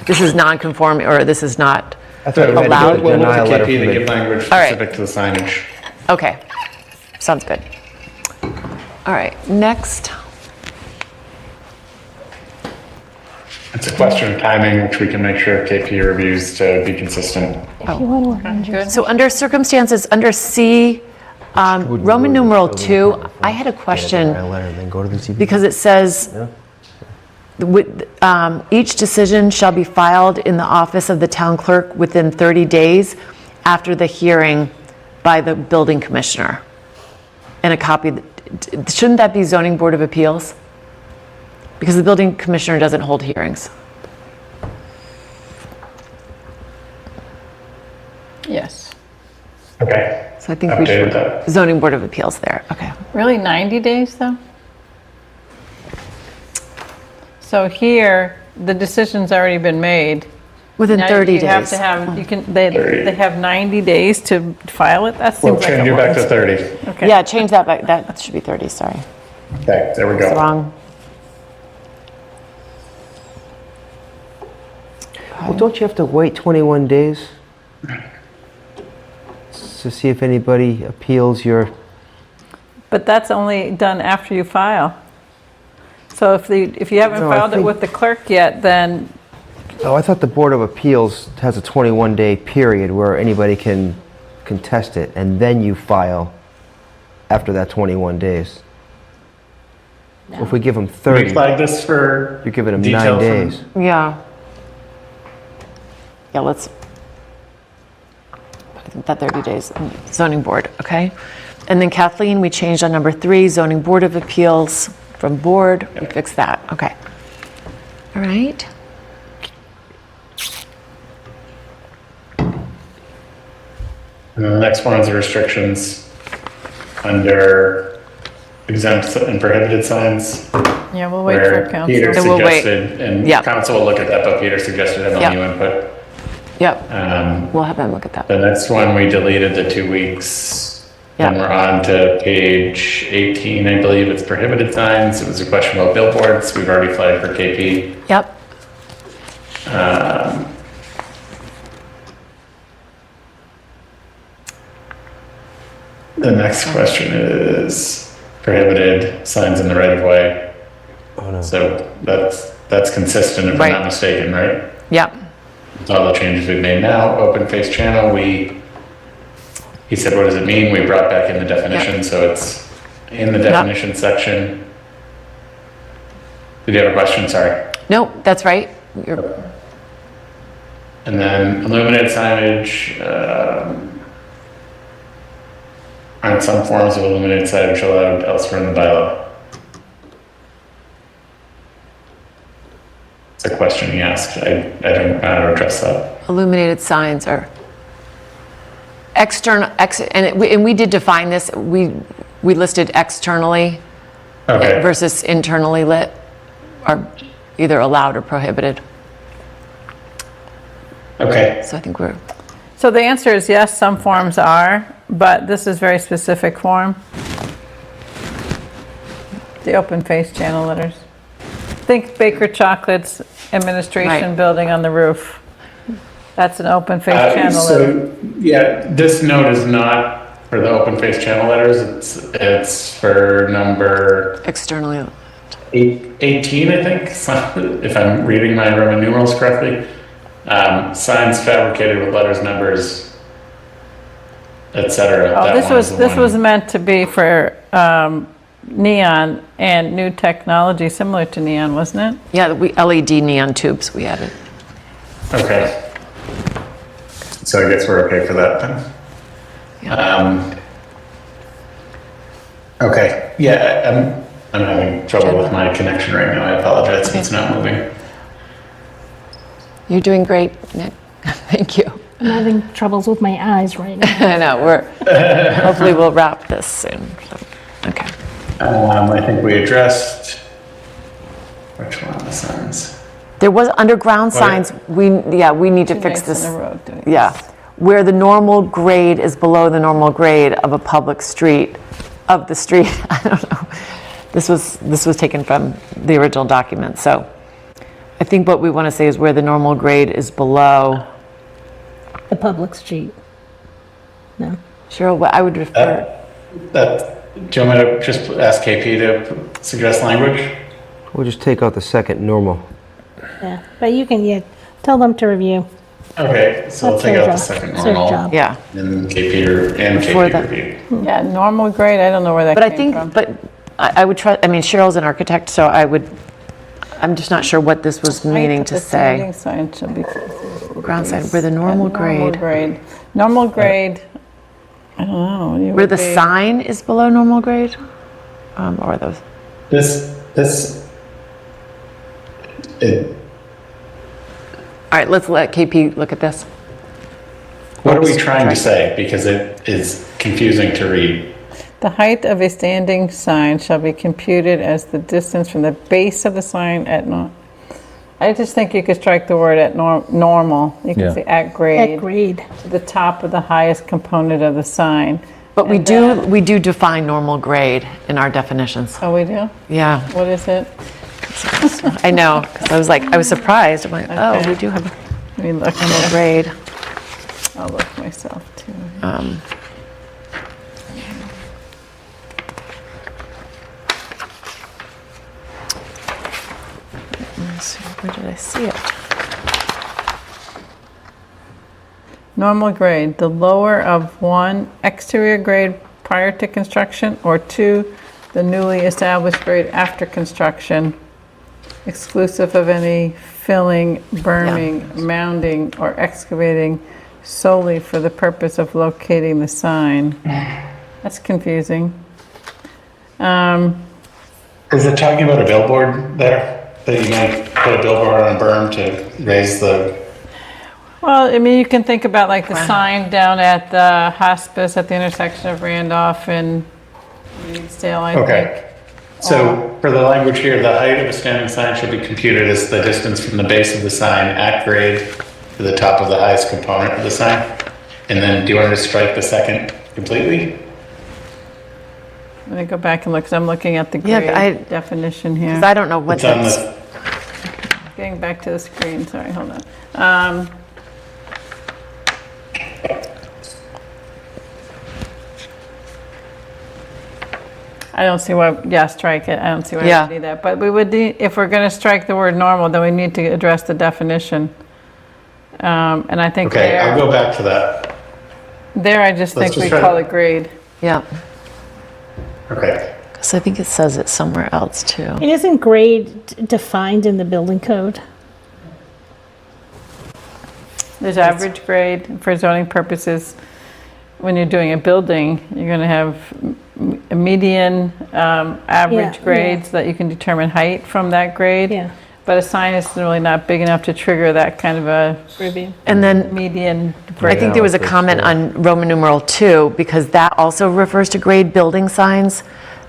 this is non-conforming or this is not, I thought you So had to Allowed? get a we'll look denial to letter KP from to give the... language All right. specific to the signage. okay, sounds good. All right, next. It's a question of timing, which we can make sure KP reviews to be consistent. If you want to arrange it. good. So under circumstances, under C, Wouldn't Roman go to the numeral building 2, department I had a first, get question denial letter and then go to the ZBA. because it says, each decision shall be filed in the office of the town clerk within 30 days after the hearing by the building commissioner. And a copy, shouldn't that be zoning board of appeals? Because the building commissioner doesn't hold hearings. yes. Okay. So I think we Updated should, that. zoning board of appeals there, okay. Really 90 days, though? So here, the decision's already been made. Within Now 30 you have days. to have, they have 90 days to file it? That We'll seems like change a it back to lot. 30. Okay. Yeah, change that back, that should be 30, sorry. Okay, there we It's go. wrong. Well, don't you have to wait 21 days to see if anybody appeals your... But that's only done after you file. So if you haven't No, I filed it think- with the clerk yet, then, Oh, I thought the Board of Appeals has a 21-day period where anybody can contest it, and then you file after that 21 days. If we give them We 30, flag this for you're giving them 9 detail from- days. Yeah. Yeah, let's, I think that 30 days, zoning board, okay? And then Kathleen, we changed on number 3, zoning board of appeals from board, we fixed that, okay. All right. And the next one is the restrictions under exempt and prohibited signs. Yeah, we'll wait Where for council. Peter And we'll wait. suggested, and Yeah. council will look at that, but Peter suggested having Yeah. new input. Yep, Um, we'll have them look at that. The next one, we deleted the 2 weeks. Yeah. And we're on to page 18, I believe it's prohibited signs. It was a question about billboards. We've already flagged for KP. Yep, The next question is prohibited signs in the right of way. Oh, no. So that's consistent if I'm Right. not mistaken, right? yep, All the changes we've made now, open face channel, he said, what does it mean? We brought back in the definition, so it's in the definition section. Did you have a question? Sorry. no, that's right. You're, And then illuminated signage, aren't some forms of illuminated signage allowed elsewhere in the bylaw? It's a question he asked. I don't know how to address that. illuminated signs are external, and we did define this, we listed externally Okay. versus internally lit, are either allowed or prohibited. Okay. So I think we're, So the answer is yes, some forms are, but this is very specific form. The open face channel letters. Think Baker Chocolate's administration Right. building on the roof. That's an open face channel letter. So, yeah, this note is not for the open face channel letters. It's for number externally, 18, I think, if I'm reading my Roman numerals correctly. Signs fabricated with letters, numbers, etc. Oh, That this one is was, the this one- was meant to be for neon and new technology similar to neon, wasn't it? yeah, we LED neon tubes we added. Okay. So I guess we're okay for that then. Okay, yeah, I'm having trouble with my connection right now. I apologize if it's not moving. You're doing great, Nick. Thank you. I'm having troubles with my eyes right now. I know, hopefully we'll wrap this soon. So, okay. I think we addressed, which one, the signs? There was underground Oh, yeah. signs, we need to fix Nights in this. a row doing Yeah, this. where the normal grade is below the normal grade of a public street, of the street, I don't know. This was taken from the original document, so I think what we want to say is where the normal grade is below. The public street. No. Cheryl, what I would refer, Do you want me to just ask KP to suggest language? We'll just take out the second normal. Yeah, but you can, tell them to review. Okay, so we'll That's take their out the job. second It's their normal. job. yeah. And KP For the- review. Yeah, normal grade, I don't know where that But I came think, from. but I would try, I mean, Cheryl's an architect, so I'm just not sure what this was meaning to The say. standing sign shall be Ground sign, where the normal grade, Normal grade, I don't know. it where would the be- sign is below normal grade? Or those, all right, let's let KP look at this. What are we trying to say? Because it is confusing to read. The height of a standing sign shall be computed as the distance from the base of the sign at I just think you could strike the word at normal. You Yeah. could say at grade. Agreed. To the top of the highest component of the sign. But we And do define normal grade in our definitions. Oh, we do? Yeah, What is it? I know, because I was surprised. I'm like, oh, Okay. we do have a Let me look. normal grade. I'll look myself too. Let's see, where did I see it? Normal grade, the lower of 1, exterior grade prior to construction, or 2, the newly established grade after construction, exclusive of any filling, berming, mounding, or excavating solely for the purpose of locating the sign. That's confusing. Is it talking about a billboard there? That you might put a billboard on a berm to raise the, Well, I mean, you can think about like the sign down at the hospice at the intersection of Randolph and Reedsdale, I think. okay. So for the language here, the height of a standing sign should be computed as the distance from the base of the sign at grade to the top of the highest component of the sign. And then do you want to strike the second completely? Let me go back and look, because I'm looking at the Yeah, grade definition here. 'Cause I don't know what It's on that's, the, Getting back to the screen, sorry, hold on. I don't see why, yeah, strike it, I don't see why Yeah. we need that. But we would need, if we're gonna strike the word normal, then we need to address the definition. And I think okay, I'll there, go back to that. I just Let's think we just try call to- it grade. yeah, Okay. because I think it says it somewhere else too. And isn't grade defined in the building code? There's average grade for zoning purposes. When you're doing a building, you're gonna have a median, average Yeah, grade so that you can determine height from that grade. Yeah. But a sign is really not big enough to trigger that kind of a Review. And then median I grade. think there was a that's comment true. on Roman numeral 2, because that also refers to grade building signs.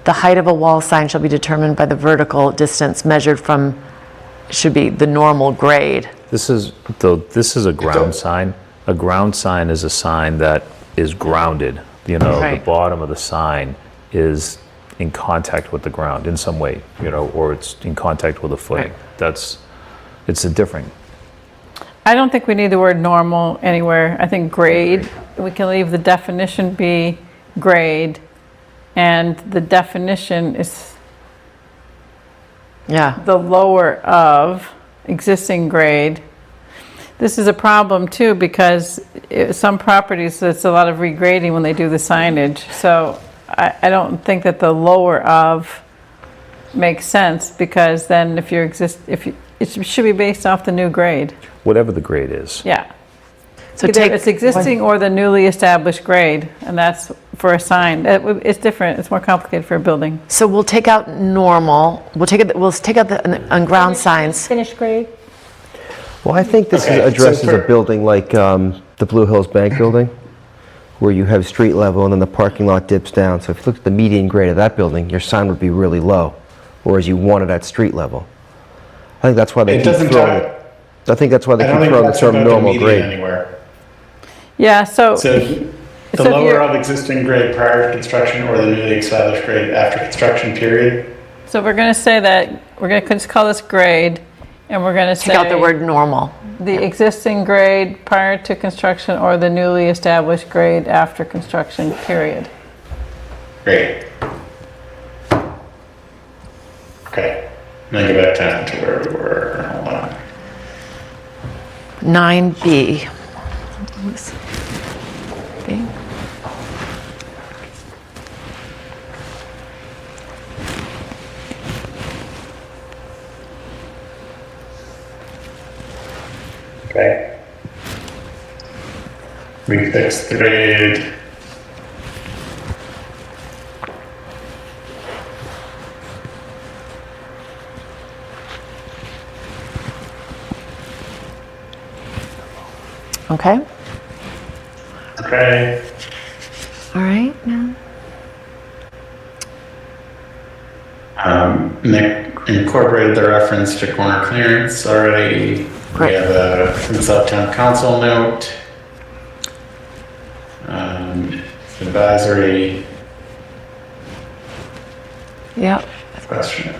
The height of a wall sign shall be determined by the vertical distance measured from, should be the normal grade. This is a ground sign. A ground sign is a sign that is grounded. You know, the Right. bottom of the sign is in contact with the ground in some way, you know, or it's in contact with a footing. It's a different. I don't think we need the word normal anywhere. I think grade, we can leave the definition be grade, and the definition is Yeah, the lower of existing grade. This is a problem too, because some properties, it's a lot of regrading when they do the signage. So I don't think that the lower of makes sense, because then if it should be based off the new grade. Whatever the grade is. Yeah. so Either take. it's existing or the newly established grade, and that's for a sign. It's different, it's more complicated for a building. So we'll take out normal, we'll take out the, on ground signs. Finished grade? Well, I think this Okay, so addresses a for- building like the Blue Hills Bank building, where you have street level and then the parking lot dips down. So if you look at the median grade of that building, your sign would be really low, whereas you want it at street level. I think that's why they It keep doesn't throwing talk, it. I think that's why they I don't keep think throwing the that's term about the normal median grade. anywhere. Yeah, so So So the if lower you're- of existing grade prior to construction or the newly established grade after construction period. so we're going to say that, we're going to just call this grade, and we're going to say Take out the word normal. the existing grade prior to construction or the newly established grade after construction, period. Great. Okay. And then go back down to where we were. Hold on. 9B. B. Okay. We fixed the grade. Okay, Okay. all right, now. Nick incorporated the reference to corner clearance already. We Great. have a from South Town Council note. Advisory Yep, question.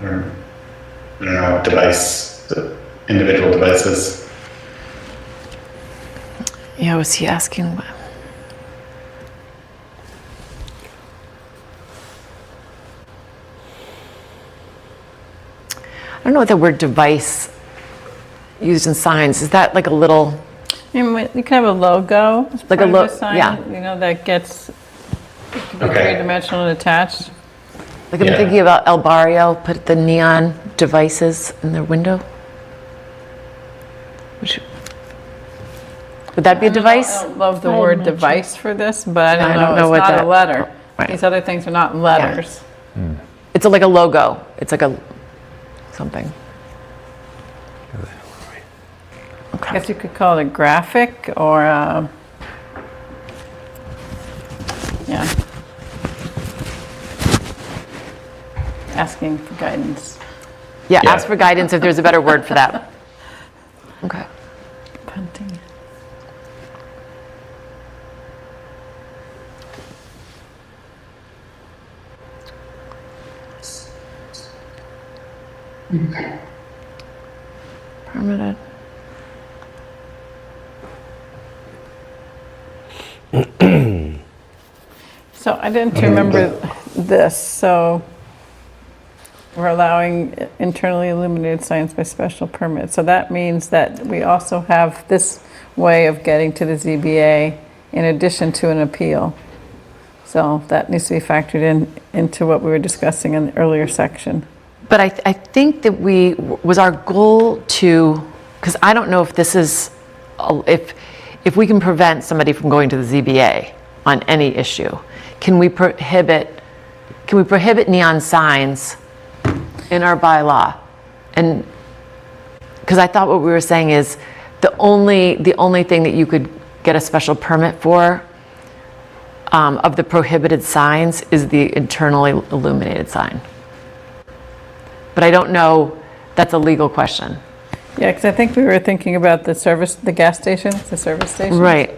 I don't know, device, the individual devices. yeah, was he asking? I don't know what the word device used in signs, is that like a little, I mean, you can have a logo as Like a part of lo- a sign, yeah. you know, that gets, it can be Okay. three-dimensional and attached. like I'm Yeah. thinking about El Barrio, put the neon devices in their window? Which- Would that be a device? I don't love the I'm word not sure. device for this, but I I don't don't know know, what it's not a that- letter. Right. These other things are not letters. It's like a logo. It's like a something. I guess you could call it a graphic or yeah. Asking for guidance. Yeah, Yeah. ask for guidance if there's a better word for that. Okay. Punting. Permitted. So I didn't remember this, so we're allowing internally illuminated signs by special permit. So that means that we also have this way of getting to the ZBA in addition to an appeal. So that needs to be factored into what we were discussing in the earlier section. But I think that was our goal to, because I don't know if this is, if we can prevent somebody from going to the ZBA on any issue, can we prohibit neon signs in our bylaw? And, because I thought what we were saying is the only thing that you could get a special permit for of the prohibited signs is the internally illuminated sign. But I don't know, that's a legal question. Yeah, because I think we were thinking about the gas stations, the service stations. Right,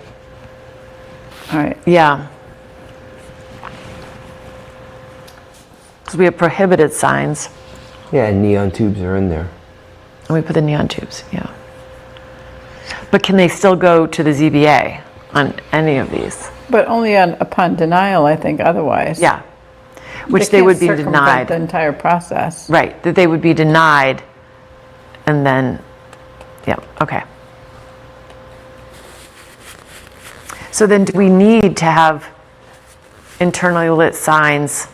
All right. yeah. Because we have prohibited signs, Yeah, and neon tubes are in there. and we put the neon tubes, yeah. But can they still go to the ZBA on any of these? But only upon denial, I think, otherwise. Yeah, which they would be can't circumvent denied. the entire process. Right, that they would be denied, and then, yeah, okay. So then do we need to have internally lit signs?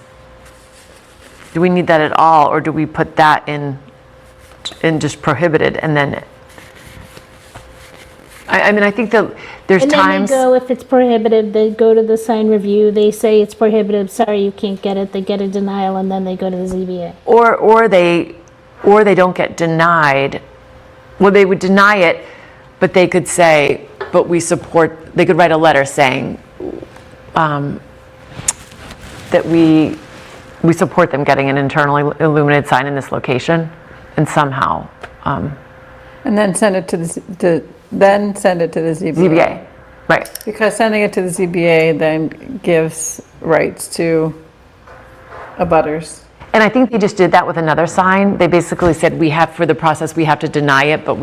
Do we need that at all, or do we put that in just prohibited, and then, I mean, I think that there's And then times. they go, if it's prohibited, they go to the sign review, they say it's prohibited, sorry, you can't get it, they get a denial, and then they go to the ZBA. Or they don't get denied. Well, they would deny it, but they could say, but we support, they could write a letter saying that we support them getting an internally illuminated sign in this location, and somehow, And then send it to the ZBA. ZBA, right, Because sending it to the ZBA then gives rights to abutters. and I think they just did that with another sign. They basically said, for the process, we have to deny it, but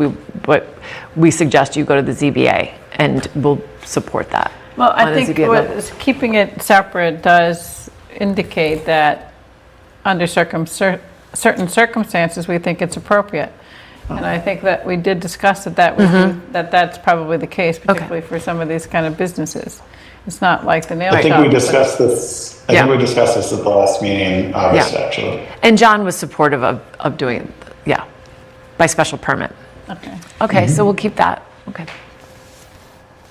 we suggest you go to the ZBA, and we'll support that. Well, I on a think ZBA level. keeping it separate does indicate that under certain circumstances, we think it's appropriate. And I think that we did discuss that's probably the case, particularly for some of these kind of businesses. It's not like the nail shop. I think we discussed this. I Yeah. think we discussed this at the last meeting in August, Yeah. actually. And John was supportive of doing it, yeah, by special permit. Okay. Okay, so we'll keep that, okay.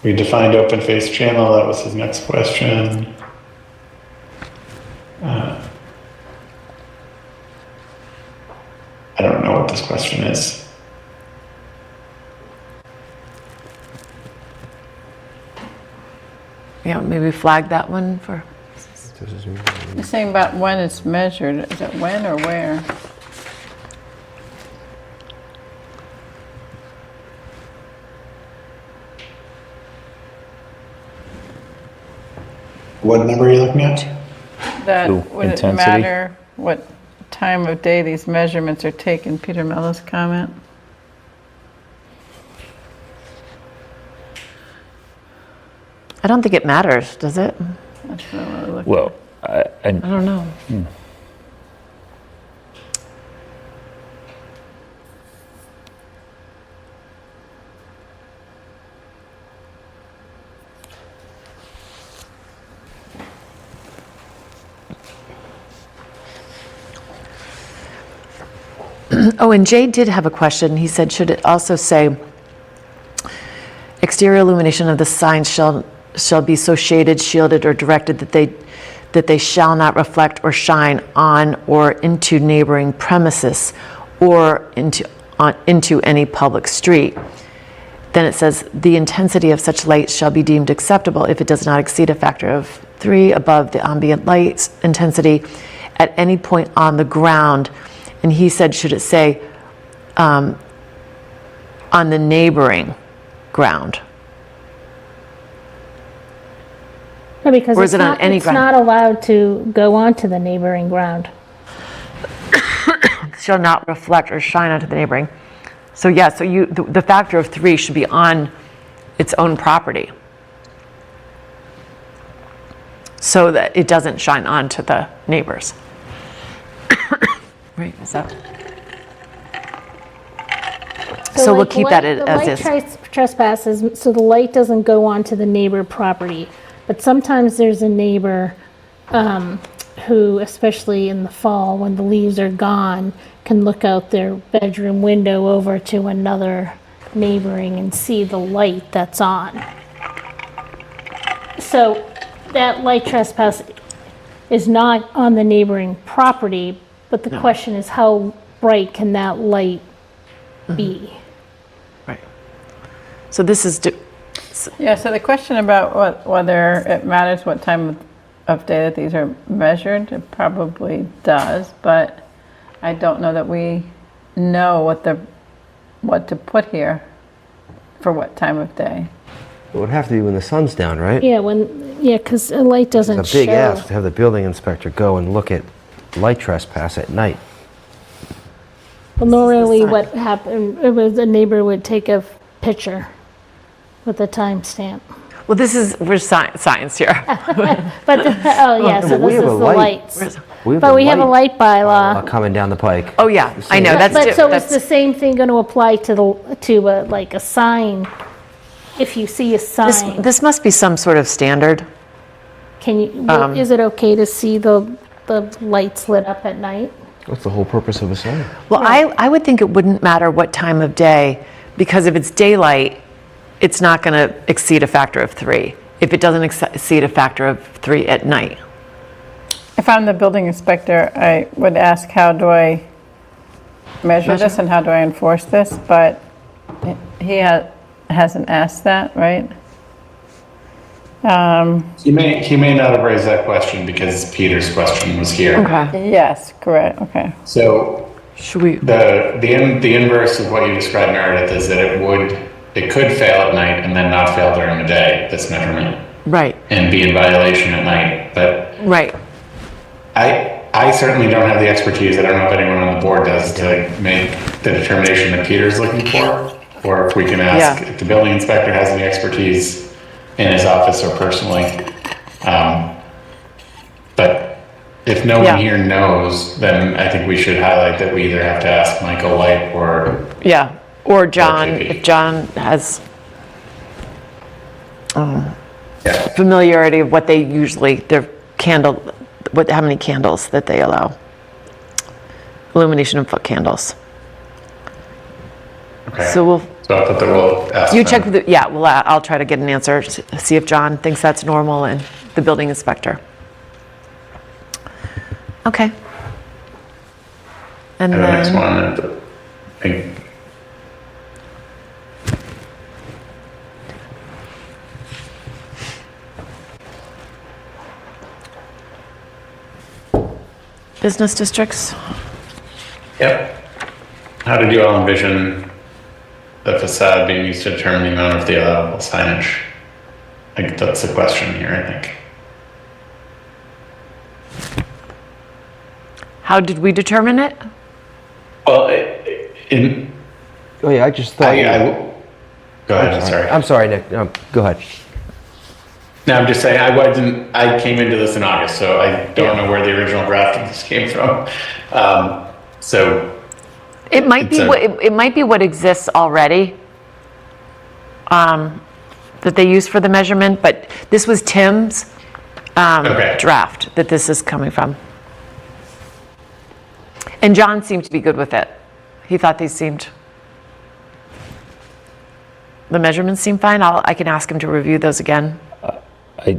We defined open face channel. That was his next question. I don't know what this question is. Yeah, maybe flag that one for, The same about when it's measured. Is it when or where? What number are you looking at? That Ooh, would it intensity. matter what time of day these measurements are taken? Peter Mello's comment. I don't think it matters, does it? That's what we're looking. Well, I don't know. Oh, and Jay did have a question. He said, should it also say, exterior illumination of the signs shall be so shaded, shielded, or directed that they shall not reflect or shine on or into neighboring premises or into any public street. Then it says, the intensity of such light shall be deemed acceptable if it does not exceed a factor of 3 above the ambient light intensity at any point on the ground. And he said, should it say on the neighboring ground? No, because Or is it on any it's ground? not allowed to go onto the neighboring ground. Shall not reflect or shine onto the neighboring. So yeah, so the factor of 3 should be on its own property, so that it doesn't shine onto the neighbors. Right, is that? So we'll like, keep that as the is. light trespasses, so the light doesn't go onto the neighbor property. But sometimes there's a neighbor who, especially in the fall when the leaves are gone, can look out their bedroom window over to another neighboring and see the light that's on. So that light trespass is not on the neighboring property, but the question is, how bright can that light be? Right. So this is, Yeah, so the question about whether it matters what time of day that these are measured, it probably does, but I don't know that we know what to put here for what time of day. It would have to be when the sun's down, right? Yeah, because a light doesn't It's a big show. ask to have the building inspector go and look at light trespass at night. Well, normally sign. what happened, it was a neighbor would take a picture with a timestamp. well, we're science here. But, oh yeah, so but we this is have the a light. lights. We But we have a light bylaw. coming down the pike. Oh, yeah, I know, that's, But so is the that's, same thing going to apply to like a sign? If you see a sign, this must be some sort of standard. can you, is it okay to see the lights lit up at night? What's the whole purpose of a sign? Well, I would think it wouldn't matter what time of day, because if it's daylight, it's not going to exceed a factor of 3. If it doesn't exceed a factor of 3 at night. If I'm the building inspector, I would ask, how do I measure this and how do I enforce this? But he hasn't asked that, right? He may not have raised that question because Peter's question was here. Okay. Yes, correct, okay. So Should we? the inverse of what you described, Meredith, is that it could fail at night and then not fail during the day, this measurement, Right, and be in violation at night. But right. I certainly don't have the expertise, I don't know if anyone on the board does, to make the determination that Peter's looking for, or if we can ask Yeah. if the building inspector has any expertise in his office or personally. But if no Yeah. one here knows, then I think we should highlight that we either have to ask Michael White or Yeah, or John, JP. if John has yeah. familiarity of what they usually, their candle, how many candles that they allow. Illumination of foot candles. Okay. So So I thought that we'll ask you them. check with, yeah, well, I'll try to get an answer, see if John thinks that's normal and the building inspector. Okay. And And the next then, one, I think, business districts? yep. How did you all envision the facade being used to determine the amount of the allowable signage? I think that's the question here, I think. How did we determine it? Well, in, Oh yeah, I just thought. go ahead, I'm sorry. I'm sorry, Nick. No, go ahead. No, I'm just saying, I came into this in August, so I don't know where the original draft of this came from. So, It might be It's a- what, it might be what exists already, that they use for the measurement, but this was Tim's Okay. draft that this is coming from. And John seemed to be good with it. He thought these seemed, the measurements seem fine. I can ask him to review those again. I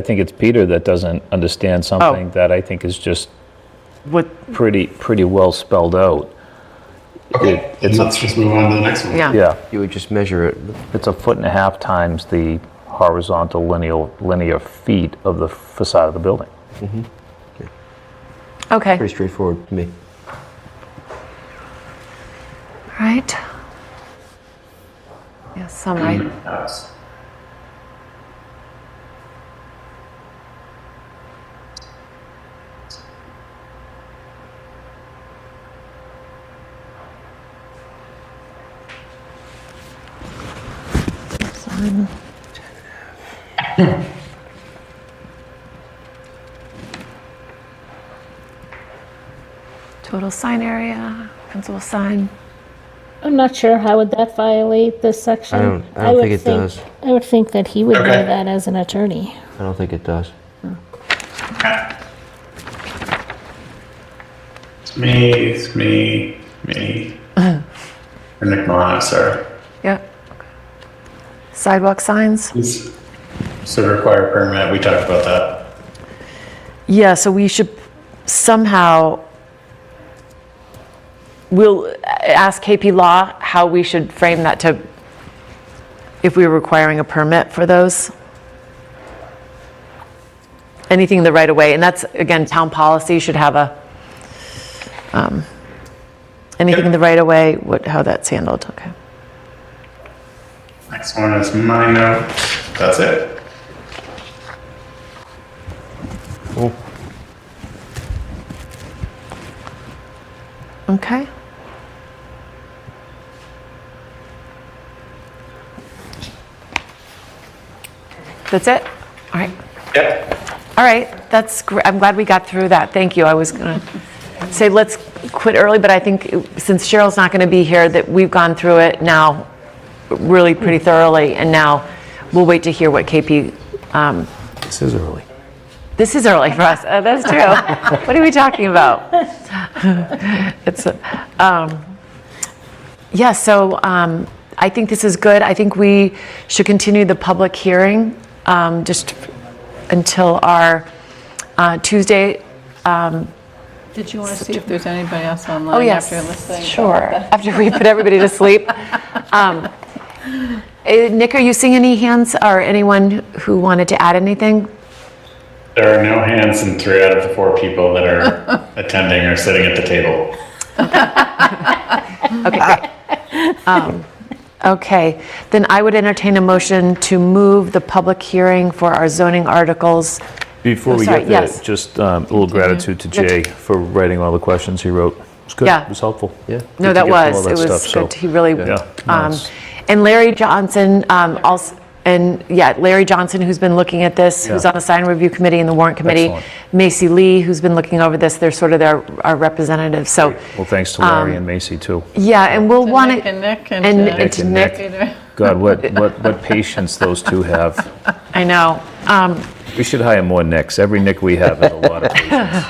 think it's Peter that doesn't understand something that I think is just What, pretty well spelled out. Okay, let's just move on to the next one. yeah. Yeah, You would just measure it. it's 1.5 feet times the horizontal linear feet of the facade of the building. Okay, Pretty straightforward to me. right. Yeah, some right. Total sign area, principal sign. I'm not sure how would that violate this section. I don't would think it does. I would think that he would know Okay. that as an attorney. I don't think it does. Okay. It's me. And Nick Milano, sorry. Yep. Sidewalk signs. So require a permit, we talked about that. Yeah, so we should somehow, we'll ask KP Law how we should frame that to, if we were requiring a permit for those. Anything in the right of way, and that's, again, town policy should have a, anything in the right of way, how that's handled, okay. Next one is my note. That's it. Okay. That's it? All right. Yep. All right, that's great. I'm glad we got through that. Thank you. I was going to say let's quit early, but I think since Cheryl's not going to be here, that we've gone through it now really pretty thoroughly, and now we'll wait to hear what KP. This is early. This is early for us. That's true. What are we talking about? It's yeah. So I think this is good. I think we should continue the public hearing just until our Tuesday. Did you want to see if there's anybody else online Oh, yes, after listening? sure. After we put everybody to sleep. Nick, are you seeing any hands or anyone who wanted to add anything? There are no hands, and 3 out of the 4 people that are attending are sitting at the table. Okay, great. Okay, then I would entertain a motion to move the public hearing for our zoning articles. Before Oh, we sorry, get there, yes. just a little gratitude to Jay for writing all the questions he wrote. It was good. Yeah. It was helpful. Yeah. No, Good to that get through was, all that it was stuff, so- good. He really, Yeah. No, it's- and Larry Johnson, also, and yeah, Larry Johnson, who's been looking at this, who's Yeah. on the sign review committee and the warrant committee. Excellent. Macy Lee, who's been looking over this, they're sort of our representatives, so, Well, thanks to Larry and Macy too. yeah, and we'll To want Nick to. and Nick and and to to Nick. Peter. God, what patience those two have. I know. We should hire more Nicks. Every Nick we have has a lot of patience.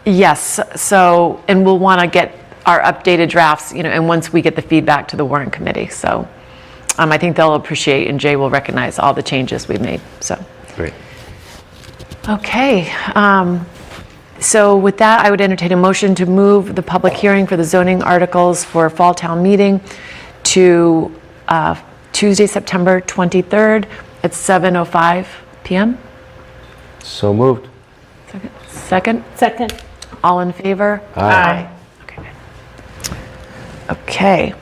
Yes, so, and we'll want to get our updated drafts, and once we get the feedback to the warrant committee, so I think they'll appreciate, and Jay will recognize all the changes we've made, so. Great. Okay, so with that, I would entertain a motion to move the public hearing for the zoning articles for Fall Town Meeting to Tuesday, September 23rd at 7:05 PM. So moved. Second? Second. All in favor? Aye. Okay, good. Okay,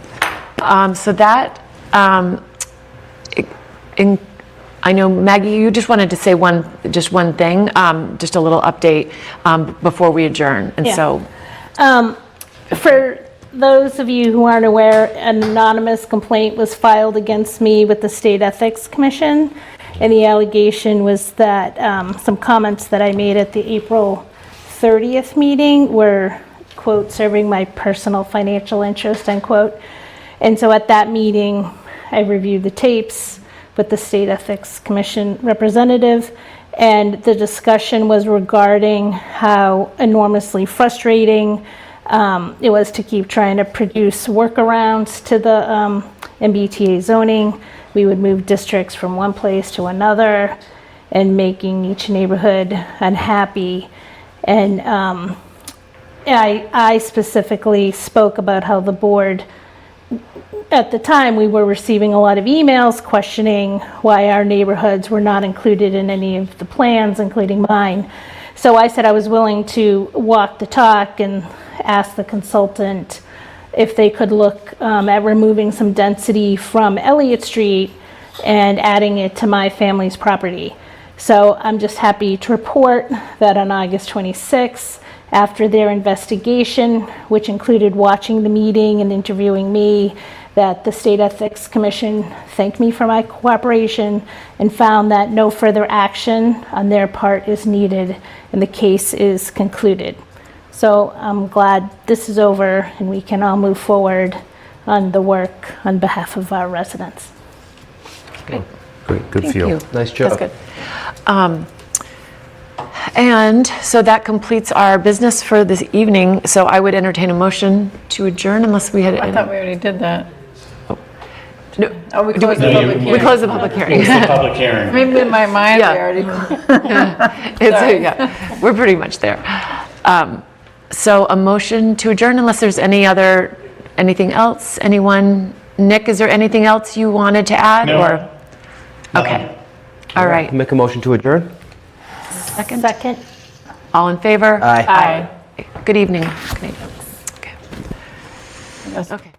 so that, I know, Maggie, you just wanted to say just one thing, just a little update before we adjourn, and Yeah. so, For those of you who aren't aware, an anonymous complaint was filed against me with the State Ethics Commission, and the allegation was that some comments that I made at the April 30th meeting were, quote, serving my personal financial interest, unquote. And so at that meeting, I reviewed the tapes, with the State Ethics Commission representative. And the discussion was regarding how enormously frustrating it was to keep trying to produce workarounds to the MBTA zoning. We would move districts from one place to another and making each neighborhood unhappy. And I specifically spoke about how the board, at the time, we were receiving a lot of emails questioning why our neighborhoods were not included in any of the plans, including mine. So I said I was willing to walk the talk and ask the consultant if they could look at removing some density from Elliott Street and adding it to my family's property. So I'm just happy to report that on August 26th, after their investigation, which included watching the meeting and interviewing me, that the State Ethics Commission thanked me for my cooperation and found that no further action on their part is needed and the case is concluded. So I'm glad this is over and we can all move forward on the work on behalf of our residents. Great, good Thank feel. you. Nice job. That's good. And so that completes our business for this evening. So I would entertain a motion to adjourn unless we had. I thought we already did that. No, Oh, we closed the public we hearing. closed the public hearing. It's the public hearing. Maybe in my mind, we Yeah. already. Yeah, we're pretty much there. So a motion to adjourn unless there's anything else? Anyone? Nick, is there anything else you wanted to add? No. Or okay. All right. Make a motion to adjourn? Second. Second. All in favor? Aye. Aye. Good evening. Okay. Yes. Okay.